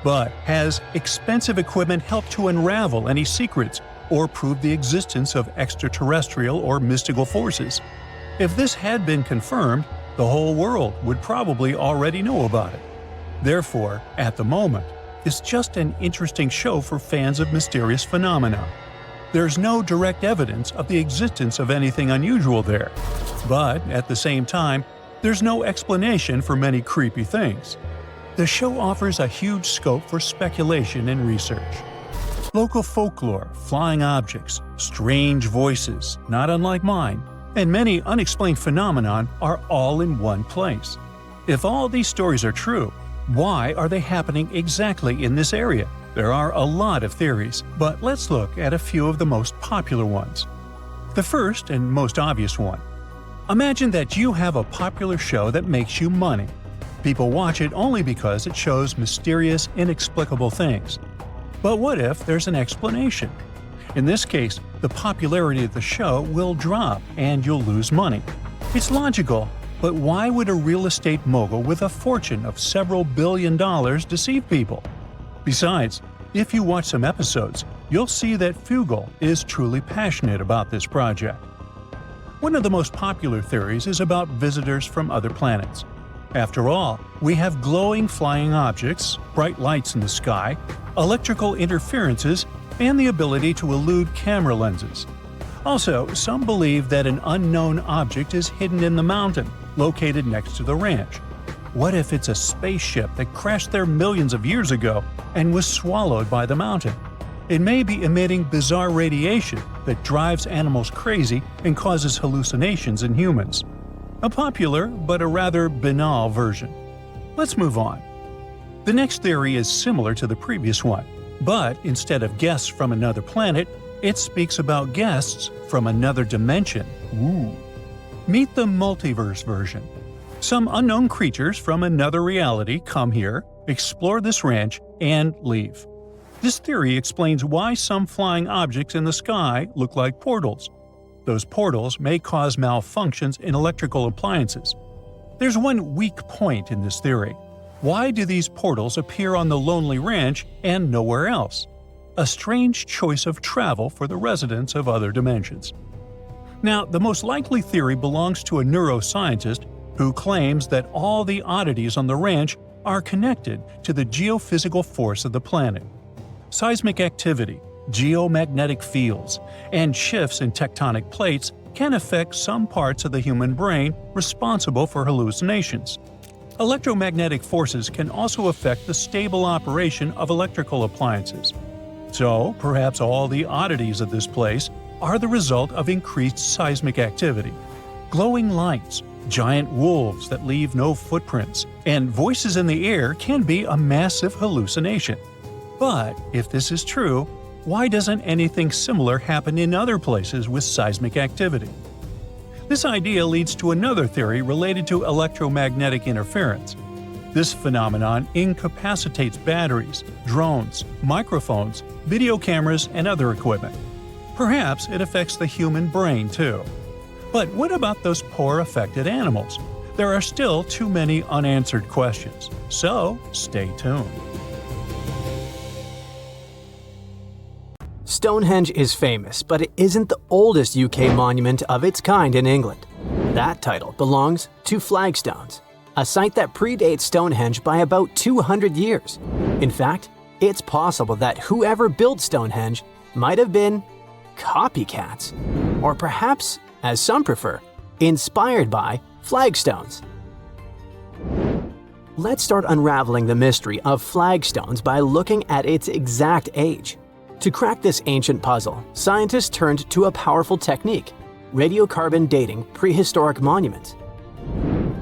But has expensive equipment helped to unravel any secrets or prove the existence of extraterrestrial or mystical forces? If this had been confirmed, the whole world would probably already know about it. Therefore, at the moment, it's just an interesting show for fans of mysterious phenomena. There's no direct evidence of the existence of anything unusual there. But, at the same time, there's no explanation for many creepy things. The show offers a huge scope for speculation and research. Local folklore, flying objects, strange voices, not unlike mine, and many unexplained phenomenon are all in one place. If all these stories are true, why are they happening exactly in this area? There are a lot of theories, but let's look at a few of the most popular ones. The first and most obvious one. Imagine that you have a popular show that makes you money. People watch it only because it shows mysterious, inexplicable things. But what if there's an explanation? In this case, the popularity of the show will drop and you'll lose money. It's logical, but why would a real estate mogul with a fortune of several $billion deceive people? Besides, if you watch some episodes, you'll see that Fugel is truly passionate about this project. One of the most popular theories is about visitors from other planets. After all, we have glowing flying objects, bright lights in the sky, electrical interferences, and the ability to elude camera lenses. Also, some believe that an unknown object is hidden in the mountain, located next to the ranch. What if it's a spaceship that crashed there millions of years ago and was swallowed by the mountain? It may be emitting bizarre radiation that drives animals crazy and causes hallucinations in humans. A popular, but a rather banal version. Let's move on. The next theory is similar to the previous one, but instead of guests from another planet, it speaks about guests from another dimension. Ooh. Meet the multiverse version. Some unknown creatures from another reality come here, explore this ranch, and leave. This theory explains why some flying objects in the sky look like portals. Those portals may cause malfunctions in electrical appliances. There's one weak point in this theory. Why do these portals appear on the lonely ranch and nowhere else? A strange choice of travel for the residents of other dimensions. Now, the most likely theory belongs to a neuroscientist who claims that all the oddities on the ranch are connected to the geophysical force of the planet. Seismic activity, geomagnetic fields, and shifts in tectonic plates can affect some parts of the human brain responsible for hallucinations. Electromagnetic forces can also affect the stable operation of electrical appliances. So, perhaps all the oddities of this place are the result of increased seismic activity. Glowing lights, giant wolves that leave no footprints, and voices in the air can be a massive hallucination. But if this is true, why doesn't anything similar happen in other places with seismic activity? This idea leads to another theory related to electromagnetic interference. This phenomenon incapacitates batteries, drones, microphones, video cameras, and other equipment. Perhaps it affects the human brain too. But what about those poor affected animals? There are still too many unanswered questions, so stay tuned. Stonehenge is famous, but it isn't the oldest UK monument of its kind in England. That title belongs to Flagstones, a site that predates Stonehenge by about 200 years. In fact, it's possible that whoever built Stonehenge might have been copycats, or perhaps, as some prefer, inspired by flagstones. Let's start unraveling the mystery of flagstones by looking at its exact age. To crack this ancient puzzle, scientists turned to a powerful technique: radiocarbon dating prehistoric monuments.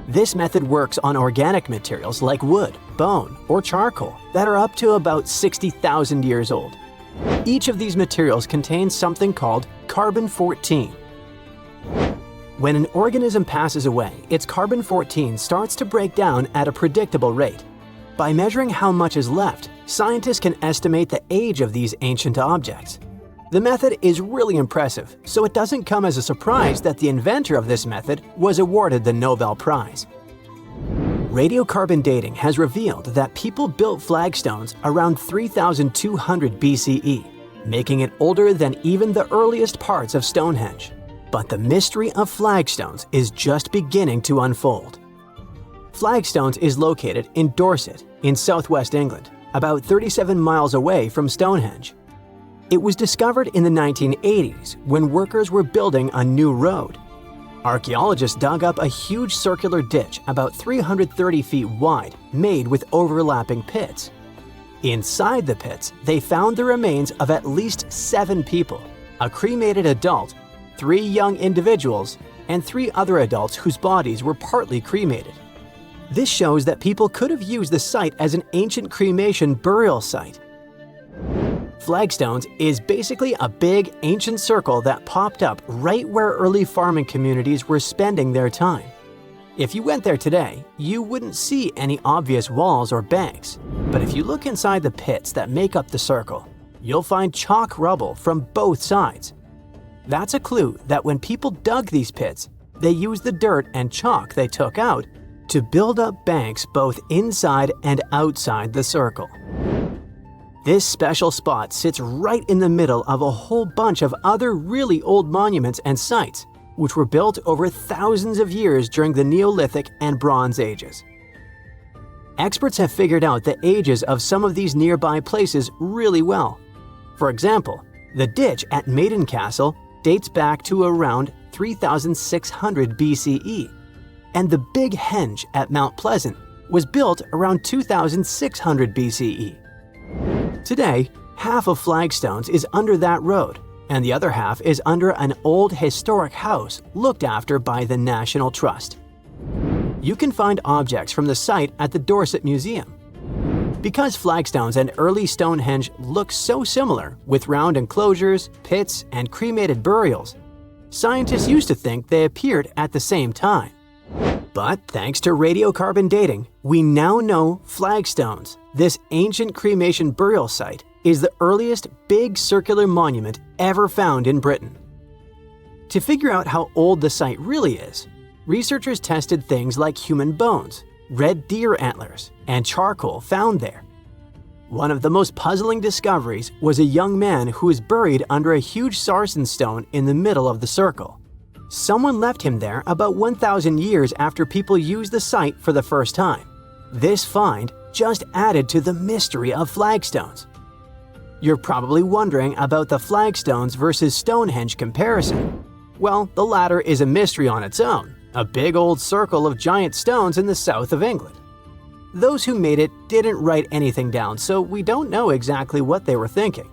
This method works on organic materials like wood, bone, or charcoal that are up to about 60,000 years old. Each of these materials contains something called carbon-14. When an organism passes away, its carbon-14 starts to break down at a predictable rate. By measuring how much is left, scientists can estimate the age of these ancient objects. The method is really impressive, so it doesn't come as a surprise that the inventor of this method was awarded the Nobel Prize. Radiocarbon dating has revealed that people built flagstones around 3200 BCE, making it older than even the earliest parts of Stonehenge. But the mystery of flagstones is just beginning to unfold. Flagstones is located in Dorset, in southwest England, about 37 miles away from Stonehenge. It was discovered in the 1980s when workers were building a new road. Archaeologists dug up a huge circular ditch about 330 feet wide, made with overlapping pits. Inside the pits, they found the remains of at least 7 people, a cremated adult, 3 young individuals, and 3 other adults whose bodies were partly cremated. This shows that people could have used the site as an ancient cremation burial site. Flagstones is basically a big, ancient circle that popped up right where early farming communities were spending their time. If you went there today, you wouldn't see any obvious walls or banks, but if you look inside the pits that make up the circle, you'll find chalk rubble from both sides. That's a clue that when people dug these pits, they used the dirt and chalk they took out to build up banks both inside and outside the circle. This special spot sits right in the middle of a whole bunch of other really old monuments and sites, which were built over thousands of years during the Neolithic and Bronze Ages. Experts have figured out the ages of some of these nearby places really well. For example, the ditch at Maiden Castle dates back to around 3600 BCE, and the Big Henge at Mount Pleasant was built around 2600 BCE. Today, half of Flagstones is under that road, and the other half is under an old historic house looked after by the National Trust. You can find objects from the site at the Dorset Museum. Because flagstones and early Stonehenge look so similar, with round enclosures, pits, and cremated burials, scientists used to think they appeared at the same time. But thanks to radiocarbon dating, we now know flagstones, this ancient cremation burial site, is the earliest big circular monument ever found in Britain. To figure out how old the site really is, researchers tested things like human bones, red deer antlers, and charcoal found there. One of the most puzzling discoveries was a young man who was buried under a huge sarsen stone in the middle of the circle. Someone left him there about 1,000 years after people used the site for the first time. This find just added to the mystery of flagstones. You're probably wondering about the flagstones versus Stonehenge comparison. Well, the latter is a mystery on its own, a big old circle of giant stones in the south of England. Those who made it didn't write anything down, so we don't know exactly what they were thinking.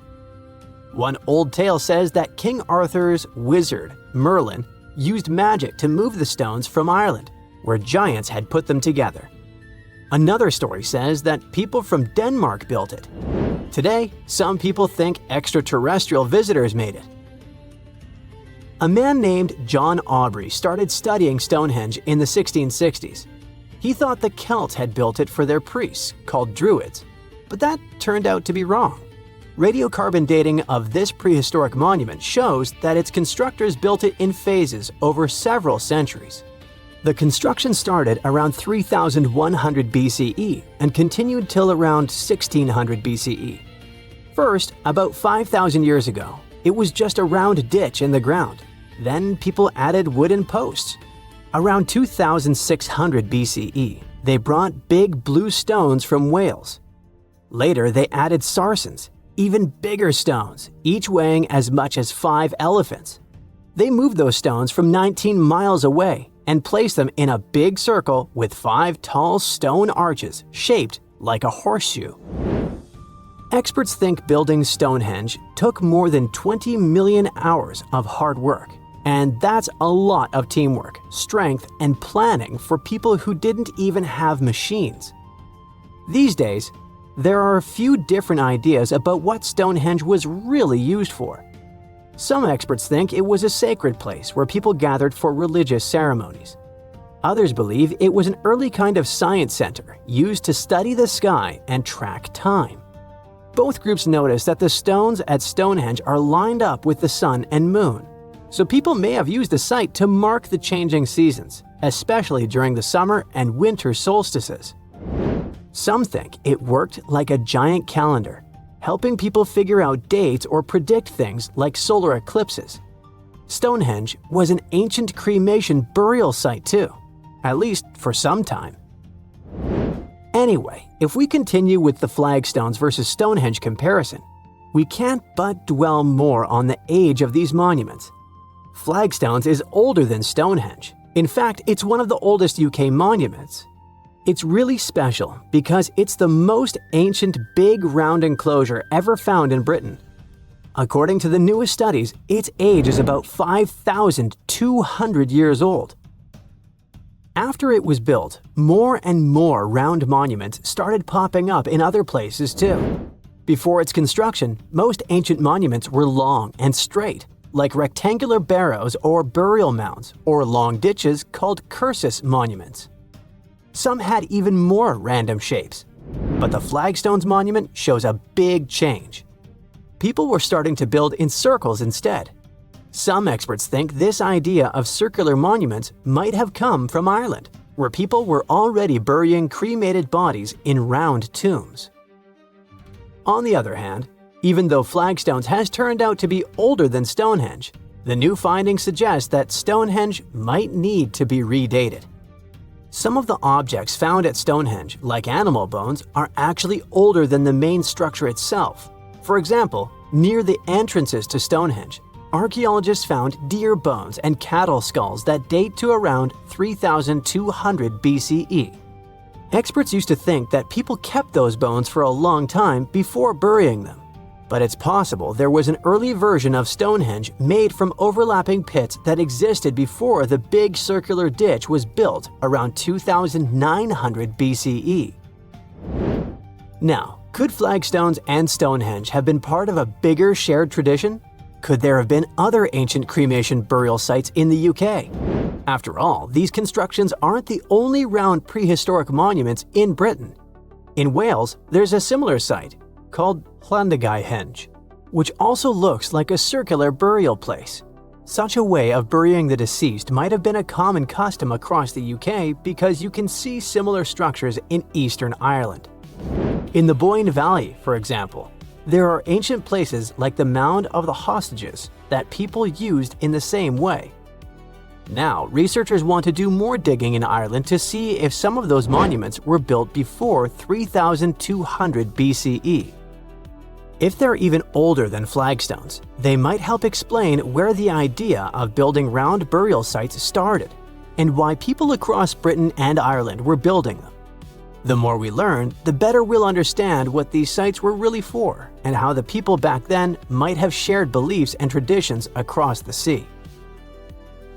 One old tale says that King Arthur's wizard, Merlin, used magic to move the stones from Ireland, where giants had put them together. Another story says that people from Denmark built it. Today, some people think extraterrestrial visitors made it. A man named John Aubrey started studying Stonehenge in the 1660s. He thought the Celts had built it for their priests, called Druids, but that turned out to be wrong. Radiocarbon dating of this prehistoric monument shows that its constructors built it in phases over several centuries. The construction started around 3100 BCE and continued till around 1600 BCE. First, about 5,000 years ago, it was just a round ditch in the ground. Then people added wooden posts. Around 2600 BCE, they brought big blue stones from Wales. Later, they added sarsens, even bigger stones, each weighing as much as 5 elephants. They moved those stones from 19 miles away and placed them in a big circle with 5 tall stone arches shaped like a horseshoe. Experts think building Stonehenge took more than 20 million hours of hard work. And that's a lot of teamwork, strength, and planning for people who didn't even have machines. These days, there are a few different ideas about what Stonehenge was really used for. Some experts think it was a sacred place where people gathered for religious ceremonies. Others believe it was an early kind of science center used to study the sky and track time. Both groups notice that the stones at Stonehenge are lined up with the sun and moon, so people may have used the site to mark the changing seasons, especially during the summer and winter solstices. Some think it worked like a giant calendar, helping people figure out dates or predict things like solar eclipses. Stonehenge was an ancient cremation burial site too, at least for some time. Anyway, if we continue with the flagstones versus Stonehenge comparison, we can't but dwell more on the age of these monuments. Flagstones is older than Stonehenge. In fact, it's one of the oldest UK monuments. It's really special because it's the most ancient big round enclosure ever found in Britain. According to the newest studies, its age is about 5,200 years old. After it was built, more and more round monuments started popping up in other places too. Before its construction, most ancient monuments were long and straight, like rectangular barrows or burial mounds, or long ditches called cursus monuments. Some had even more random shapes, but the flagstones monument shows a big change. People were starting to build in circles instead. Some experts think this idea of circular monuments might have come from Ireland, where people were already burying cremated bodies in round tombs. On the other hand, even though flagstones has turned out to be older than Stonehenge, the new findings suggest that Stonehenge might need to be redated. Some of the objects found at Stonehenge, like animal bones, are actually older than the main structure itself. For example, near the entrances to Stonehenge, archaeologists found deer bones and cattle skulls that date to around 3,200 BCE. Experts used to think that people kept those bones for a long time before burying them. But it's possible there was an early version of Stonehenge made from overlapping pits that existed before the big circular ditch was built around 2,900 BCE. Now, could flagstones and Stonehenge have been part of a bigger shared tradition? Could there have been other ancient cremation burial sites in the UK? After all, these constructions aren't the only round prehistoric monuments in Britain. In Wales, there's a similar site called Llandegau, which also looks like a circular burial place. Such a way of burying the deceased might have been a common custom across the UK because you can see similar structures in Eastern Ireland. In the Boyne Valley, for example, there are ancient places like the Mound of the Hostages that people used in the same way. Now, researchers want to do more digging in Ireland to see if some of those monuments were built before 3,200 BCE. If they're even older than flagstones, they might help explain where the idea of building round burial sites started and why people across Britain and Ireland were building them. The more we learn, the better we'll understand what these sites were really for and how the people back then might have shared beliefs and traditions across the sea.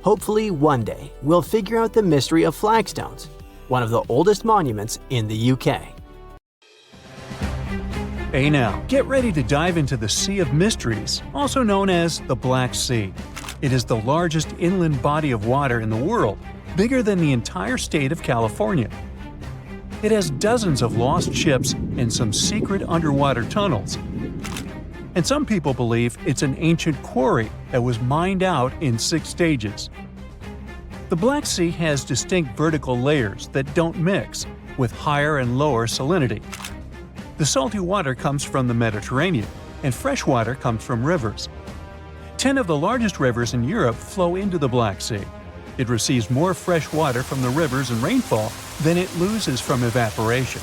Hopefully, one day, we'll figure out the mystery of flagstones, one of the oldest monuments in the UK. Hey now, get ready to dive into the Sea of Mysteries, also known as the Black Sea. It is the largest inland body of water in the world, bigger than the entire state of California. It has dozens of lost ships and some secret underwater tunnels. And some people believe it's an ancient quarry that was mined out in 6 stages. The Black Sea has distinct vertical layers that don't mix, with higher and lower salinity. The salty water comes from the Mediterranean, and fresh water comes from rivers. 10 of the largest rivers in Europe flow into the Black Sea. It receives more fresh water from the rivers and rainfall than it loses from evaporation.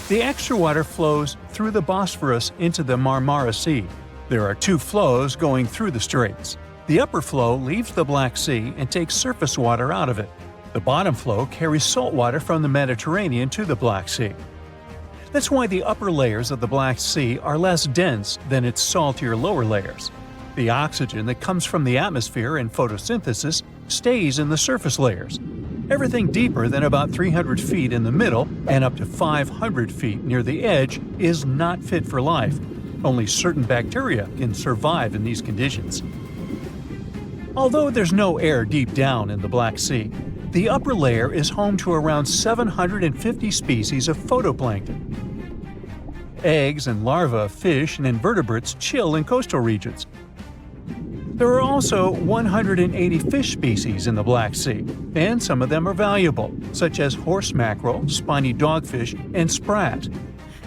The extra water flows through the Bosphorus into the Marmara Sea. There are two flows going through the straits. The upper flow leaves the Black Sea and takes surface water out of it. The bottom flow carries salt water from the Mediterranean to the Black Sea. That's why the upper layers of the Black Sea are less dense than its saltier lower layers. The oxygen that comes from the atmosphere and photosynthesis stays in the surface layers. Everything deeper than about 300 feet in the middle and up to 500 feet near the edge is not fit for life. Only certain bacteria can survive in these conditions. Although there's no air deep down in the Black Sea, the upper layer is home to around 750 species of phytoplankton. Eggs and larvae of fish and invertebrates chill in coastal regions. There are also 180 fish species in the Black Sea, and some of them are valuable, such as horse mackerel, spiny dogfish, and sprat.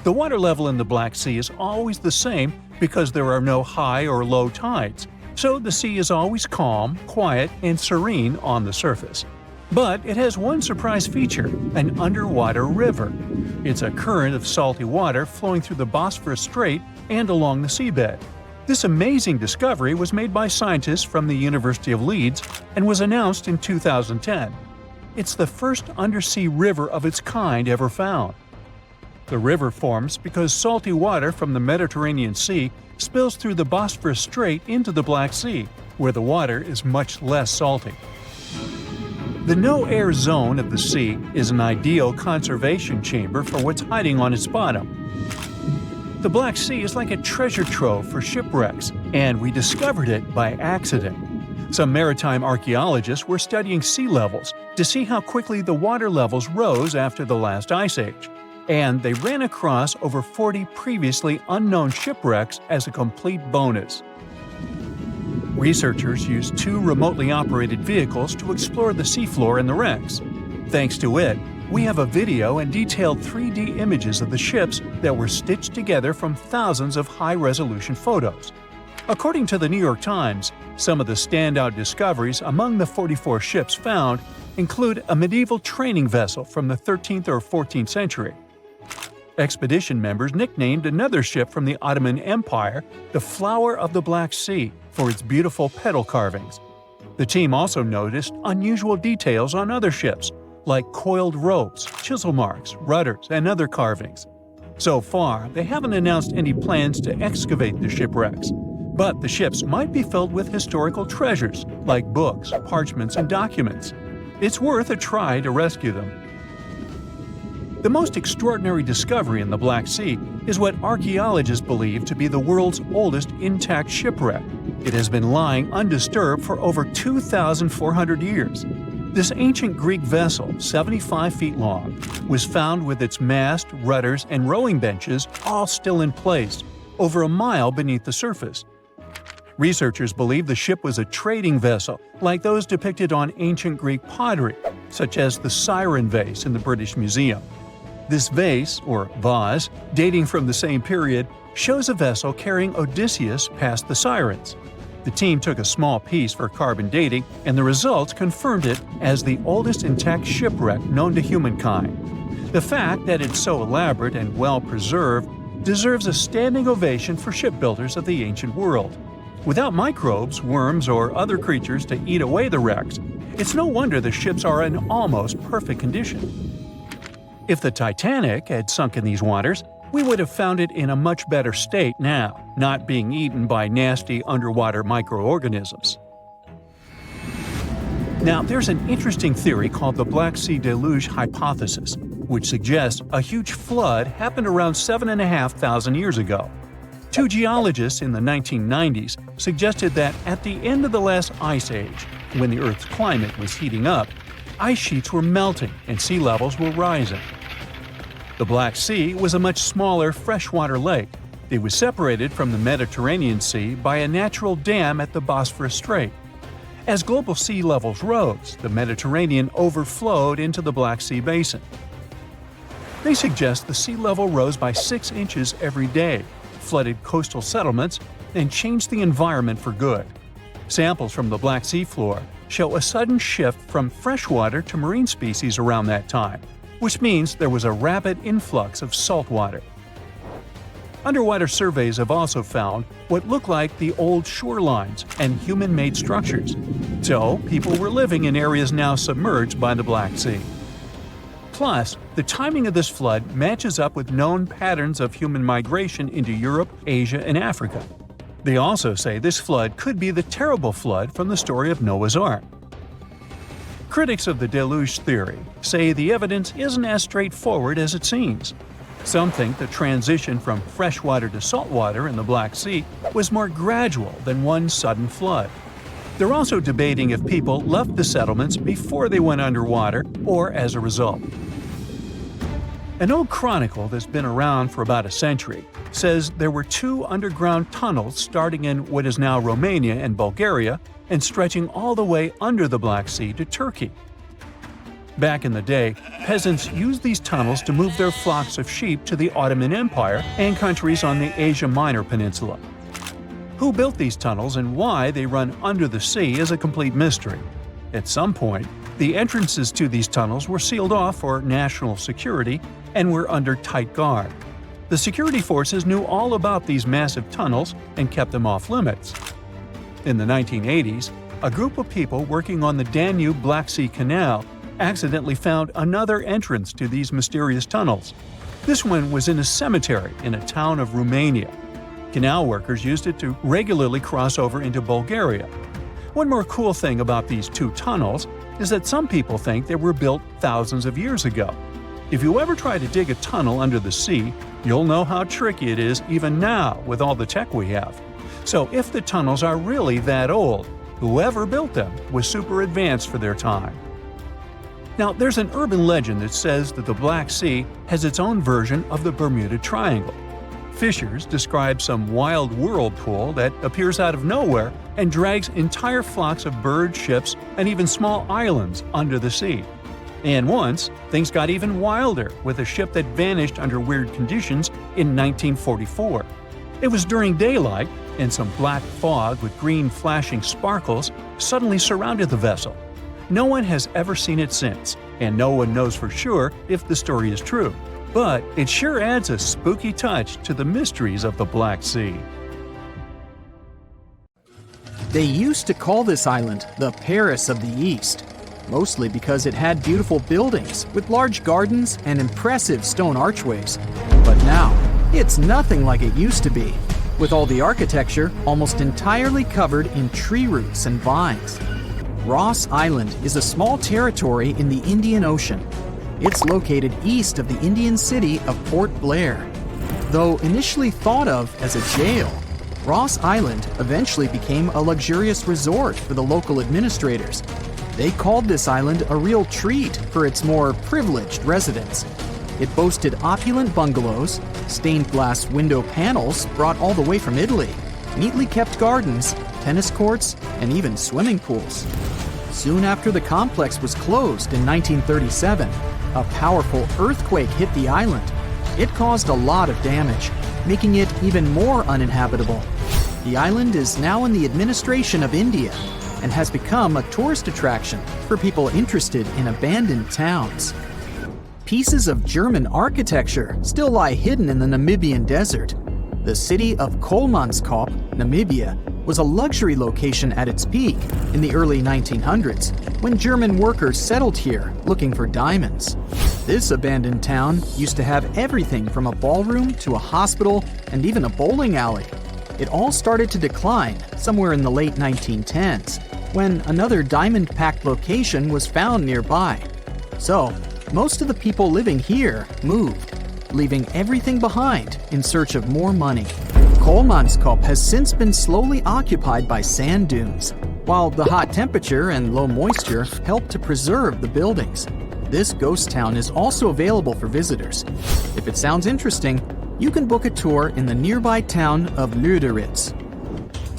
The water level in the Black Sea is always the same because there are no high or low tides, so the sea is always calm, quiet, and serene on the surface. But it has one surprise feature: an underwater river. It's a current of salty water flowing through the Bosphorus Strait and along the seabed. This amazing discovery was made by scientists from the University of Leeds and was announced in 2010. It's the first undersea river of its kind ever found. The river forms because salty water from the Mediterranean Sea spills through the Bosphorus Strait into the Black Sea, where the water is much less salty. The no-air zone of the sea is an ideal conservation chamber for what's hiding on its bottom. The Black Sea is like a treasure trove for shipwrecks, and we discovered it by accident. Some maritime archaeologists were studying sea levels to see how quickly the water levels rose after the last ice age, and they ran across over 40 previously unknown shipwrecks as a complete bonus. Researchers used two remotely operated vehicles to explore the seafloor and the wrecks. Thanks to it, we have a video and detailed 3D images of the ships that were stitched together from thousands of high-resolution photos. According to the New York Times, some of the standout discoveries among the 44 ships found include a medieval training vessel from the 13th or 14th century. Expedition members nicknamed another ship from the Ottoman Empire the Flower of the Black Sea for its beautiful petal carvings. The team also noticed unusual details on other ships, like coiled ropes, chisel marks, rudders, and other carvings. So far, they haven't announced any plans to excavate the shipwrecks, but the ships might be filled with historical treasures like books, parchments, and documents. It's worth a try to rescue them. The most extraordinary discovery in the Black Sea is what archaeologists believe to be the world's oldest intact shipwreck. It has been lying undisturbed for over 2,400 years. This ancient Greek vessel, 75 feet long, was found with its mast, rudders, and rowing benches all still in place, over a mile beneath the surface. Researchers believe the ship was a trading vessel, like those depicted on ancient Greek pottery, such as the Siren vase in the British Museum. This vase, or vase, dating from the same period, shows a vessel carrying Odysseus past the Sirens. The team took a small piece for carbon dating, and the results confirmed it as the oldest intact shipwreck known to humankind. The fact that it's so elaborate and well-preserved deserves a standing ovation for shipbuilders of the ancient world. Without microbes, worms, or other creatures to eat away the wrecks, it's no wonder the ships are in almost perfect condition. If the Titanic had sunk in these waters, we would have found it in a much better state now, not being eaten by nasty underwater microorganisms. Now, there's an interesting theory called the Black Sea Deluge hypothesis, which suggests a huge flood happened around 7,500 years ago. Two geologists in the 1990s suggested that at the end of the last ice age, when the Earth's climate was heating up, ice sheets were melting and sea levels were rising. The Black Sea was a much smaller freshwater lake. It was separated from the Mediterranean Sea by a natural dam at the Bosphorus Strait. As global sea levels rose, the Mediterranean overflowed into the Black Sea basin. They suggest the sea level rose by 6 inches every day, flooded coastal settlements and changed the environment for good. Samples from the Black Sea floor show a sudden shift from freshwater to marine species around that time, which means there was a rapid influx of salt water. Underwater surveys have also found what look like the old shorelines and human-made structures. So, people were living in areas now submerged by the Black Sea. Plus, the timing of this flood matches up with known patterns of human migration into Europe, Asia, and Africa. They also say this flood could be the terrible flood from the story of Noah's Ark. Critics of the deluge theory say the evidence isn't as straightforward as it seems. Some think the transition from freshwater to saltwater in the Black Sea was more gradual than one sudden flood. They're also debating if people left the settlements before they went underwater or as a result. An old chronicle that's been around for about a century says there were 2 underground tunnels starting in what is now Romania and Bulgaria and stretching all the way under the Black Sea to Turkey. Back in the day, peasants used these tunnels to move their flocks of sheep to the Ottoman Empire and countries on the Asia Minor Peninsula. Who built these tunnels and why they run under the sea is a complete mystery. At some point, the entrances to these tunnels were sealed off for national security and were under tight guard. The security forces knew all about these massive tunnels and kept them off limits. In the 1980s, a group of people working on the Danube-Black Sea Canal accidentally found another entrance to these mysterious tunnels. This one was in a cemetery in a town of Romania. Canal workers used it to regularly cross over into Bulgaria. One more cool thing about these 2 tunnels is that some people think they were built thousands of years ago. If you ever try to dig a tunnel under the sea, you'll know how tricky it is even now with all the tech we have. So if the tunnels are really that old, whoever built them was super advanced for their time. Now, there's an urban legend that says that the Black Sea has its own version of the Bermuda Triangle. Fishers describe some wild whirlpool that appears out of nowhere and drags entire flocks of birds, ships, and even small islands under the sea. And once, things got even wilder with a ship that vanished under weird conditions in 1944. It was during daylight, and some black fog with green flashing sparkles suddenly surrounded the vessel. No one has ever seen it since, and no one knows for sure if the story is true. But it sure adds a spooky touch to the mysteries of the Black Sea. They used to call this island the Paris of the East, mostly because it had beautiful buildings with large gardens and impressive stone archways. But now, it's nothing like it used to be, with all the architecture almost entirely covered in tree roots and vines. Ross Island is a small territory in the Indian Ocean. It's located east of the Indian city of Port Blair. Though initially thought of as a jail, Ross Island eventually became a luxurious resort for the local administrators. They called this island a real treat for its more privileged residents. It boasted opulent bungalows, stained glass window panels brought all the way from Italy, neatly kept gardens, tennis courts, and even swimming pools. Soon after the complex was closed in 1937, a powerful earthquake hit the island. It caused a lot of damage, making it even more uninhabitable. The island is now in the administration of India and has become a tourist attraction for people interested in abandoned towns. Pieces of German architecture still lie hidden in the Namibian desert. The city of Kolmanskop, Namibia, was a luxury location at its peak in the early 1900s when German workers settled here looking for diamonds. This abandoned town used to have everything from a ballroom to a hospital and even a bowling alley. It all started to decline somewhere in the late 1910s when another diamond-packed location was found nearby. So, most of the people living here moved, leaving everything behind in search of more money. Kolmanskop has since been slowly occupied by sand dunes, while the hot temperature and low moisture help to preserve the buildings. This ghost town is also available for visitors. If it sounds interesting, you can book a tour in the nearby town of Lüderitz.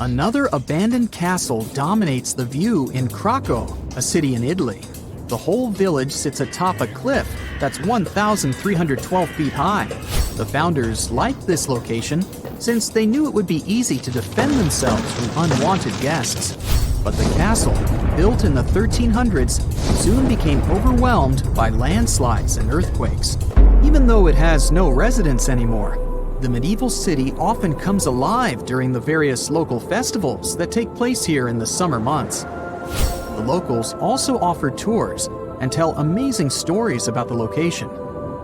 Another abandoned castle dominates the view in Krakow, a city in Italy. The whole village sits atop a cliff that's 1,312 feet high. The founders liked this location since they knew it would be easy to defend themselves from unwanted guests. But the castle, built in the 1300s, soon became overwhelmed by landslides and earthquakes. Even though it has no residents anymore, the medieval city often comes alive during the various local festivals that take place here in the summer months. The locals also offer tours and tell amazing stories about the location.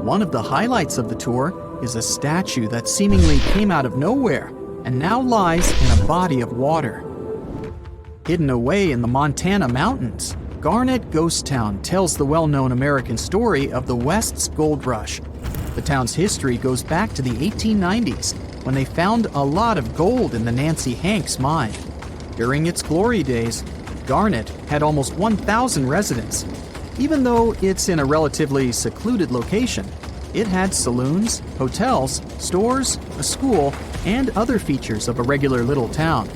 One of the highlights of the tour is a statue that seemingly came out of nowhere and now lies in a body of water. Hidden away in the Montana mountains, Garnet Ghost Town tells the well-known American story of the West's gold rush. The town's history goes back to the 1890s, when they found a lot of gold in the Nancy Hanks mine. During its glory days, Garnet had almost 1,000 residents. Even though it's in a relatively secluded location, it had saloons, hotels, stores, a school, and other features of a regular little town.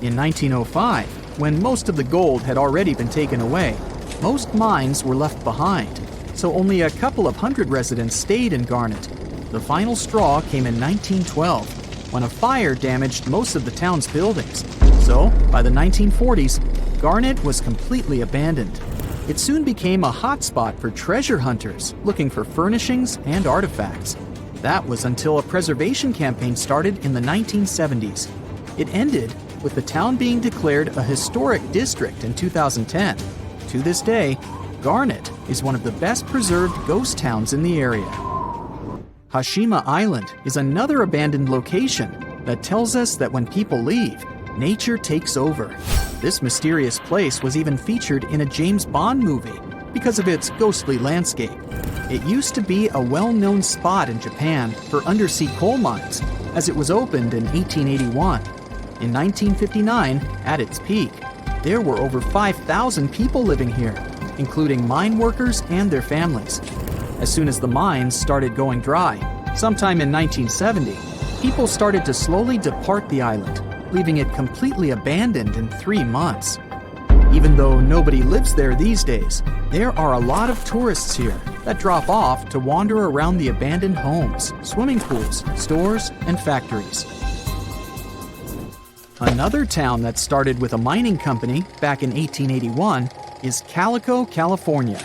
In 1905, when most of the gold had already been taken away, most mines were left behind, so only a couple of hundred residents stayed in Garnet. The final straw came in 1912, when a fire damaged most of the town's buildings. So, by the 1940s, Garnet was completely abandoned. It soon became a hotspot for treasure hunters looking for furnishings and artifacts. That was until a preservation campaign started in the 1970s. It ended with the town being declared a historic district in 2010. To this day, Garnet is one of the best preserved ghost towns in the area. Hashima Island is another abandoned location that tells us that when people leave, nature takes over. This mysterious place was even featured in a James Bond movie because of its ghostly landscape. It used to be a well-known spot in Japan for undersea coal mines, as it was opened in 1881. In 1959, at its peak, there were over 5,000 people living here, including mine workers and their families. As soon as the mines started going dry, sometime in 1970, people started to slowly depart the island, leaving it completely abandoned in 3 months. Even though nobody lives there these days, there are a lot of tourists here that drop off to wander around the abandoned homes, swimming pools, stores, and factories. Another town that started with a mining company back in 1881 is Calico, California.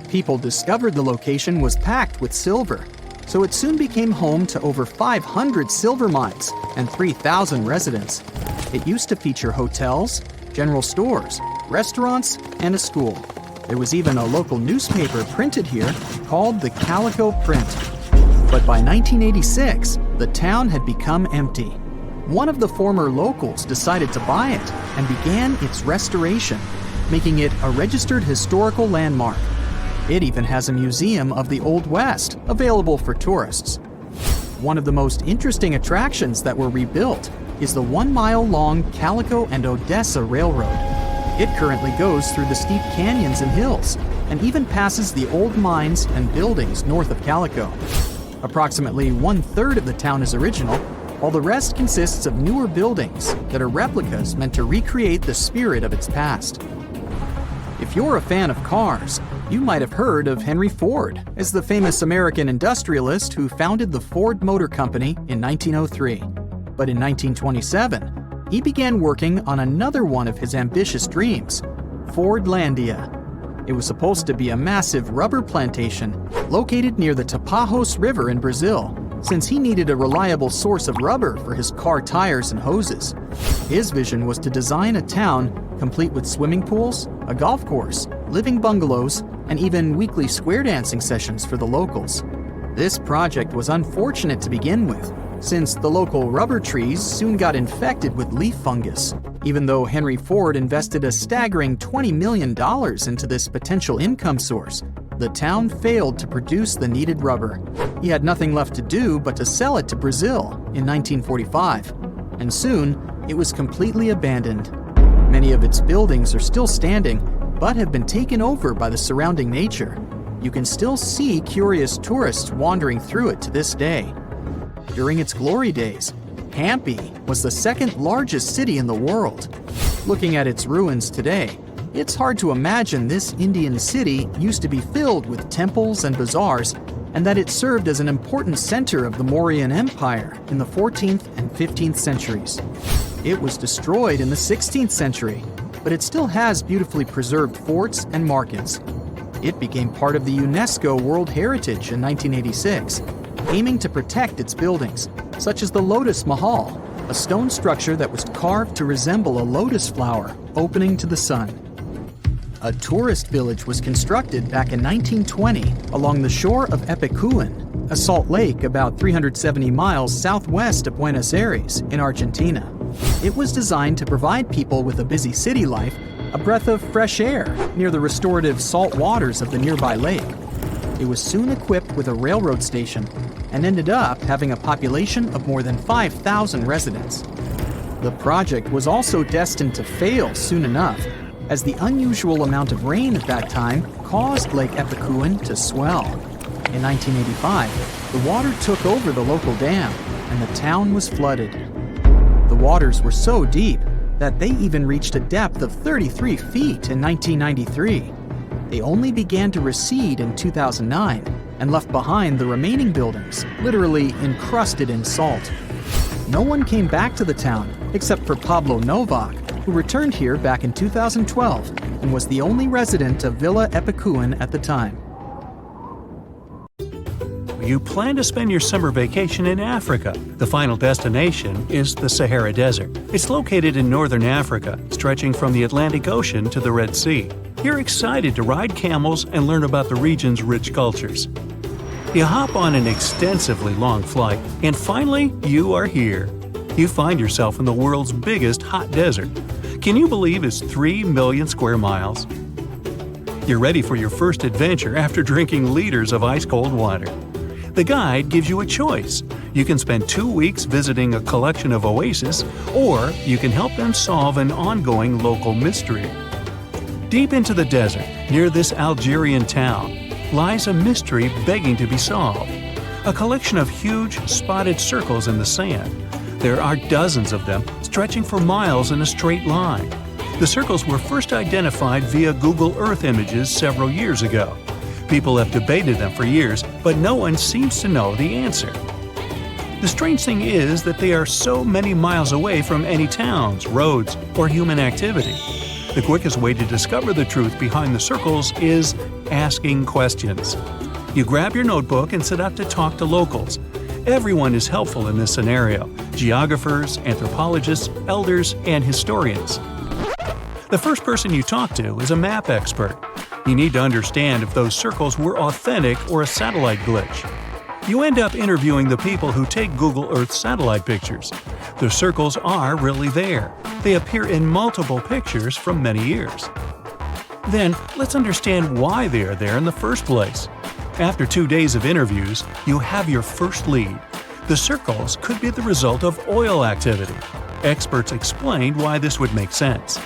People discovered the location was packed with silver, so it soon became home to over 500 silver mines and 3,000 residents. It used to feature hotels, general stores, restaurants, and a school. There was even a local newspaper printed here called the Calico Print. But by 1986, the town had become empty. One of the former locals decided to buy it and began its restoration, making it a registered historical landmark. It even has a museum of the Old West available for tourists. One of the most interesting attractions that were rebuilt is the 1-mile-long Calico and Odessa Railroad. It currently goes through the steep canyons and hills, and even passes the old mines and buildings north of Calico. Approximately 1/3 of the town is original, while the rest consists of newer buildings that are replicas meant to recreate the spirit of its past. If you're a fan of cars, you might have heard of Henry Ford as the famous American industrialist who founded the Ford Motor Company in 1903. But in 1927, he began working on another one of his ambitious dreams, Fordlandia. It was supposed to be a massive rubber plantation located near the Tapajos River in Brazil, since he needed a reliable source of rubber for his car tires and hoses. His vision was to design a town complete with swimming pools, a golf course, living bungalows, and even weekly square dancing sessions for the locals. This project was unfortunate to begin with, since the local rubber trees soon got infected with leaf fungus. Even though Henry Ford invested a staggering $20 million into this potential income source, the town failed to produce the needed rubber. He had nothing left to do but to sell it to Brazil in 1945, and soon it was completely abandoned. Many of its buildings are still standing, but have been taken over by the surrounding nature. You can still see curious tourists wandering through it to this day. During its glory days, Hampi was the second largest city in the world. Looking at its ruins today, It's hard to imagine this Indian city used to be filled with temples and bazaars, and that it served as an important center of the Mauryan Empire in the 14th and 15th centuries. It was destroyed in the 16th century, but it still has beautifully preserved forts and markets. It became part of the UNESCO World Heritage in 1986, aiming to protect its buildings, such as the Lotus Mahal, a stone structure that was carved to resemble a lotus flower opening to the sun. A tourist village was constructed back in 1920 along the shore of Epicuén, a salt lake about 370 miles southwest of Buenos Aires in Argentina. It was designed to provide people with a busy city life a breath of fresh air near the restorative salt waters of the nearby lake. It was soon equipped with a railroad station and ended up having a population of more than 5,000 residents. The project was also destined to fail soon enough, as the unusual amount of rain at that time caused Lake Epicuén to swell. In 1985, the water took over the local dam, and the town was flooded. The waters were so deep that they even reached a depth of 33 feet in 1993. They only began to recede in 2009 and left behind the remaining buildings, literally encrusted in salt. No one came back to the town except for Pablo Novak, who returned here back in 2012 and was the only resident of Villa Epicuén at the time. You plan to spend your summer vacation in Africa. The final destination is the Sahara Desert. It's located in northern Africa, stretching from the Atlantic Ocean to the Red Sea. You're excited to ride camels and learn about the region's rich cultures. You hop on an extensively long flight, and finally, you are here. You find yourself in the world's biggest hot desert. Can you believe it's 3 million square miles? You're ready for your first adventure after drinking liters of ice-cold water. The guide gives you a choice. You can spend 2 weeks visiting a collection of oases, or you can help them solve an ongoing local mystery. Deep into the desert, near this Algerian town, lies a mystery begging to be solved. A collection of huge, spotted circles in the sand. There are dozens of them, stretching for miles in a straight line. The circles were first identified via Google Earth images several years ago. People have debated them for years, but no one seems to know the answer. The strange thing is that they are so many miles away from any towns, roads, or human activity. The quickest way to discover the truth behind the circles is asking questions. You grab your notebook and set out to talk to locals. Everyone is helpful in this scenario: geographers, anthropologists, elders, and historians. The first person you talk to is a map expert. You need to understand if those circles were authentic or a satellite glitch. You end up interviewing the people who take Google Earth satellite pictures. The circles are really there. They appear in multiple pictures from many years. Then, let's understand why they are there in the first place. After 2 days of interviews, you have your first lead. The circles could be the result of oil activity. Experts explained why this would make sense.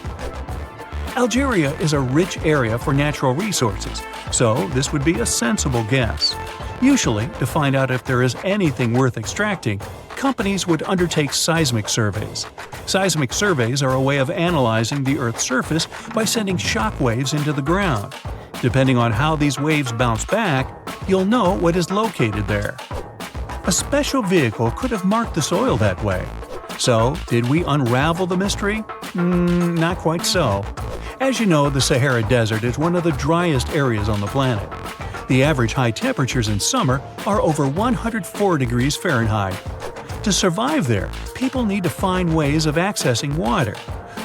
Algeria is a rich area for natural resources, so this would be a sensible guess. Usually, to find out if there is anything worth extracting, companies would undertake seismic surveys. Seismic surveys are a way of analyzing the Earth's surface by sending shock waves into the ground. Depending on how these waves bounce back, you'll know what is located there. A special vehicle could have marked the soil that way. So, did we unravel the mystery? Not quite so. As you know, the Sahara Desert is one of the driest areas on the planet. The average high temperatures in summer are over 104 degrees Fahrenheit. To survive there, people need to find ways of accessing water.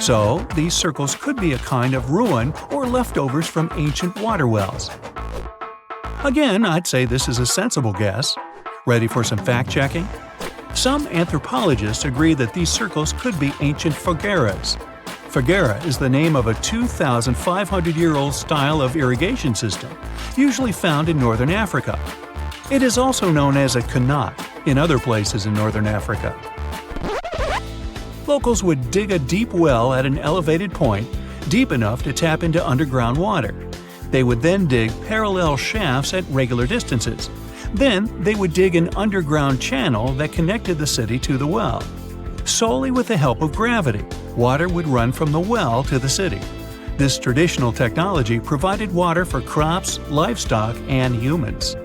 So, these circles could be a kind of ruin or leftovers from ancient water wells. Again, I'd say this is a sensible guess. Ready for some fact-checking? Some anthropologists agree that these circles could be ancient fogueras. Foguera is the name of a 2,500-year-old style of irrigation system, usually found in northern Africa. It is also known as a qanat in other places in northern Africa. Locals would dig a deep well at an elevated point, deep enough to tap into underground water. They would then dig parallel shafts at regular distances. Then they would dig an underground channel that connected the city to the well. Solely with the help of gravity, water would run from the well to the city. This traditional technology provided water for crops, livestock, and humans.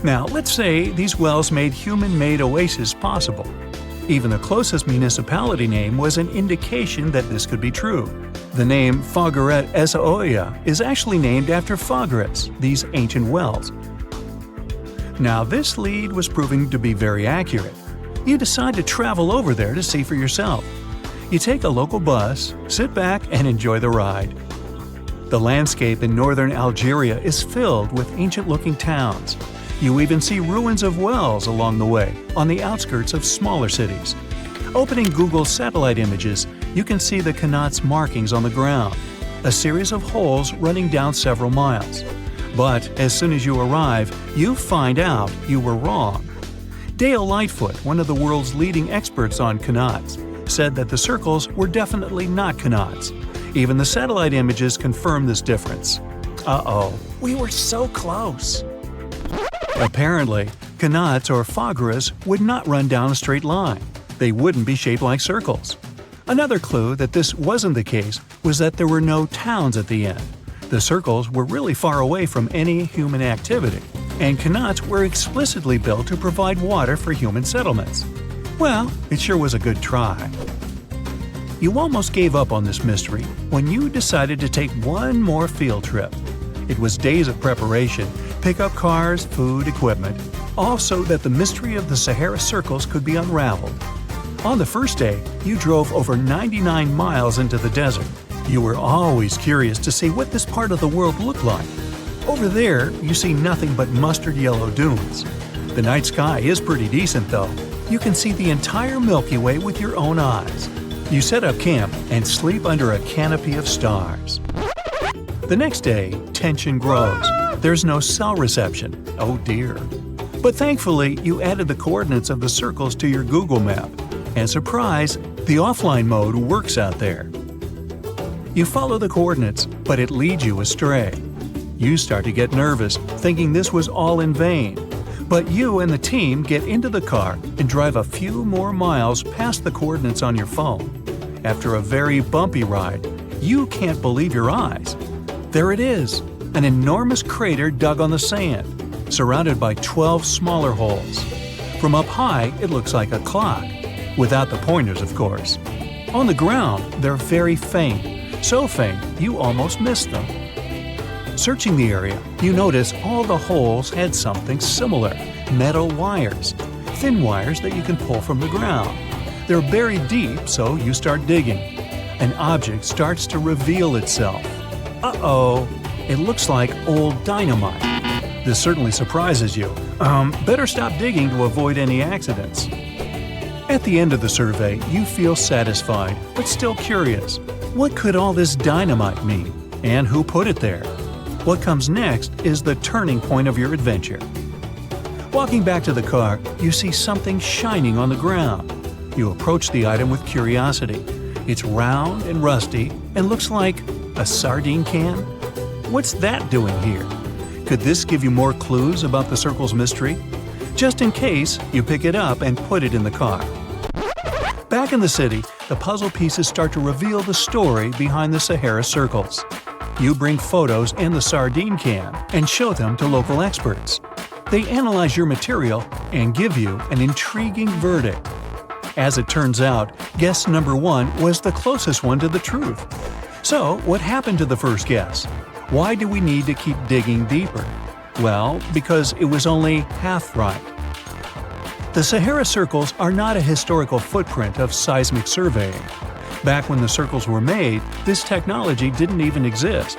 Now, let's say these wells made human-made oases possible. Even the closest municipality name was an indication that this could be true. The name Fogaret Esaoya is actually named after Fogarets, these ancient wells. Now, this lead was proving to be very accurate. You decide to travel over there to see for yourself. You take a local bus, sit back, and enjoy the ride. The landscape in northern Algeria is filled with ancient-looking towns. You even see ruins of wells along the way, on the outskirts of smaller cities. Opening Google satellite images, you can see the Qanat's markings on the ground, a series of holes running down several miles. But as soon as you arrive, you find out you were wrong. Dale Lightfoot, one of the world's leading experts on Qanats, said that the circles were definitely not Qanats. Even the satellite images confirm this difference. Uh-oh, we were so close. Apparently, Qanats or Fogaras would not run down a straight line. They wouldn't be shaped like circles. Another clue that this wasn't the case was that there were no towns at the end. The circles were really far away from any human activity, and Qanats were explicitly built to provide water for human settlements. Well, it sure was a good try. You almost gave up on this mystery when you decided to take one more field trip. It was days of preparation, pick up cars, food, equipment, all so that the mystery of the Sahara Circles could be unraveled. On the first day, you drove over 99 miles into the desert. You were always curious to see what this part of the world looked like. Over there, you see nothing but mustard yellow dunes. The night sky is pretty decent though. You can see the entire Milky Way with your own eyes. You set up camp and sleep under a canopy of stars. The next day, tension grows. There's no cell reception. Oh dear. But thankfully, you added the coordinates of the circles to your Google map. And surprise, the offline mode works out there. You follow the coordinates, but it leads you astray. You start to get nervous, thinking this was all in vain. But you and the team get into the car and drive a few more miles past the coordinates on your phone. After a very bumpy ride, you can't believe your eyes. There it is, an enormous crater dug on the sand, surrounded by 12 smaller holes. From up high, it looks like a clock, without the pointers, of course. On the ground, they're very faint, so faint you almost miss them. Searching the area, you notice all the holes had something similar, metal wires, thin wires that you can pull from the ground. They're buried deep, so you start digging. An object starts to reveal itself. Uh-oh, it looks like old dynamite. This certainly surprises you. Better stop digging to avoid any accidents. At the end of the survey, you feel satisfied, but still curious. What could all this dynamite mean? And who put it there? What comes next is the turning point of your adventure. Walking back to the car, you see something shining on the ground. You approach the item with curiosity. It's round and rusty and looks like a sardine can? What's that doing here? Could this give you more clues about the circle's mystery? Just in case, you pick it up and put it in the car. Back in the city, the puzzle pieces start to reveal the story behind the Sahara Circles. You bring photos and the sardine can and show them to local experts. They analyze your material and give you an intriguing verdict. As it turns out, guess number 1 was the closest one to the truth. So, what happened to the first guess? Why do we need to keep digging deeper? Well, because it was only half right. The Sahara Circles are not a historical footprint of seismic surveying. Back when the circles were made, this technology didn't even exist.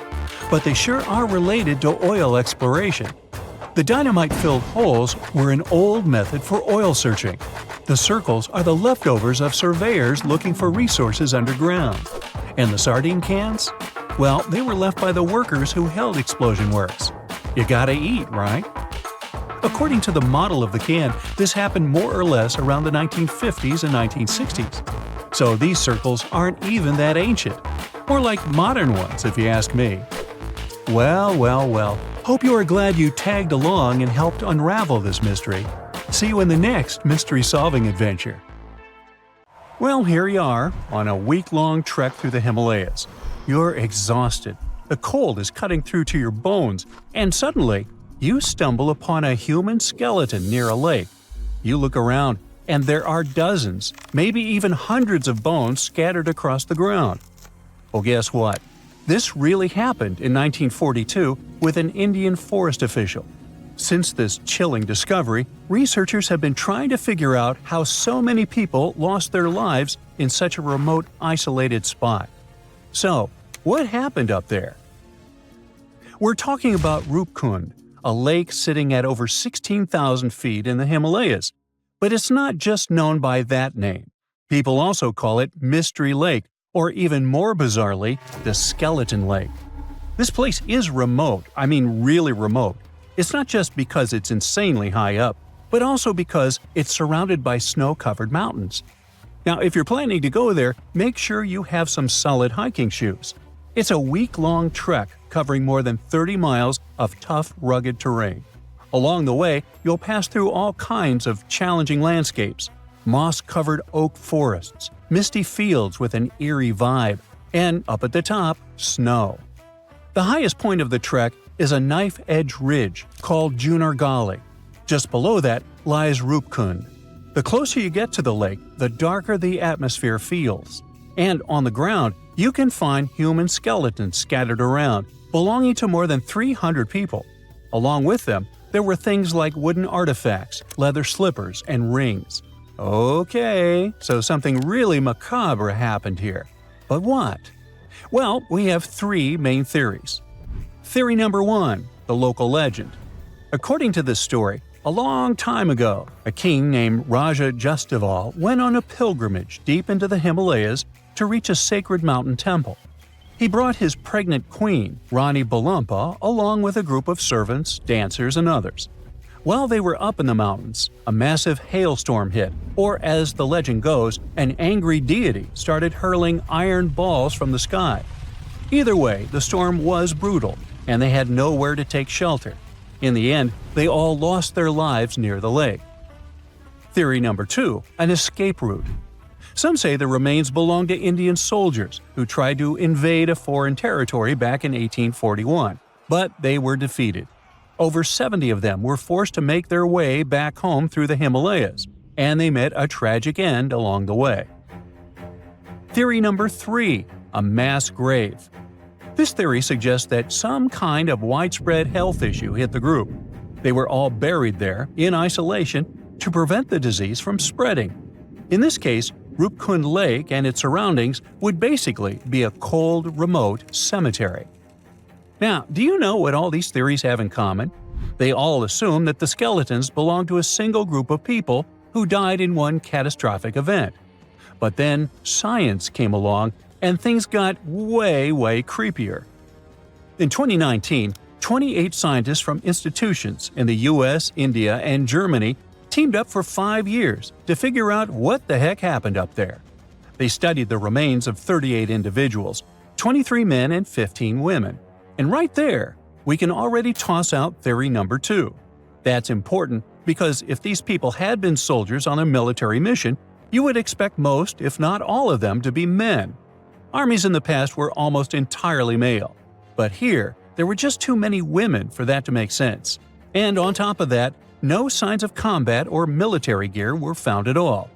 But they sure are related to oil exploration. The dynamite-filled holes were an old method for oil searching. The circles are the leftovers of surveyors looking for resources underground. And the sardine cans? Well, they were left by the workers who held explosion works. You gotta eat, right? According to the model of the can, this happened more or less around the 1950s and 1960s. So these circles aren't even that ancient. More like modern ones, if you ask me. Well. Hope you are glad you tagged along and helped unravel this mystery. See you in the next mystery-solving adventure. Well, here you are, on a week-long trek through the Himalayas. You're exhausted. The cold is cutting through to your bones, and suddenly, you stumble upon a human skeleton near a lake. You look around, and there are dozens, maybe even hundreds of bones scattered across the ground. Well, guess what? This really happened in 1942 with an Indian forest official. Since this chilling discovery, researchers have been trying to figure out how so many people lost their lives in such a remote, isolated spot. So, what happened up there? We're talking about Rupkund, a lake sitting at over 16,000 feet in the Himalayas. But it's not just known by that name. People also call it Mystery Lake, or even more bizarrely, the Skeleton Lake. This place is remote, I mean really remote. It's not just because it's insanely high up, but also because it's surrounded by snow-covered mountains. Now, if you're planning to go there, make sure you have some solid hiking shoes. It's a week-long trek covering more than 30 miles of tough, rugged terrain. Along the way, you'll pass through all kinds of challenging landscapes: moss-covered oak forests, misty fields with an eerie vibe, and up at the top, snow. The highest point of the trek is a knife-edge ridge called Junargali. Just below that lies Rupkund. The closer you get to the lake, the darker the atmosphere feels. And on the ground, you can find human skeletons scattered around, belonging to more than 300 people. Along with them, there were things like wooden artifacts, leather slippers, and rings. Okay, so something really macabre happened here. But what? Well, we have three main theories. Theory number 1, the local legend. According to this story, a long time ago, a king named Raja Justival went on a pilgrimage deep into the Himalayas to reach a sacred mountain temple. He brought his pregnant queen, Rani Balumpa, along with a group of servants, dancers, and others. While they were up in the mountains, a massive hailstorm hit, or as the legend goes, an angry deity started hurling iron balls from the sky. Either way, the storm was brutal, and they had nowhere to take shelter. In the end, they all lost their lives near the lake. Theory number 2, an escape route. Some say the remains belong to Indian soldiers who tried to invade a foreign territory back in 1841, but they were defeated. Over 70 of them were forced to make their way back home through the Himalayas, and they met a tragic end along the way. Theory number 3, a mass grave. This theory suggests that some kind of widespread health issue hit the group. They were all buried there, in isolation, to prevent the disease from spreading. In this case, Rupkund Lake and its surroundings would basically be a cold, remote cemetery. Now, do you know what all these theories have in common? They all assume that the skeletons belong to a single group of people who died in one catastrophic event. But then science came along and things got way creepier. In 2019, 28 scientists from institutions in the US, India, and Germany teamed up for 5 years to figure out what the heck happened up there. They studied the remains of 38 individuals, 23 men and 15 women. And right there, we can already toss out theory number 2. That's important because if these people had been soldiers on a military mission, you would expect most, if not all of them, to be men. Armies in the past were almost entirely male. But here, there were just too many women for that to make sense. And on top of that, no signs of combat or military gear were found at all.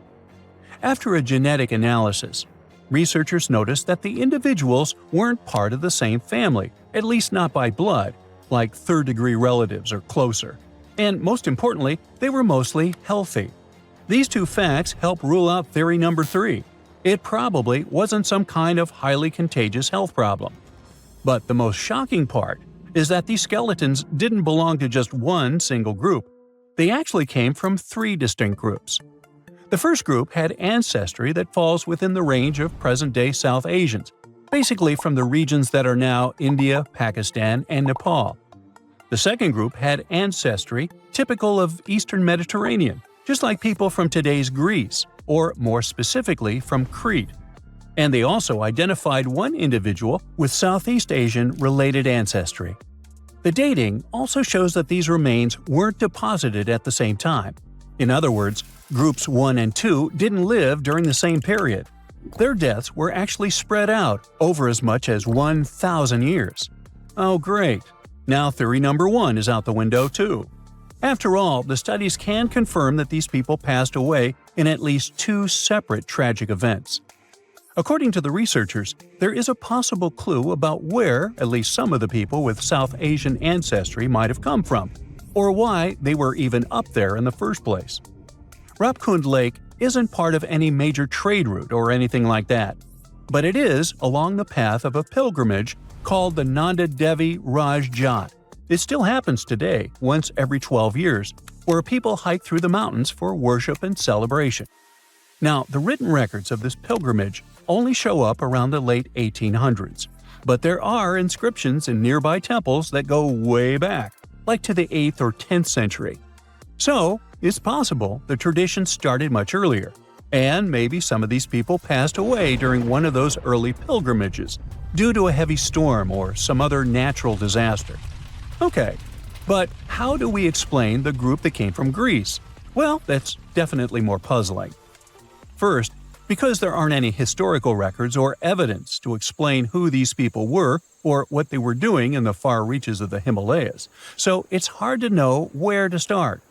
After a genetic analysis, researchers noticed that the individuals weren't part of the same family, at least not by blood, like third-degree relatives or closer. And most importantly, they were mostly healthy. These two facts help rule out theory number 3. It probably wasn't some kind of highly contagious health problem. But the most shocking part is that these skeletons didn't belong to just one single group. They actually came from 3 distinct groups. The first group had ancestry that falls within the range of present-day South Asians, basically from the regions that are now India, Pakistan, and Nepal. The second group had ancestry typical of Eastern Mediterranean, just like people from today's Greece, or more specifically from Crete. And they also identified one individual with Southeast Asian-related ancestry. The dating also shows that these remains weren't deposited at the same time. In other words, groups 1 and 2 didn't live during the same period. Their deaths were actually spread out over as much as 1,000 years. Oh great, now theory number 1 is out the window too. After all, the studies can confirm that these people passed away in at least 2 separate tragic events. According to the researchers, there is a possible clue about where at least some of the people with South Asian ancestry might have come from, or why they were even up there in the first place. Rapkund Lake isn't part of any major trade route or anything like that, but it is along the path of a pilgrimage called the Nanda Devi Raj Jat. It still happens today, once every 12 years, where people hike through the mountains for worship and celebration. Now, the written records of this pilgrimage only show up around the late 1800s, but there are inscriptions in nearby temples that go way back, like to the 8th or 10th century. So, it's possible the tradition started much earlier, and maybe some of these people passed away during one of those early pilgrimages, due to a heavy storm or some other natural disaster. Okay, but how do we explain the group that came from Greece? Well, that's definitely more puzzling. First, because there aren't any historical records or evidence to explain who these people were or what they were doing in the far reaches of the Himalayas, so it's hard to know where to start.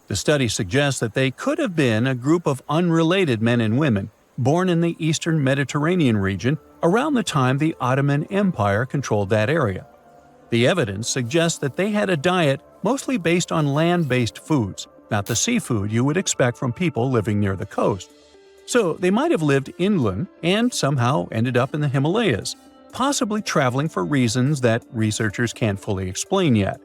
The study suggests that they could have been a group of unrelated men and women born in the eastern Mediterranean region around the time the Ottoman Empire controlled that area. The evidence suggests that they had a diet mostly based on land-based foods, not the seafood you would expect from people living near the coast. So they might have lived inland and somehow ended up in the Himalayas, possibly traveling for reasons that researchers can't fully explain yet.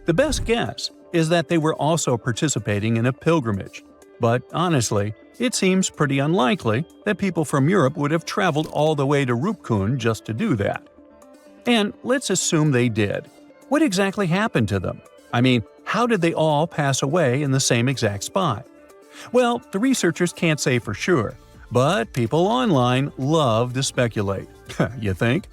The best guess is that they were also participating in a pilgrimage, but honestly, it seems pretty unlikely that people from Europe would have traveled all the way to Rupkund just to do that. And let's assume they did. What exactly happened to them? I mean, how did they all pass away in the same exact spot? Well, the researchers can't say for sure, but people online love to speculate. You think?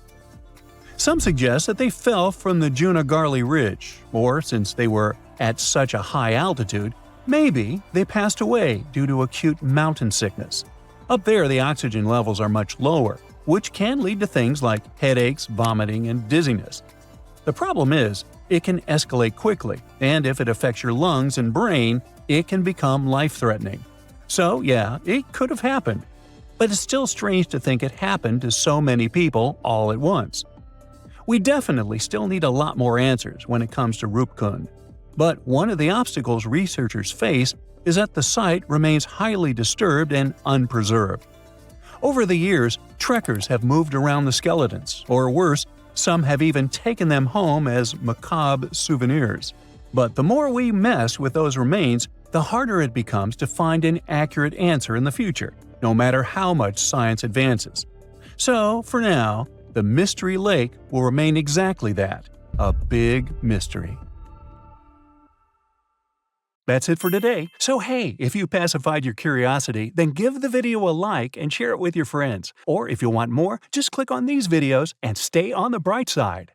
Some suggest that they fell from the Junagarli Ridge, or since they were at such a high altitude, maybe they passed away due to acute mountain sickness. Up there, the oxygen levels are much lower, which can lead to things like headaches, vomiting, and dizziness. The problem is, it can escalate quickly, and if it affects your lungs and brain, it can become life-threatening. So yeah, it could have happened. But it's still strange to think it happened to so many people all at once. We definitely still need a lot more answers when it comes to Rupkund. But one of the obstacles researchers face is that the site remains highly disturbed and unpreserved. Over the years, trekkers have moved around the skeletons, or worse, some have even taken them home as macabre souvenirs. But the more we mess with those remains, the harder it becomes to find an accurate answer in the future, no matter how much science advances. So, for now, the Mystery Lake will remain exactly that, a big mystery. That's it for today. So hey, if you pacified your curiosity, then give the video a like and share it with your friends. Or if you want more, just click on these videos and stay on the bright side.